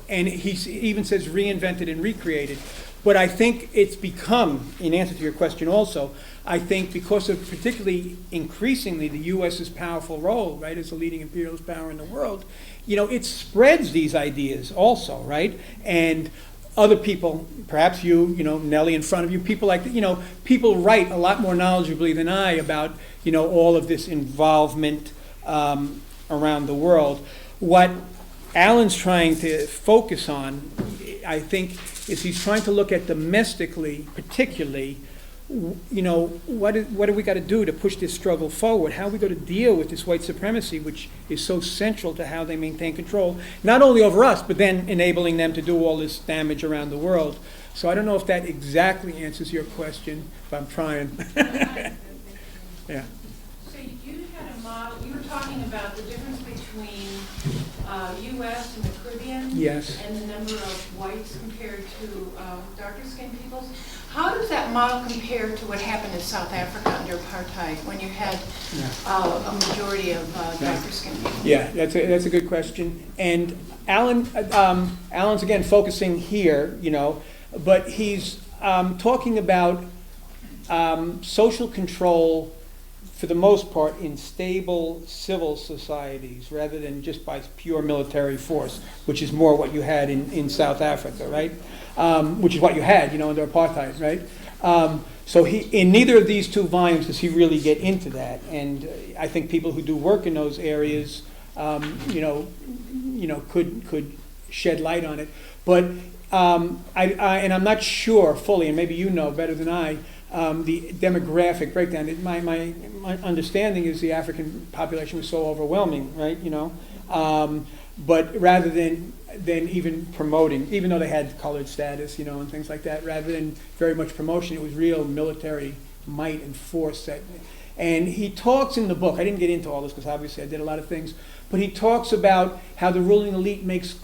A: he even says reinvented and recreated. But I think it's become, in answer to your question also, I think because of particularly increasingly the U.S.'s powerful role, right, as the leading imperialist power in the world, you know, it spreads these ideas also, right? And other people, perhaps you know, Nellie in front of you, people like, you know, people write a lot more knowledgeably than I about, you know, all of this involvement around the world. What Alan's trying to focus on, I think, is he's trying to look at domestically, particularly, you know, what do we got to do to push this struggle forward? How are we going to deal with this white supremacy, which is so central to how they maintain control, not only over us, but then enabling them to do all this damage around the world. So I don't know if that exactly answers your question, but I'm trying. Yeah.
B: So you had a model, you were talking about the difference between U.S. and the Caribbean.
A: Yes.
B: And the number of whites compared to darker skinned peoples. How does that model compare to what happened in South Africa under apartheid when you had a majority of darker skinned people?
A: Yeah, that's a good question. And Alan's again focusing here, you know, but he's talking about social control for the most part in stable civil societies rather than just by pure military force, which is more what you had in South Africa, right? Which is what you had, you know, under apartheid, right? So he, in neither of these two volumes does he really get into that, and I think people who do work in those areas, you know, could shed light on it. But and I'm not sure fully, and maybe you know better than I, the demographic breakdown. My understanding is the African population was so overwhelming, right? You know, but rather than even promoting, even though they had colored status, you know, and things like that, rather than very much promotion, it was real military might and force. And he talks in the book. I didn't get into all this because obviously I did a lot of things, but he talks about how the ruling elite makes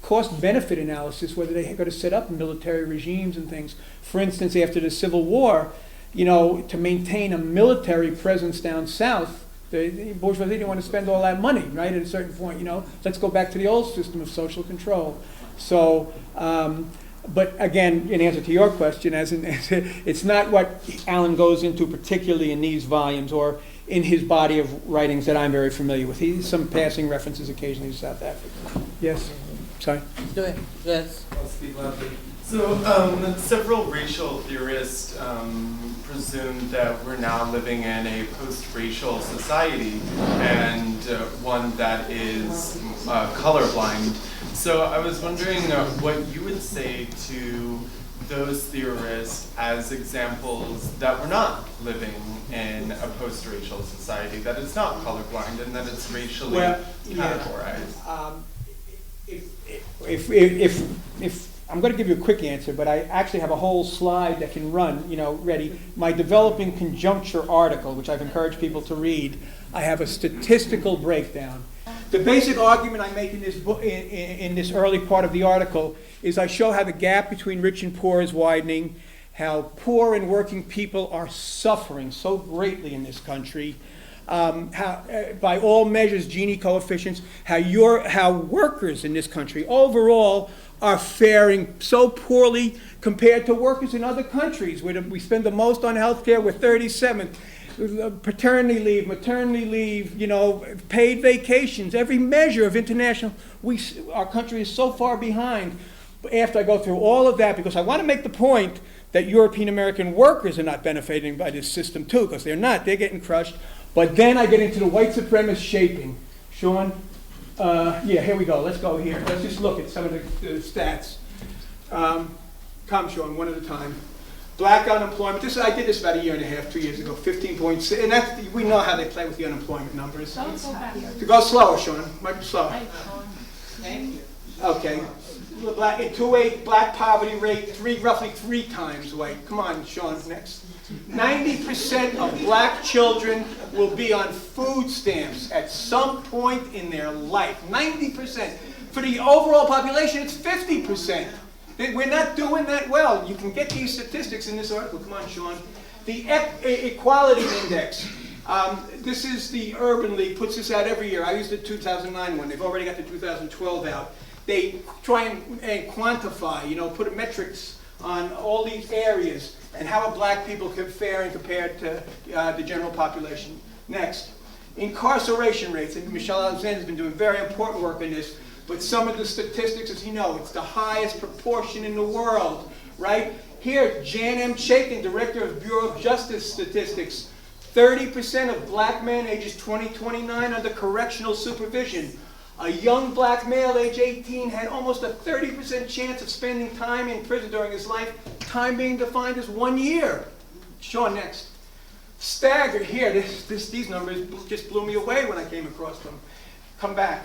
A: cost-benefit analysis, whether they're going to set up military regimes and things. For instance, after the Civil War, you know, to maintain a military presence down south, the bourgeoisie didn't want to spend all that money, right, at a certain point, you know. Let's go back to the old system of social control. So, but again, in answer to your question, it's not what Alan goes into particularly in these volumes or in his body of writings that I'm very familiar with. He some passing references occasionally to South Africa. Yes? Sorry?
D: Go ahead. Yes.
E: I'll speak loudly. So several racial theorists presume that we're now living in a post-racial society and one that is colorblind. So I was wondering what you would say to those theorists as examples that we're not living in a post-racial society, that it's not colorblind and that it's racially categorized.
A: If I'm going to give you a quick answer, but I actually have a whole slide that can run, ready. My developing conjuncture article, which I've encouraged people to read, I have a statistical breakdown. The basic argument I make in this book, in this early part of the article, is I show how the gap between rich and poor is widening, how poor and working people are suffering so greatly in this country, how, by all measures, Gini coefficients, how workers in this country overall are faring so poorly compared to workers in other countries. We spend the most on healthcare, we're 37th. Paternity leave, maternity leave, paid vacations, every measure of international, our country is so far behind. After I go through all of that, because I want to make the point that European American workers are not benefiting by this system too, because they're not, they're getting crushed. But then I get into the white supremacist shaping. Sean, yeah, here we go, let's go here. Let's just look at some of the stats. Come, Sean, one at a time. Black unemployment, I did this about a year and a half, 2 years ago, 15.6, and we know how they play with the unemployment numbers. To go slower, Sean, might be slower.
B: Thank you.
A: Okay. Black poverty rate, roughly 3 times white. Come on, Sean, next. 90% of black children will be on food stamps at some point in their life. 90%. For the overall population, it's 50%. We're not doing that well. You can get these statistics in this article. Come on, Sean. The Equality Index. This is the Urban League, puts this out every year. I used the 2009 one. They've already got the 2012 out. They try and quantify, put metrics on all these areas and how are black people faring compared to the general population. Next, incarceration rates. And Michelle Alexander's been doing very important work on this. But some of the statistics, as you know, it's the highest proportion in the world, right? Here, Jan M. Chaikin, Director of Bureau of Justice Statistics, 30% of black men ages 20-29 under correctional supervision. A young black male, age 18, had almost a 30% chance of spending time in prison during his life, time being defined as 1 year. Sean, next. Staggered, here, these numbers just blew me away when I came across them. Come back.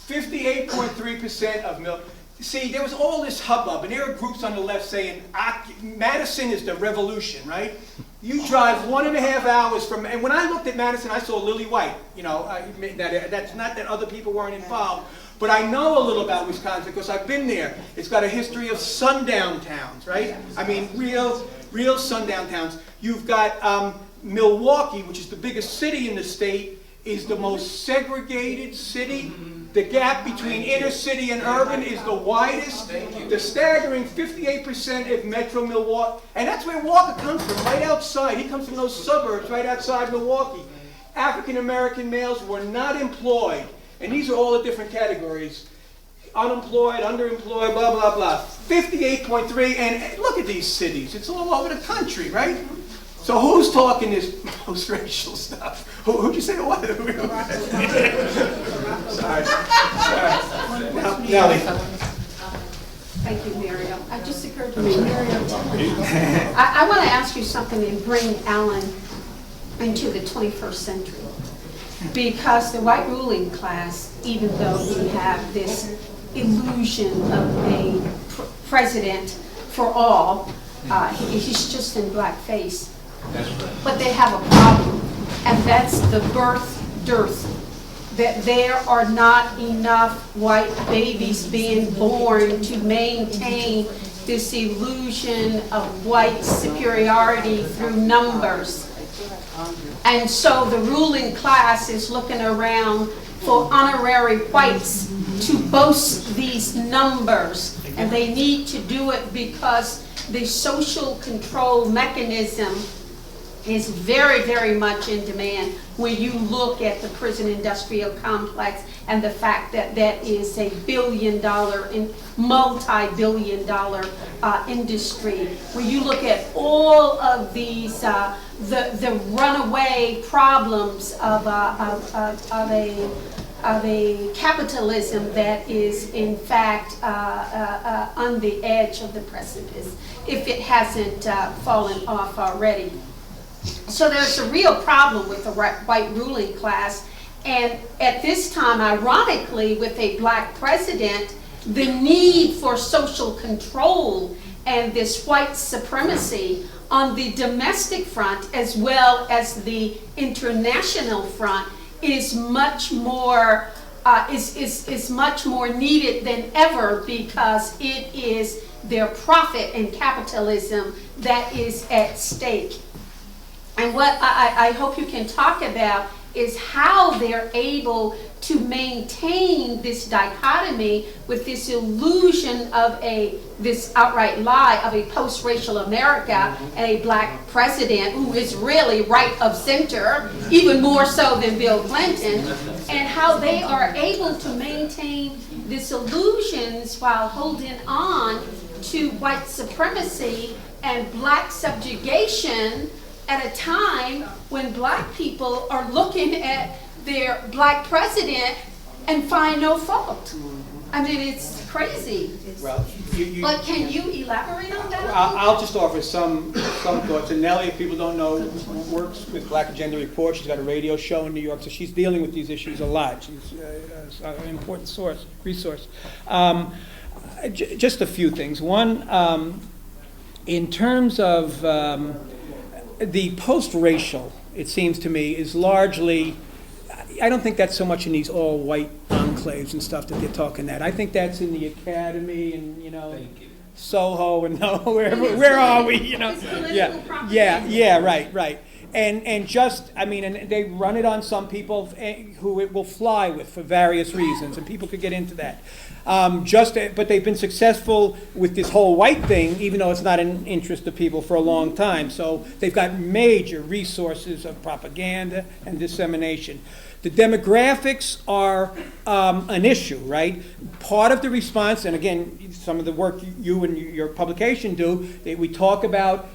A: 58.3% of milk. See, there was all this hubbub, and there are groups on the left saying, Madison is the revolution, right? You drive 1.5 hours from, and when I looked at Madison, I saw Lily White. That's not that other people weren't involved, but I know a little about Wisconsin because I've been there. It's got a history of sundown towns, right? I mean, real sundown towns. You've got Milwaukee, which is the biggest city in the state, is the most segregated city. The gap between inner city and urban is the widest. The staggering 58% of Metro Milwaukee. And that's where Walker comes from, right outside. He comes from those suburbs right outside Milwaukee. African American males were not employed. And these are all the different categories. Unemployed, underemployed, blah, blah, blah. 58.3, and look at these cities. It's all over the country, right? So who's talking this post-racial stuff? Who'd you say it was? Sorry. Now, Nellie.
D: Thank you, Miriam. It just occurred to me, Miriam, I want to ask you something and bring Alan into the 21st century. Because the white ruling class, even though we have this illusion of a president for all, he's just in blackface. But they have a problem, and that's the birth dearth. That there are not enough white babies being born to maintain this illusion of white superiority through numbers. And so the ruling class is looking around for honorary whites to boast these numbers, and they need to do it because the social control mechanism is very, very much in demand when you look at the prison industrial complex and the fact that that is a billion-dollar, multi-billion-dollar industry. When you look at all of these, the runaway problems of a capitalism that is in fact on the edge of the precipice, if it hasn't fallen off already. So there's a real problem with the white ruling class, and at this time, ironically, with a black president, the need for social control and this white supremacy on the domestic front as well as the international front is much more is much more needed than ever, because it is their profit and capitalism that is at stake. And what I hope you can talk about is how they're able to maintain this dichotomy with this illusion of this outright lie of a post-racial America and a black president who is really right of center, even more so than Bill Clinton, and how they are able to maintain these illusions while holding on to white supremacy and black subjugation at a time when black people are looking at their black president and find no fault. I mean, it's crazy.
A: Well,
D: But can you elaborate on that?
A: I'll just offer some thoughts. And Nellie, if people don't know, works with Black Agenda Report. She's got a radio show in New York, so she's dealing with these issues a lot. She's an important resource. Just a few things. One, in terms of the post-racial, it seems to me, is largely, I don't think that's so much in these all-white enclaves and stuff that they're talking that. I think that's in the academy and, Soho and where are we, Yeah, right. And just, and they run it on some people who it will fly with for various reasons, and people could get into that. But they've been successful with this whole white thing, even though it's not an interest of people for a long time. So they've got major resources of propaganda and dissemination. The demographics are an issue, right? Part of the response, and again, some of the work you and your publication do, we talk about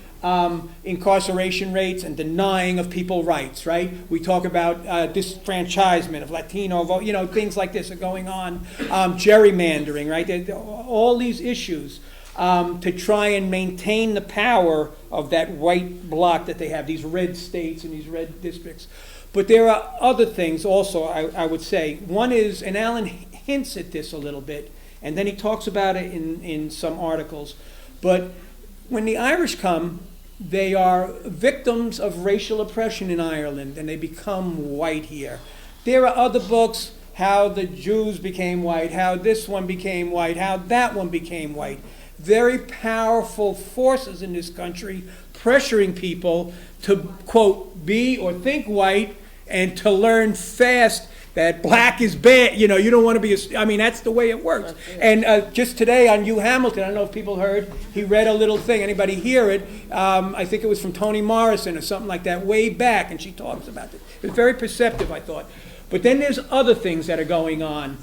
A: incarceration rates and denying of people rights, right? We talk about disfranchisement of Latino vote, things like this are going on. Gerrymandering, right? All these issues to try and maintain the power of that white bloc that they have, these red states and these red districts. But there are other things also, I would say. One is, and Alan hints at this a little bit, and then he talks about it in some articles, but when the Irish come, they are victims of racial oppression in Ireland, and they become white here. There are other books, how the Jews became white, how this one became white, how that one became white. Very powerful forces in this country pressuring people to, quote, be or think white, and to learn fast that black is bad. You don't want to be, that's the way it works. And just today on Hugh Hamilton, I don't know if people heard, he read a little thing. Anybody hear it? I think it was from Toni Morrison or something like that, way back, and she talks about it. It was very perceptive, I thought. But then there's other things that are going on.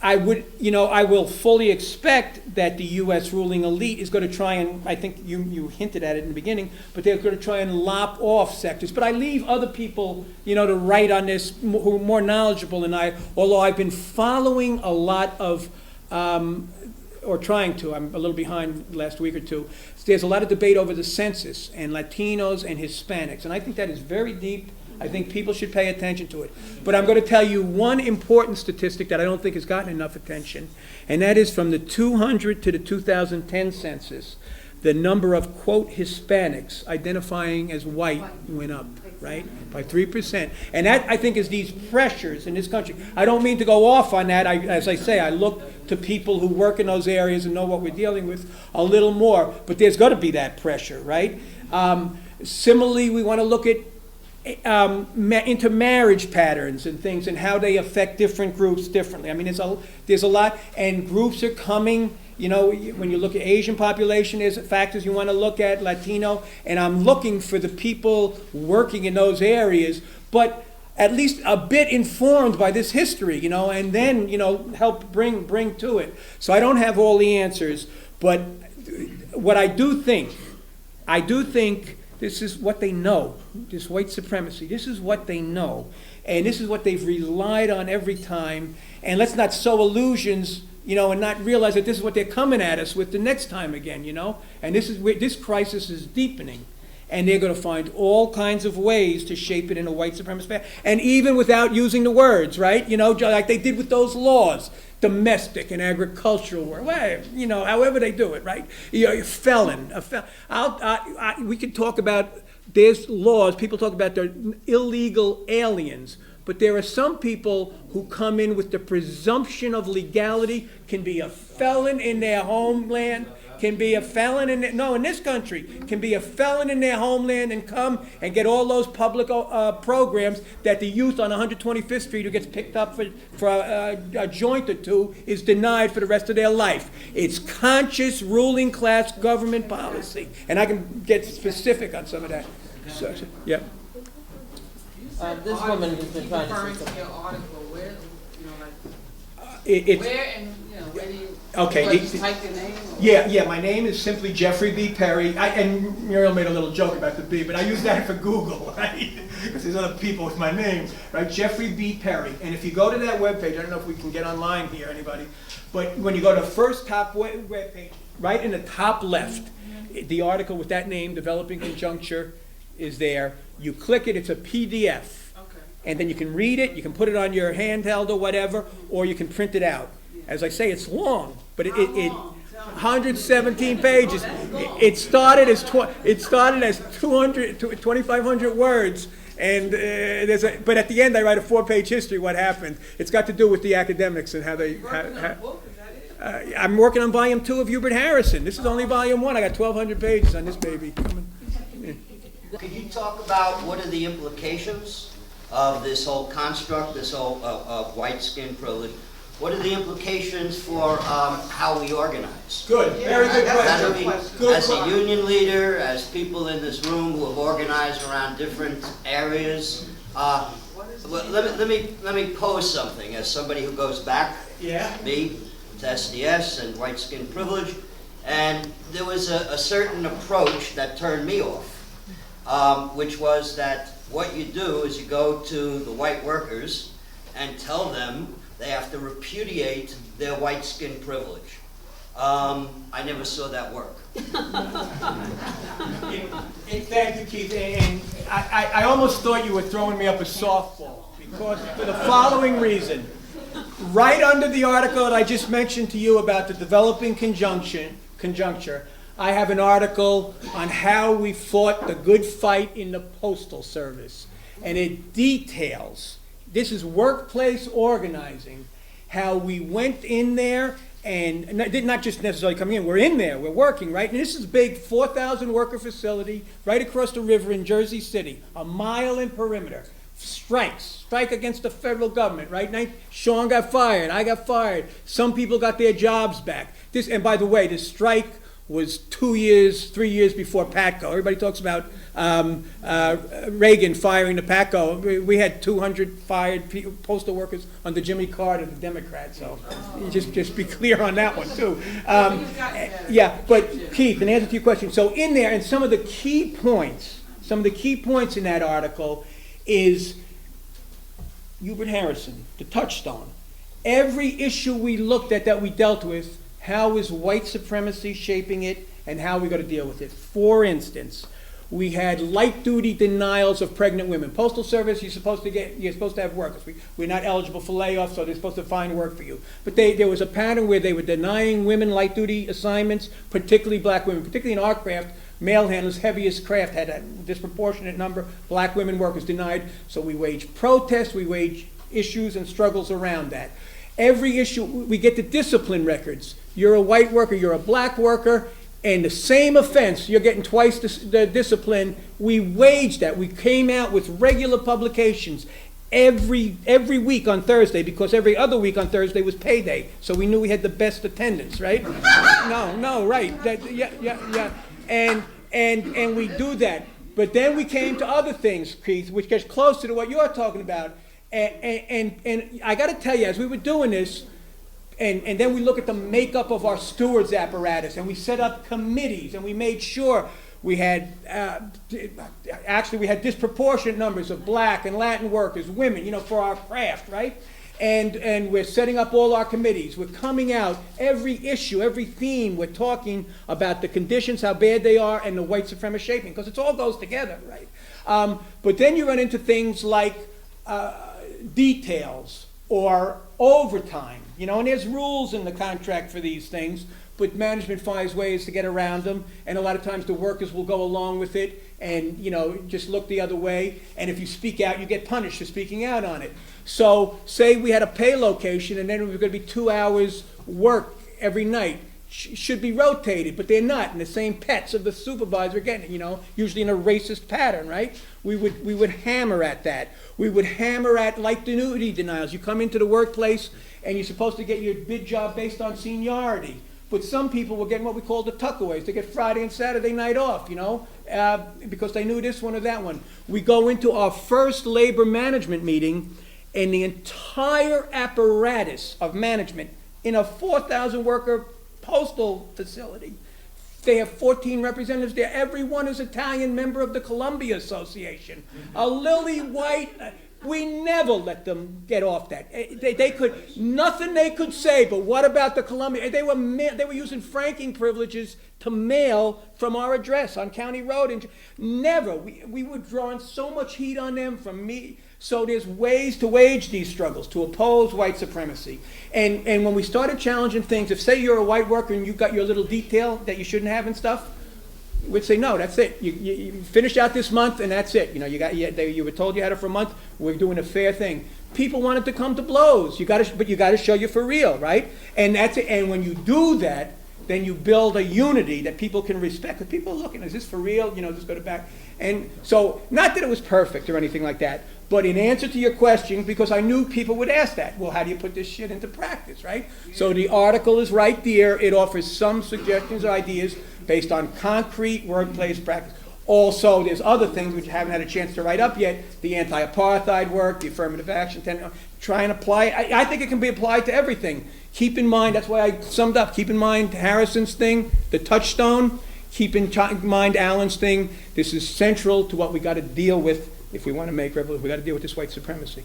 A: I will fully expect that the U.S. ruling elite is going to try and, I think you hinted at it in the beginning, but they're going to try and lop off sectors. But I leave other people, to write on this who are more knowledgeable than I, although I've been following a lot of, or trying to, I'm a little behind the last week or two. There's a lot of debate over the census and Latinos and Hispanics, and I think that is very deep. I think people should pay attention to it. But I'm going to tell you one important statistic that I don't think has gotten enough attention, and that is from the 200 to the 2010 census, the number of, quote, Hispanics identifying as white went up, right, by 3%. And that, I think, is these pressures in this country. I don't mean to go off on that. As I say, I look to people who work in those areas and know what we're dealing with a little more. But there's got to be that pressure, right? Similarly, we want to look at intermarriage patterns and things and how they affect different groups differently. There's a lot, and groups are coming. When you look at Asian population, there's factors you want to look at, Latino, and I'm looking for the people working in those areas, but at least a bit informed by this history, and then, help bring to it. So I don't have all the answers, but what I do think This is what they know, this white supremacy. This is what they know. And this is what they've relied on every time. And let's not sow illusions, and not realize that this is what they're coming at us with the next time again, And this crisis is deepening. And they're going to find all kinds of ways to shape it in a white supremacist fashion. And even without using the words, right? Like they did with those laws. Domestic and agricultural work, however they do it, right? Felon. We could talk about, there's laws, people talk about they're illegal aliens, but there are some people who come in with the presumption of legality, can be a felon in their homeland, can be a felon in this country, can be a felon in their homeland and come and get all those public programs that the youth on 125th Street who gets picked up for a joint or two is denied for the rest of their life. It's conscious ruling class government policy. And I can get specific on some of that. Yeah.
F: This woman has been trying to say
G: Referring to
F: something.
G: your article, where,
A: It's,
G: where and, where do you,
A: okay.
G: what, you type your name? Or?
A: Yeah, my name is simply Jeffrey B. Perry. And Muriel made a little joke about the B, but I use that for Google, right? Because there's other people with my name, right? Jeffrey B. Perry. And if you go to that webpage, I don't know if we can get online here, anybody, but when you go to the first top webpage, right in the top left, the article with that name, Developing Conjuncture, is there. You click it, it's a PDF.
G: Okay.
A: And then you can read it, you can put it on your handheld or whatever, or you can print it out. As I say, it's long, but it 117 pages. It started as 200 to 2,500 words, and but at the end I write a 4-page history. What happened? It's got to do with the academics and how they. I'm working on volume 2 of Hubert Harrison. This is only volume 1. I got 1,200 pages on this baby.
H: Could you talk about what are the implications of this whole construct, this whole white skin privilege? What are the implications for how we organize?
A: Good, very good question.
H: As a union leader, as people in this room who have organized around different areas, let me pose something as somebody who goes back, me, to SDS and white skin privilege, and there was a certain approach that turned me off. Which was that what you do is you go to the white workers and tell them they have to repudiate their white skin privilege. I never saw that work.
A: Thank you, Keith. And I almost thought you were throwing me up a softball, because for the following reason. Right under the article that I just mentioned to you about the developing conjuncture, I have an article on how we fought the good fight in the Postal Service. And it details, this is workplace organizing, how we went in there and not just necessarily coming in, we're in there, we're working, right? And this is a big 4,000 worker facility right across the river in Jersey City, a mile in perimeter. Strike against the federal government, right? Sean got fired, I got fired. Some people got their jobs back. And by the way, this strike was 3 years before Patco. Everybody talks about Reagan firing the Patco. We had 200 fired postal workers under Jimmy Carter, the Democrat. So just be clear on that one too. Yeah, but Keith, in answer to your question, so in there, and some of the key points in that article is Hubert Harrison, the touchstone. Every issue we looked at that we dealt with, how is white supremacy shaping it, and how are we going to deal with it? For instance, we had light-duty denials of pregnant women. Postal Service, you're supposed to have workers. We're not eligible for layoffs, so they're supposed to find work for you. But there was a pattern where they were denying women light-duty assignments, particularly black women, particularly in our craft. Mail handlers, heaviest craft, had a disproportionate number of black women workers denied. So we waged protests, we waged issues and struggles around that. Every issue, we get the discipline records. You're a white worker, you're a black worker, and the same offense, you're getting twice the discipline. We waged that. We came out with regular publications every week on Thursday, because every other week on Thursday was payday. So we knew we had the best attendance, right? No, right. Yeah. And we do that. But then we came to other things, Keith, which gets closer to what you're talking about. And I got to tell you, as we were doing this, and then we look at the makeup of our stewards apparatus, and we set up committees, and we made sure We had, actually, we had disproportionate numbers of black and Latin workers, women, you know, for our craft, right? And we're setting up all our committees. We're coming out, every issue, every theme, we're talking about the conditions, how bad they are, and the white supremacist shaping, because it all goes together, right? But then you run into things like details or overtime, you know, and there's rules in the contract for these things, but management finds ways to get around them, and a lot of times the workers will go along with it and, you know, just look the other way, and if you speak out, you get punished for speaking out on it. So say we had a pay location and then it was going to be 2 hours work every night. Should be rotated, but they're not, and the same pets of the supervisor getting it, you know, usually in a racist pattern, right? We would hammer at that. We would hammer at light duty denials. You come into the workplace and you're supposed to get your bid job based on seniority. But some people were getting what we call the tuckaways. They get Friday and Saturday night off, you know, because they knew this one or that one. We go into our first labor management meeting, and the entire apparatus of management in a 4,000 worker postal facility, they have 14 representatives there. Everyone is Italian, member of the Columbia Association. A lily white. We never let them get off that. They could, nothing they could say, but what about the Columbia? They were using franking privileges to mail from our address on County Road. And never. We were drawing so much heat on them from me. So there's ways to wage these struggles, to oppose white supremacy. And when we started challenging things, if say you're a white worker and you've got your little detail that you shouldn't have and stuff, we'd say, no, that's it. You finish out this month and that's it. You know, you were told you had it for a month. We're doing a fair thing. People wanted to come to blows. But you got to show you for real, right? And that's it. And when you do that, then you build a unity that people can respect. Because people are looking, is this for real? You know, just go to back. And so, not that it was perfect or anything like that, but in answer to your question, because I knew people would ask that, well, how do you put this shit into practice, right? So the article is right there. It offers some suggestions or ideas based on concrete workplace practice. Also, there's other things which I haven't had a chance to write up yet, the anti-apartheid work, the affirmative action, try and apply it. I think it can be applied to everything. Keep in mind, that's why I summed up, keep in mind Harrison's thing, the touchstone, keep in mind Allen's thing. This is central to what we got to deal with if we want to make revolution. We got to deal with this white supremacy.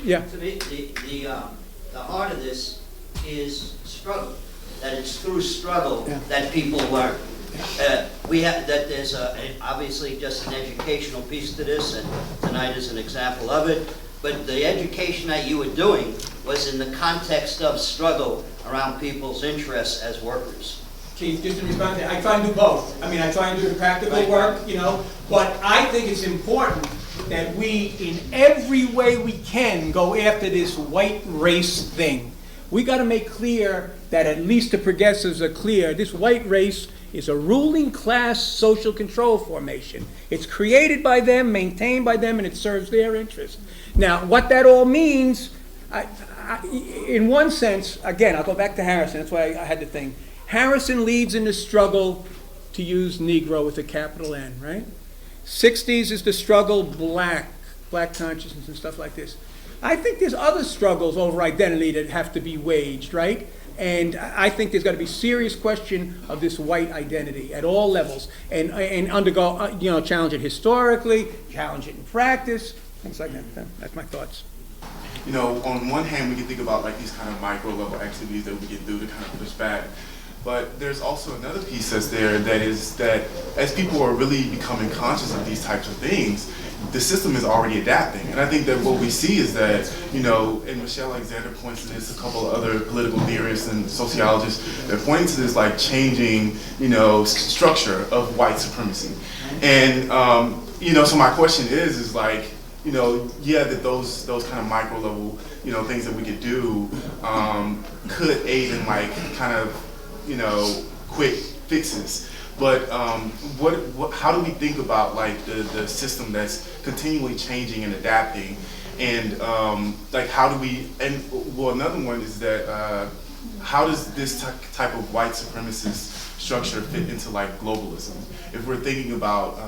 H: Yeah. To me, the heart of this is struggle. That it's through struggle that people learn. There's obviously just an educational piece to this, and tonight is an example of it. But the education that you were doing was in the context of struggle around people's interests as workers.
A: Chief, just to respond to that, I try and do both. I mean, I try and do the practical work, you know, but I think it's important that we, in every way we can, go after this white race thing. We got to make clear that at least the progressives are clear. This white race is a ruling class social control formation. It's created by them, maintained by them, and it serves their interests. Now, what that all means, in one sense, again, I'll go back to Harrison. That's why I had the thing. Harrison leads in the struggle to use Negro with a capital N, right? 60s is the struggle, black consciousness and stuff like this. I think there's other struggles over identity that have to be waged, right? And I think there's got to be serious question of this white identity at all levels, and undergo, challenge it historically, challenge it in practice, things like that. That's my thoughts.
I: You know, on one hand, we can think about like these kind of micro level activities that we can do to kind of push back. But there's also another piece that's there, that is that as people are really becoming conscious of these types of things, the system is already adapting. And I think that what we see is that, you know, and Michelle Alexander points to this, a couple of other political theorists and sociologists, they're pointing to this like changing, you know, structure of white supremacy. And, so my question is like, you know, that those kind of micro level, you know, things that we could do could aid in like kind of, you know, quick fixes. But how do we think about like the system that's continually changing and adapting, and like how do we? And well, another one is that how does this type of white supremacist structure fit into like globalism? If we're thinking about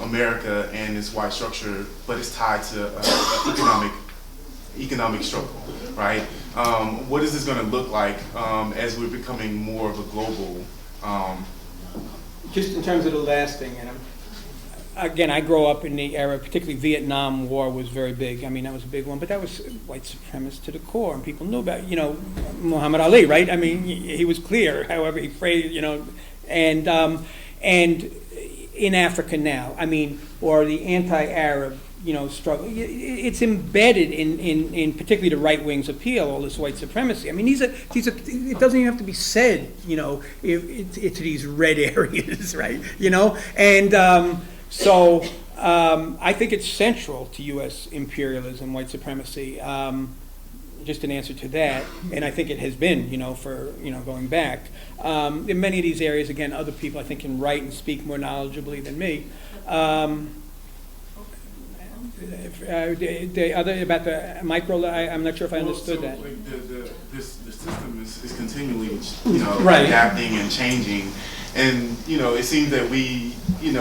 I: America and its white structure, but it's tied to economic struggle, right? What is this going to look like as we're becoming more of a global
A: just in terms of the last thing, and again, I grew up in the era, particularly Vietnam War was very big. I mean, that was a big one, but that was white supremacist to the core, and people knew about, Muhammad Ali, right? I mean, he was clear, however he phrased, and in Africa now, I mean, or the anti-Arab, struggle. It's embedded in particularly the right wing's appeal, all this white supremacy. I mean, it doesn't even have to be said, it's these red areas, right? And so I think it's central to U.S. imperialism, white supremacy. Just an answer to that, and I think it has been, for going back. In many of these areas, again, other people I think can write and speak more knowledgeably than me. The other about the micro, I'm not sure if I understood that.
I: Like the system is continually,
A: Right.
I: adapting and changing, and it seems that we,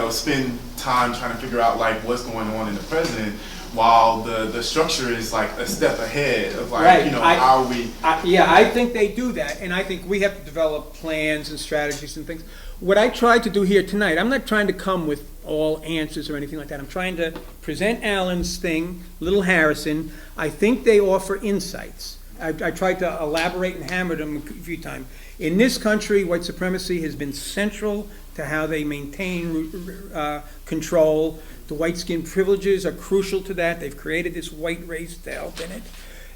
I: spend time trying to figure out like what's going on in the present, while the structure is like a step ahead of like,
A: Right.
I: how we.
A: I think they do that, and I think we have to develop plans and strategies and things. What I tried to do here tonight, I'm not trying to come with all answers or anything like that. I'm trying to present Alan's thing, Little Harrison. I think they offer insights. I tried to elaborate and hammer them a few times. In this country, white supremacy has been central to how they maintain control. The white skin privileges are crucial to that. They've created this white race to help in it.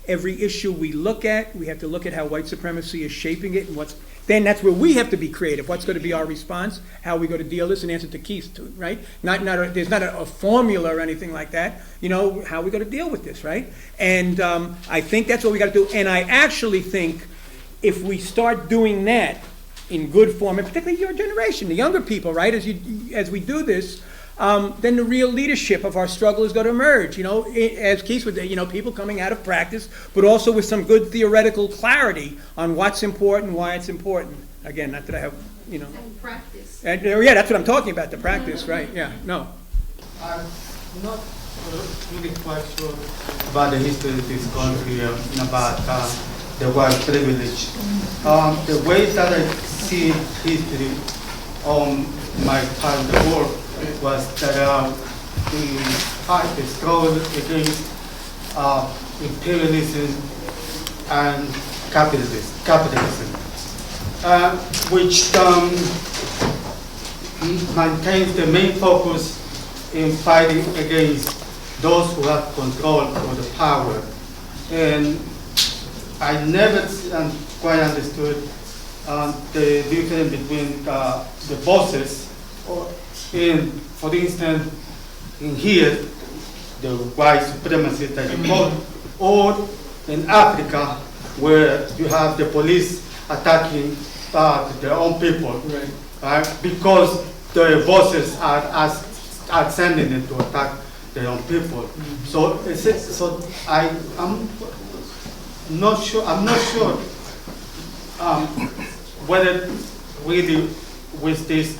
A: Every issue we look at, we have to look at how white supremacy is shaping it, and then that's where we have to be creative. What's going to be our response? How are we going to deal this and answer to Keith's to it, right? There's not a formula or anything like that. How are we going to deal with this, right? And I think that's what we got to do. And I actually think if we start doing that in good form, and particularly your generation, the younger people, right? As we do this, then the real leadership of our struggle is going to emerge. As Keith would say, people coming out of practice, but also with some good theoretical clarity on what's important, why it's important. Again, not that I have,
D: And practice.
A: yeah, that's what I'm talking about, the practice, right? Yeah, no.
J: I'm not really quite sure about the history of this country and about the white privilege. The way that I see history on my part of the world was that we fight the struggle against imperialism and capitalism, which maintains the main focus in fighting against those who have control over the power. And I never quite understood the difference between the bosses, for instance, in here, the white supremacy that you call, or in Africa, where you have the police attacking their own people, right? Because the bosses are sending them to attack their own people. So I'm not sure whether really with this,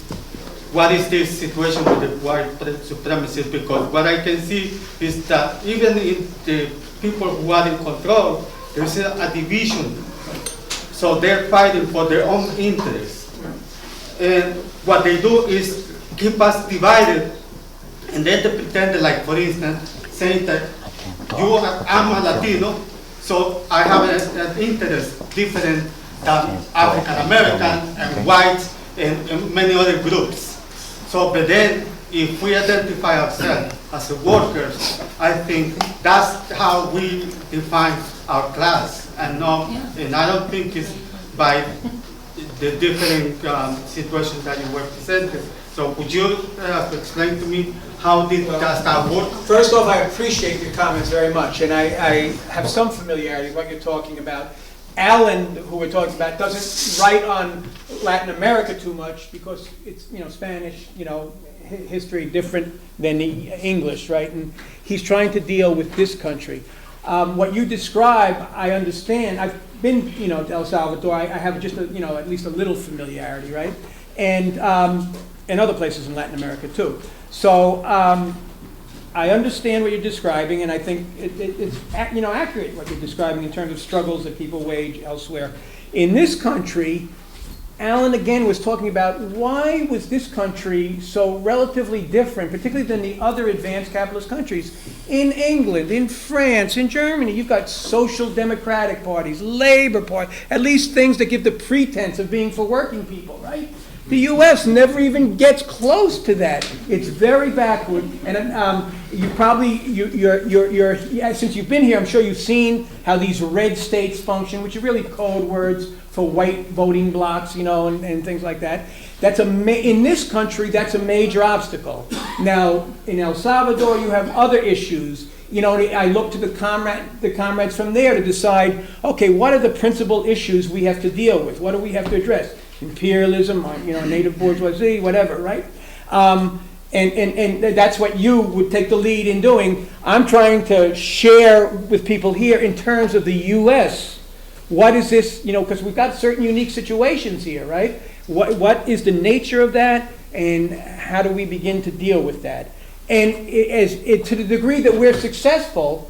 J: what is this situation with the white supremacists, because what I can see is that even in the people who are in control, there's a division. So they're fighting for their own interests. And what they do is keep us divided, and then they pretend, like for instance, saying that I'm a Latino, so I have an interest different than African American and white and many other groups. So, but then if we identify ourselves as workers, I think that's how we define our class, and I don't think it's by the different situations that you were presented. So would you explain to me how does that work?
A: First off, I appreciate your comments very much, and I have some familiarity with what you're talking about. Alan, who we're talking about, doesn't write on Latin America too much because it's, Spanish, history different than the English, right? And he's trying to deal with this country. What you describe, I understand. I've been, to El Salvador. I have just, at least a little familiarity, right? And other places in Latin America too. So I understand what you're describing, and I think it's accurate what you're describing in terms of struggles that people wage elsewhere. In this country, Alan again was talking about why was this country so relatively different, particularly than the other advanced capitalist countries. In England, in France, in Germany, you've got social democratic parties, labor parties, at least things that give the pretense of being for working people, right? The U.S. never even gets close to that. It's very backward, and you probably, since you've been here, I'm sure you've seen how these red states function, which are really code words for white voting blocks, you know, and things like that. That's in this country, that's a major obstacle. Now, in El Salvador, you have other issues. You know, I look to the comrades from there to decide, okay, what are the principal issues we have to deal with? What do we have to address? Imperialism, you know, native bourgeoisie, whatever, right? And that's what you would take the lead in doing. I'm trying to share with people here in terms of the U.S. What is this, you know, because we've got certain unique situations here, right? What is the nature of that, and how do we begin to deal with that? And to the degree that we're successful,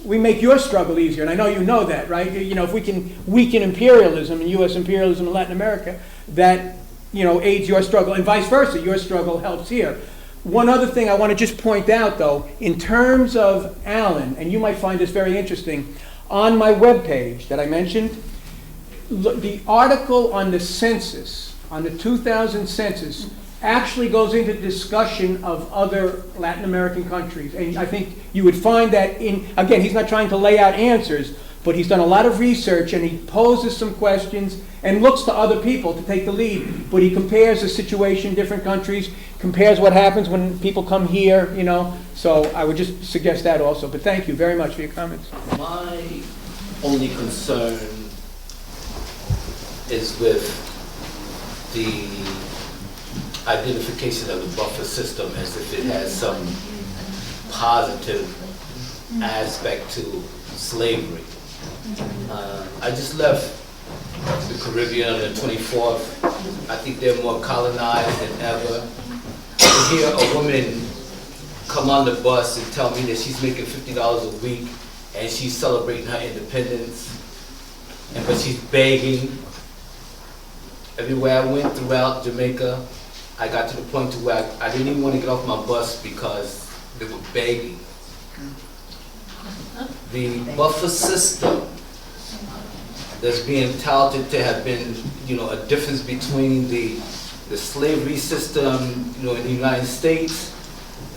A: we make your struggle easier, and I know you know that, right? You know, if we can weaken imperialism and U.S. imperialism in Latin America, that, you know, aids your struggle, and vice versa, your struggle helps here. One other thing I want to just point out, though, in terms of Alan, and you might find this very interesting, on my webpage that I mentioned, the article on the census, on the 2000 census, actually goes into discussion of other Latin American countries. And I think you would find that again, he's not trying to lay out answers, but he's done a lot of research and he poses some questions and looks to other people to take the lead. But he compares the situation in different countries, compares what happens when people come here, you know. So I would just suggest that also. But thank you very much for your comments.
K: My only concern is with the identification of the buffer system as if it has some positive aspect to slavery. I just left the Caribbean on the 24th. I think they're more colonized than ever. To hear a woman come on the bus and tell me that she's making $50 a week and she's celebrating her independence, but she's begging. Everywhere I went throughout Jamaica, I got to the point to where I didn't even want to get off my bus because they were begging. The buffer system that's being touted to have been, you know, a difference between the slavery system, you know, in the United States,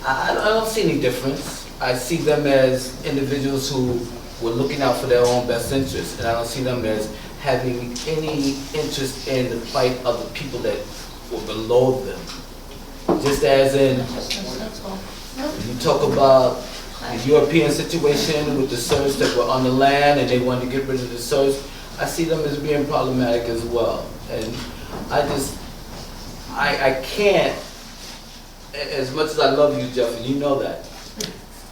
K: I don't see any difference. I see them as individuals who were looking out for their own best interests, and I don't see them as having any interest in the plight of the people that were below them. Just as in, you talk about the European situation with the Serfs that were on the land and they wanted to get rid of the Serfs, I see them as being problematic as well. And I can't, as much as I love you, Jeff, and you know that,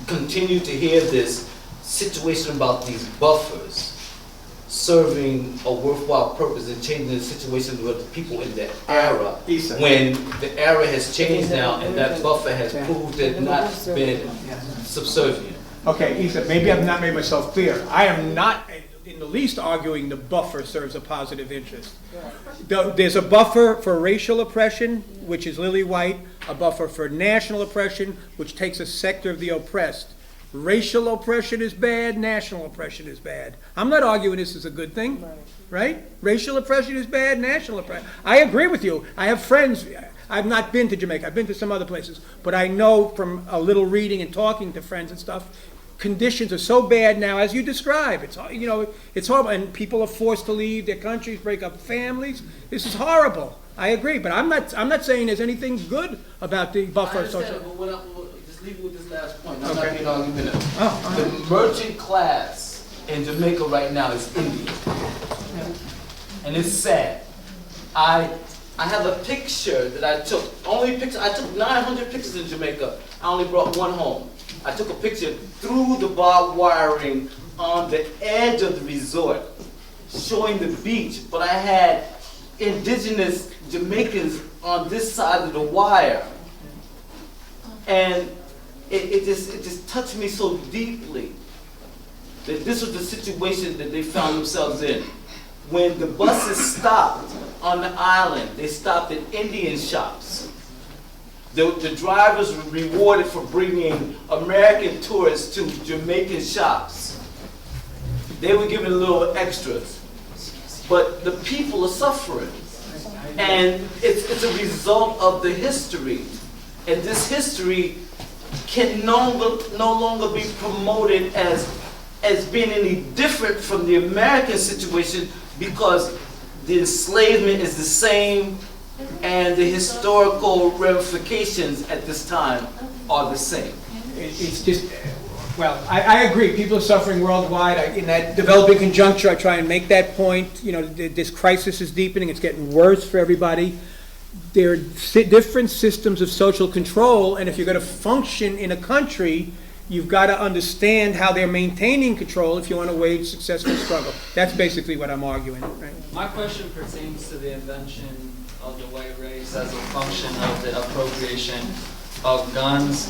K: continue to hear this situation about these buffers serving a worthwhile purpose and changing the situation with the people in that era, when the era has changed now and that buffer has proved to have not been subservient.
A: Okay, Isa, maybe I've not made myself clear. I am not in the least arguing the buffer serves a positive interest. There's a buffer for racial oppression, which is lily white, a buffer for national oppression, which takes a sector of the oppressed. Racial oppression is bad, national oppression is bad. I'm not arguing this is a good thing, right? Racial oppression is bad, national oppression. I agree with you. I have friends. I've not been to Jamaica. I've been to some other places. But I know from a little reading and talking to friends and stuff, conditions are so bad now, as you describe. It's, you know, it's horrible. And people are forced to leave their countries, break up families. This is horrible. I agree. But I'm not saying there's anything good about the buffer.
K: I understand, but just leave it with this last point. I'm
A: Okay.
K: not being argumentative. The merchant class in Jamaica right now is Indian. And it's sad. I have a picture that I took. I took 900 pictures in Jamaica. I only brought one home. I took a picture through the barbed wiring on the edge of the resort, showing the beach, but I had indigenous Jamaicans on this side of the wire. And it just touched me so deeply that this was the situation that they found themselves in. When the buses stopped on the island, they stopped at Indian shops. The drivers were rewarded for bringing American tourists to Jamaican shops. They were given little extras. But the people are suffering. And it's a result of the history. And this history can no longer be promoted as being any different from the American situation, because the enslavement is the same and the historical ramifications at this time are the same.
A: It's just, well, I agree. People are suffering worldwide. In that developing conjuncture, I try and make that point. You know, this crisis is deepening. It's getting worse for everybody. There are different systems of social control, and if you're going to function in a country, you've got to understand how they're maintaining control if you want to wage successful struggle. That's basically what I'm arguing. Right?
L: My question pertains to the invention of the white race as a function of the appropriation of guns.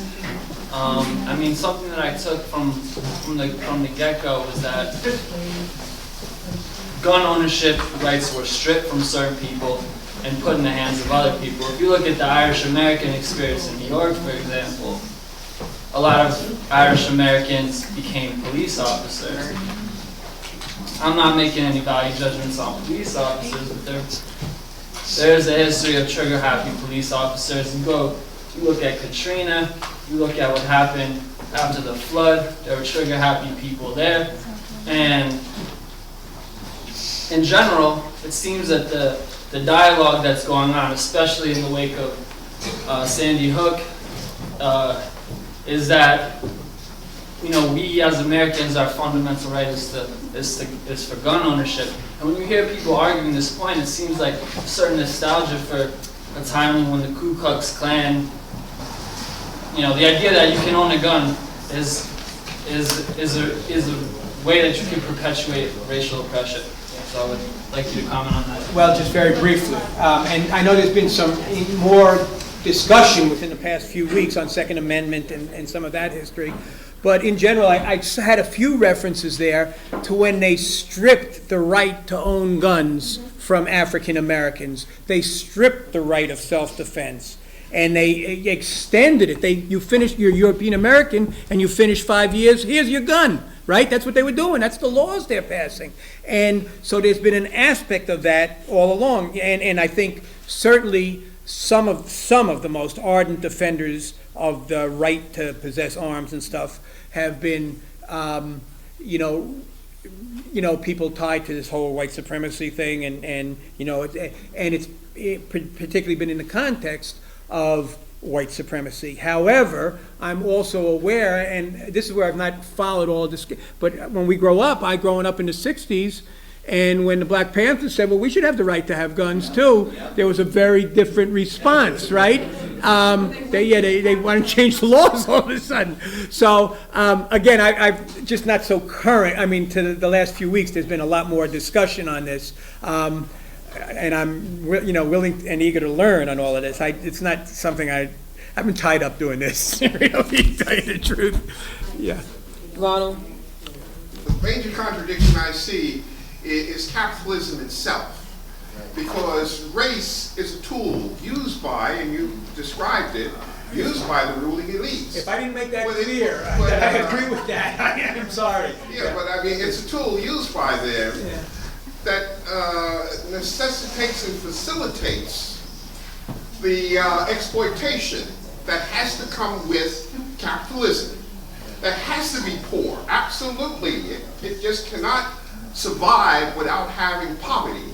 L: I mean, something that I took from the get-go was that gun ownership rights were stripped from certain people and put in the hands of other people. If you look at the Irish-American experience in New York, for example, a lot of Irish-Americans became police officers. I'm not making any value judgments on police officers, but there's a history of trigger-happy police officers. You look at Katrina, you look at what happened after the flood, there were trigger-happy people there. And in general, it seems that the dialogue that's going on, especially in the wake of Sandy Hook, is that, you know, we as Americans, our fundamental right is for gun ownership. And when you hear people arguing this point, it seems like a certain nostalgia for a time when the Ku Klux Klan, you know, the idea that you can own a gun is a way that you can perpetuate racial oppression. So I would like you to comment on that.
A: Well, just very briefly, and I know there's been some more discussion within the past few weeks on Second Amendment and some of that history. But in general, I had a few references there to when they stripped the right to own guns from African Americans. They stripped the right of self-defense. And they extended it. You finish, you're European American, and you finish 5 years, here's your gun, right? That's what they were doing. That's the laws they're passing. And so there's been an aspect of that all along. And I think certainly some of the most ardent defenders of the right to possess arms and stuff have been, you know, people tied to this whole white supremacy thing, and you know, and it's particularly been in the context of white supremacy. However, I'm also aware, and this is where I've not followed all of this, but when we grow up, growing up in the 60s, and when the Black Panthers said, well, we should have the right to have guns too, there was a very different response, right? They want to change the laws all of a sudden. So again, I've just not so current. I mean, to the last few weeks, there's been a lot more discussion on this. And I'm, you know, willing and eager to learn on all of this. It's not something I've been tied up doing this. Really, to tell you the truth. Yeah.
F: Ronald?
M: The major contradiction I see is capitalism itself, because race is a tool used by, and you described it, used by the ruling elites.
A: If I didn't make that clear, I agree with that. I'm sorry.
M: Yeah, but I mean, it's a tool used by them. Yeah. That necessitates and facilitates the exploitation that has to come with capitalism. That has to be poor, absolutely. It just cannot survive without having poverty.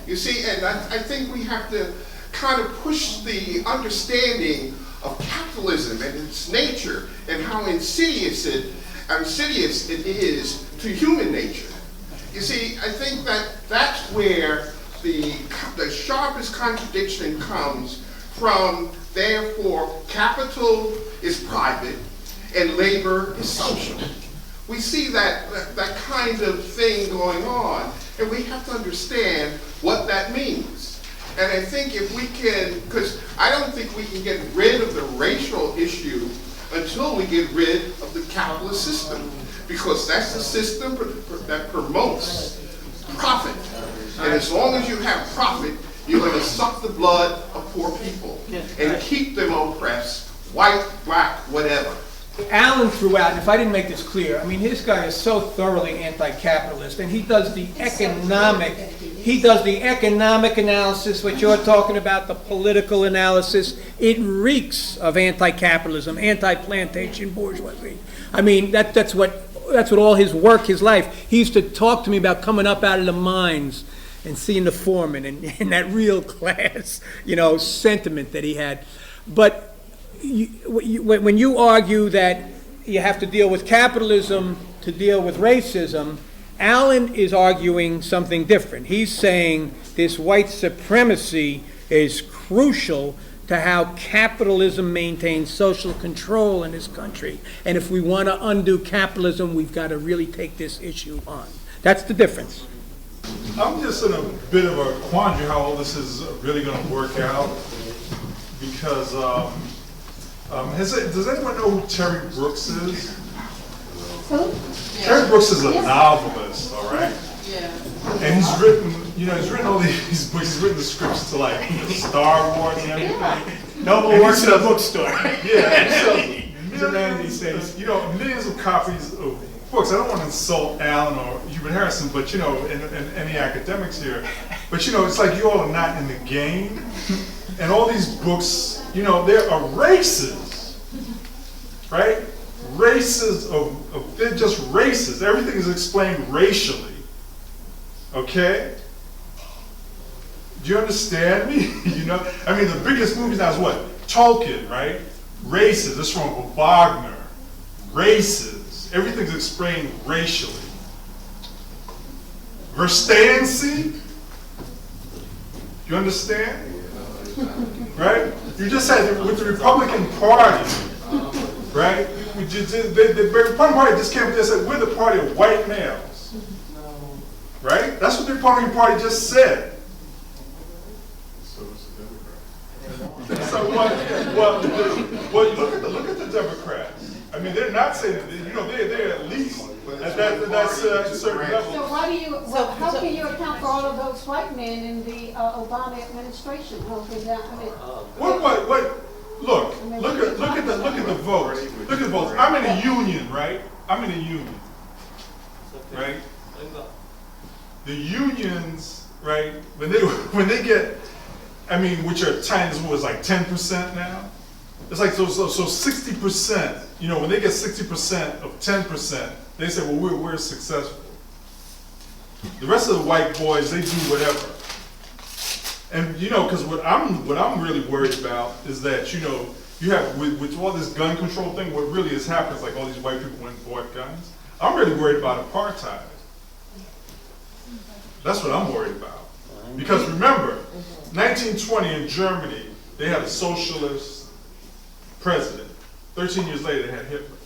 M: You see, and I think we have to kind of push the understanding of capitalism and its nature and how insidious it is to human nature. You see, I think that's where the sharpest contradiction comes from. Therefore, capital is private and labor is social. We see that kind of thing going on, and we have to understand what that means. And I think if we can, because I don't think we can get rid of the racial issue until we get rid of the capitalist system, because that's the system that promotes profit. And as long as you have profit, You're going to suck the blood of poor people and keep them oppressed, white, black, whatever.
A: Alan threw out, and if I didn't make this clear, I mean, this guy is so thoroughly anti-capitalist, and he does the economic analysis, what you're talking about, the political analysis. It reeks of anti-capitalism, anti-plantation bourgeoisie. I mean, that's what all his work, his life. He used to talk to me about coming up out of the mines and seeing the foreman and that real class, sentiment that he had. But when you argue that you have to deal with capitalism to deal with racism, Alan is arguing something different. He's saying this white supremacy is crucial to how capitalism maintains social control in this country. And if we want to undo capitalism, we've got to really take this issue on. That's the difference.
N: I'm just in a bit of a quandary how all this is really going to work out, because does anyone know who Terry Brooks is?
D: Who?
N: Terry Brooks is a novelist, all right?
G: Yeah.
N: And he's written all these books. He's written the scripts to like Star Wars and everything.
A: Noble works in a bookstore.
N: Yeah, he sells millions of copies of books. I don't want to insult Alan or Hubert Harrison, but and any academics here, but it's like you all are not in the game, and all these books, there are races, right? Races they're just races. Everything is explained racially. Okay? Do you understand me? I mean, the biggest movies now is what? Tolkien, right? Races. This from Wagner. Races. Everything's explained racially. Verstancy. You understand? Right? You just said with the Republican Party, right? The Republican Party just came up there and said, we're the party of white males. Right? That's what the Republican Party just said. So well, look at the Democrats. I mean, they're not saying that, they're at least at that certain level.
D: So how can you account for all of those white men in the Obama administration? How can that,
N: Look at the votes. Look at the votes. I'm in a union, right? Right? The unions, right? When they get, which are tiny, was like 10% now. It's like so 60%. When they get 60% of 10%, they say, well, we're successful. The rest of the white boys, they do whatever. And because what I'm really worried about is that you have with all this gun control thing, what really has happened is like all these white people went and bought guns. I'm really worried about apartheid. That's what I'm worried about. Because remember, 1920 in Germany, they had a socialist president. 13 years later, they had Hitler.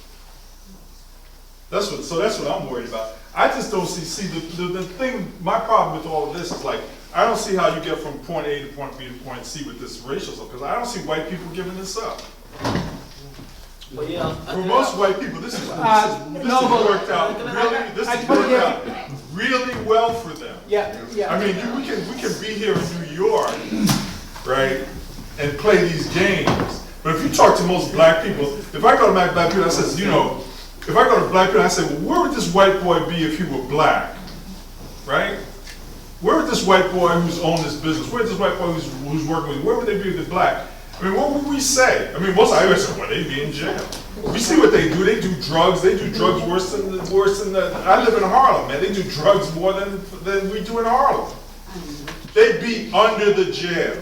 N: That's what I'm worried about. I just don't see the thing. My problem with all of this is like, I don't see how you get from point A to point B to point C with this racial stuff, because I don't see white people giving this up.
K: Well,
N: For most white people, this has worked out really well for them.
A: Yeah.
N: I mean, we can be here in New York, right, and play these games. But if you talk to most black people, if I go to my black people, I says, if I go to black people, I say, well, where would this white boy be if he were black, right? Where would this white boy who's owned this business, where would this white boy who's working with, where would they be if they're black? I mean, what would we say? I mean, most Irish say, well, they'd be in jail. We see what they do. They do drugs. They do drugs worse than the. I live in Harlem, man. They do drugs more than we do in Harlem. They'd be under the jail.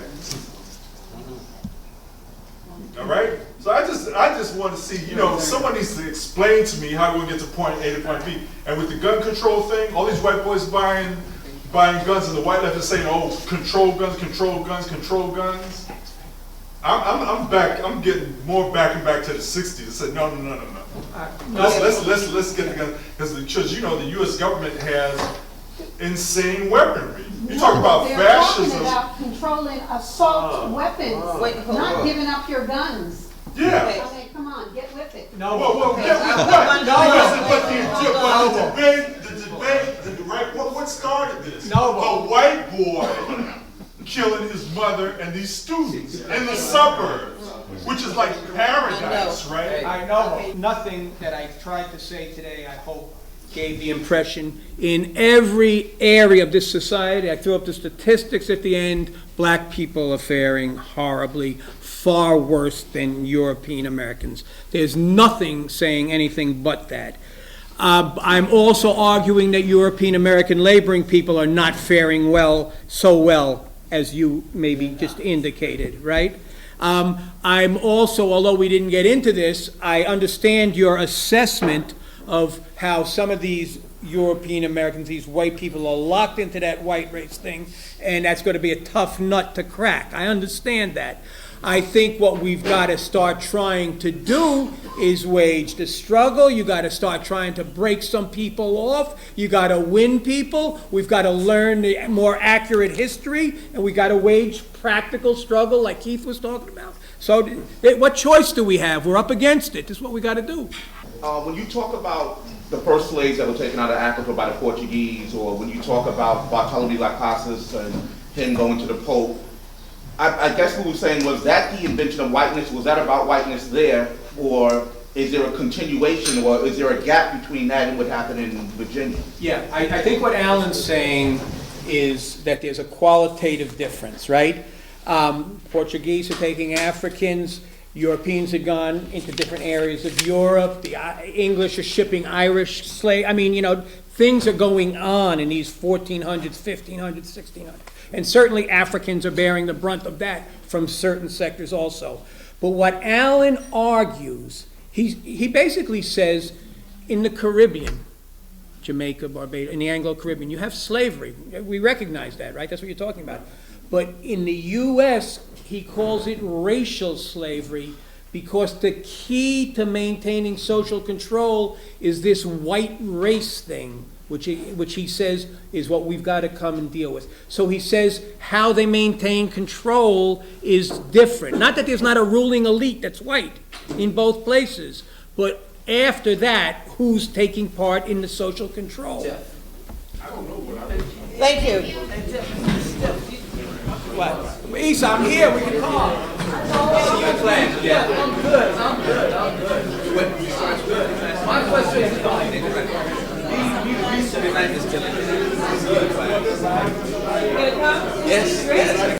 N: All right. So I just want to see, someone needs to explain to me how we get to point A to point B. And with the gun control thing, all these white boys buying guns, and the white left is saying, oh, control guns, control guns, control guns. I'm back. I'm getting more back to the '60s. I said no. Let's get the gun, because the U.S. government has insane weaponry. You talk about fascism.
D: They're talking about controlling assault weapons, not giving up your guns.
N: Yeah.
D: I mean, come on, get with it.
N: No. Well, get with what? But the debate, what started this?
A: No.
N: A white boy killing his mother and these students in the suburbs, which is like paradise, right?
A: I know. Nothing that I tried to say today, I hope, gave the impression in every area of this society. I threw up the statistics at the end. Black people are faring horribly, far worse than European Americans. There's nothing saying anything but that. I'm also arguing that European American laboring people are not faring so well as you maybe just indicated, right? I'm also, although we didn't get into this, I understand your assessment of how some of these European Americans, these white people, are locked into that white race thing, and that's going to be a tough nut to crack. I understand that. I think what we've got to start trying to do is wage the struggle. You got to start trying to break some people off. You got to win people. We've got to learn the more accurate history, and we got to wage practical struggle like Keith was talking about. So what choice do we have? We're up against it. This is what we got to do.
O: When you talk about the first slaves that were taken out of Africa by the Portuguese, or when you talk about Bartolome de las Casas and him going to the Pope, I guess what we were saying, was that the invention of whiteness? Was that about whiteness there? Or is there a continuation, or is there a gap between that and what happened in Virginia?
A: Yeah, I think what Alan's saying is that there's a qualitative difference, right? Portuguese are taking Africans, Europeans had gone into different areas of Europe, the English are shipping Irish slaves. I mean, you know, things are going on in these 1400s, 1500s, 1600s. And certainly Africans are bearing the brunt of that from certain sectors also. But what Alan argues, he basically says, in the Caribbean, Jamaica, Barbados, in the Anglo-Caribbean, you have slavery. We recognize that, right? That's what you're talking about. But in the U.S., he calls it racial slavery because the key to maintaining social control is this white race thing, which he says is what we've got to come and deal with. So he says how they maintain control is different. Not that there's not a ruling elite that's white in both places, but after that, who's taking part in the social control?
F: Thank you.
A: What? Isa, I'm here. We can talk. See you in class. Yeah. I'm good. My question is fine. Yes.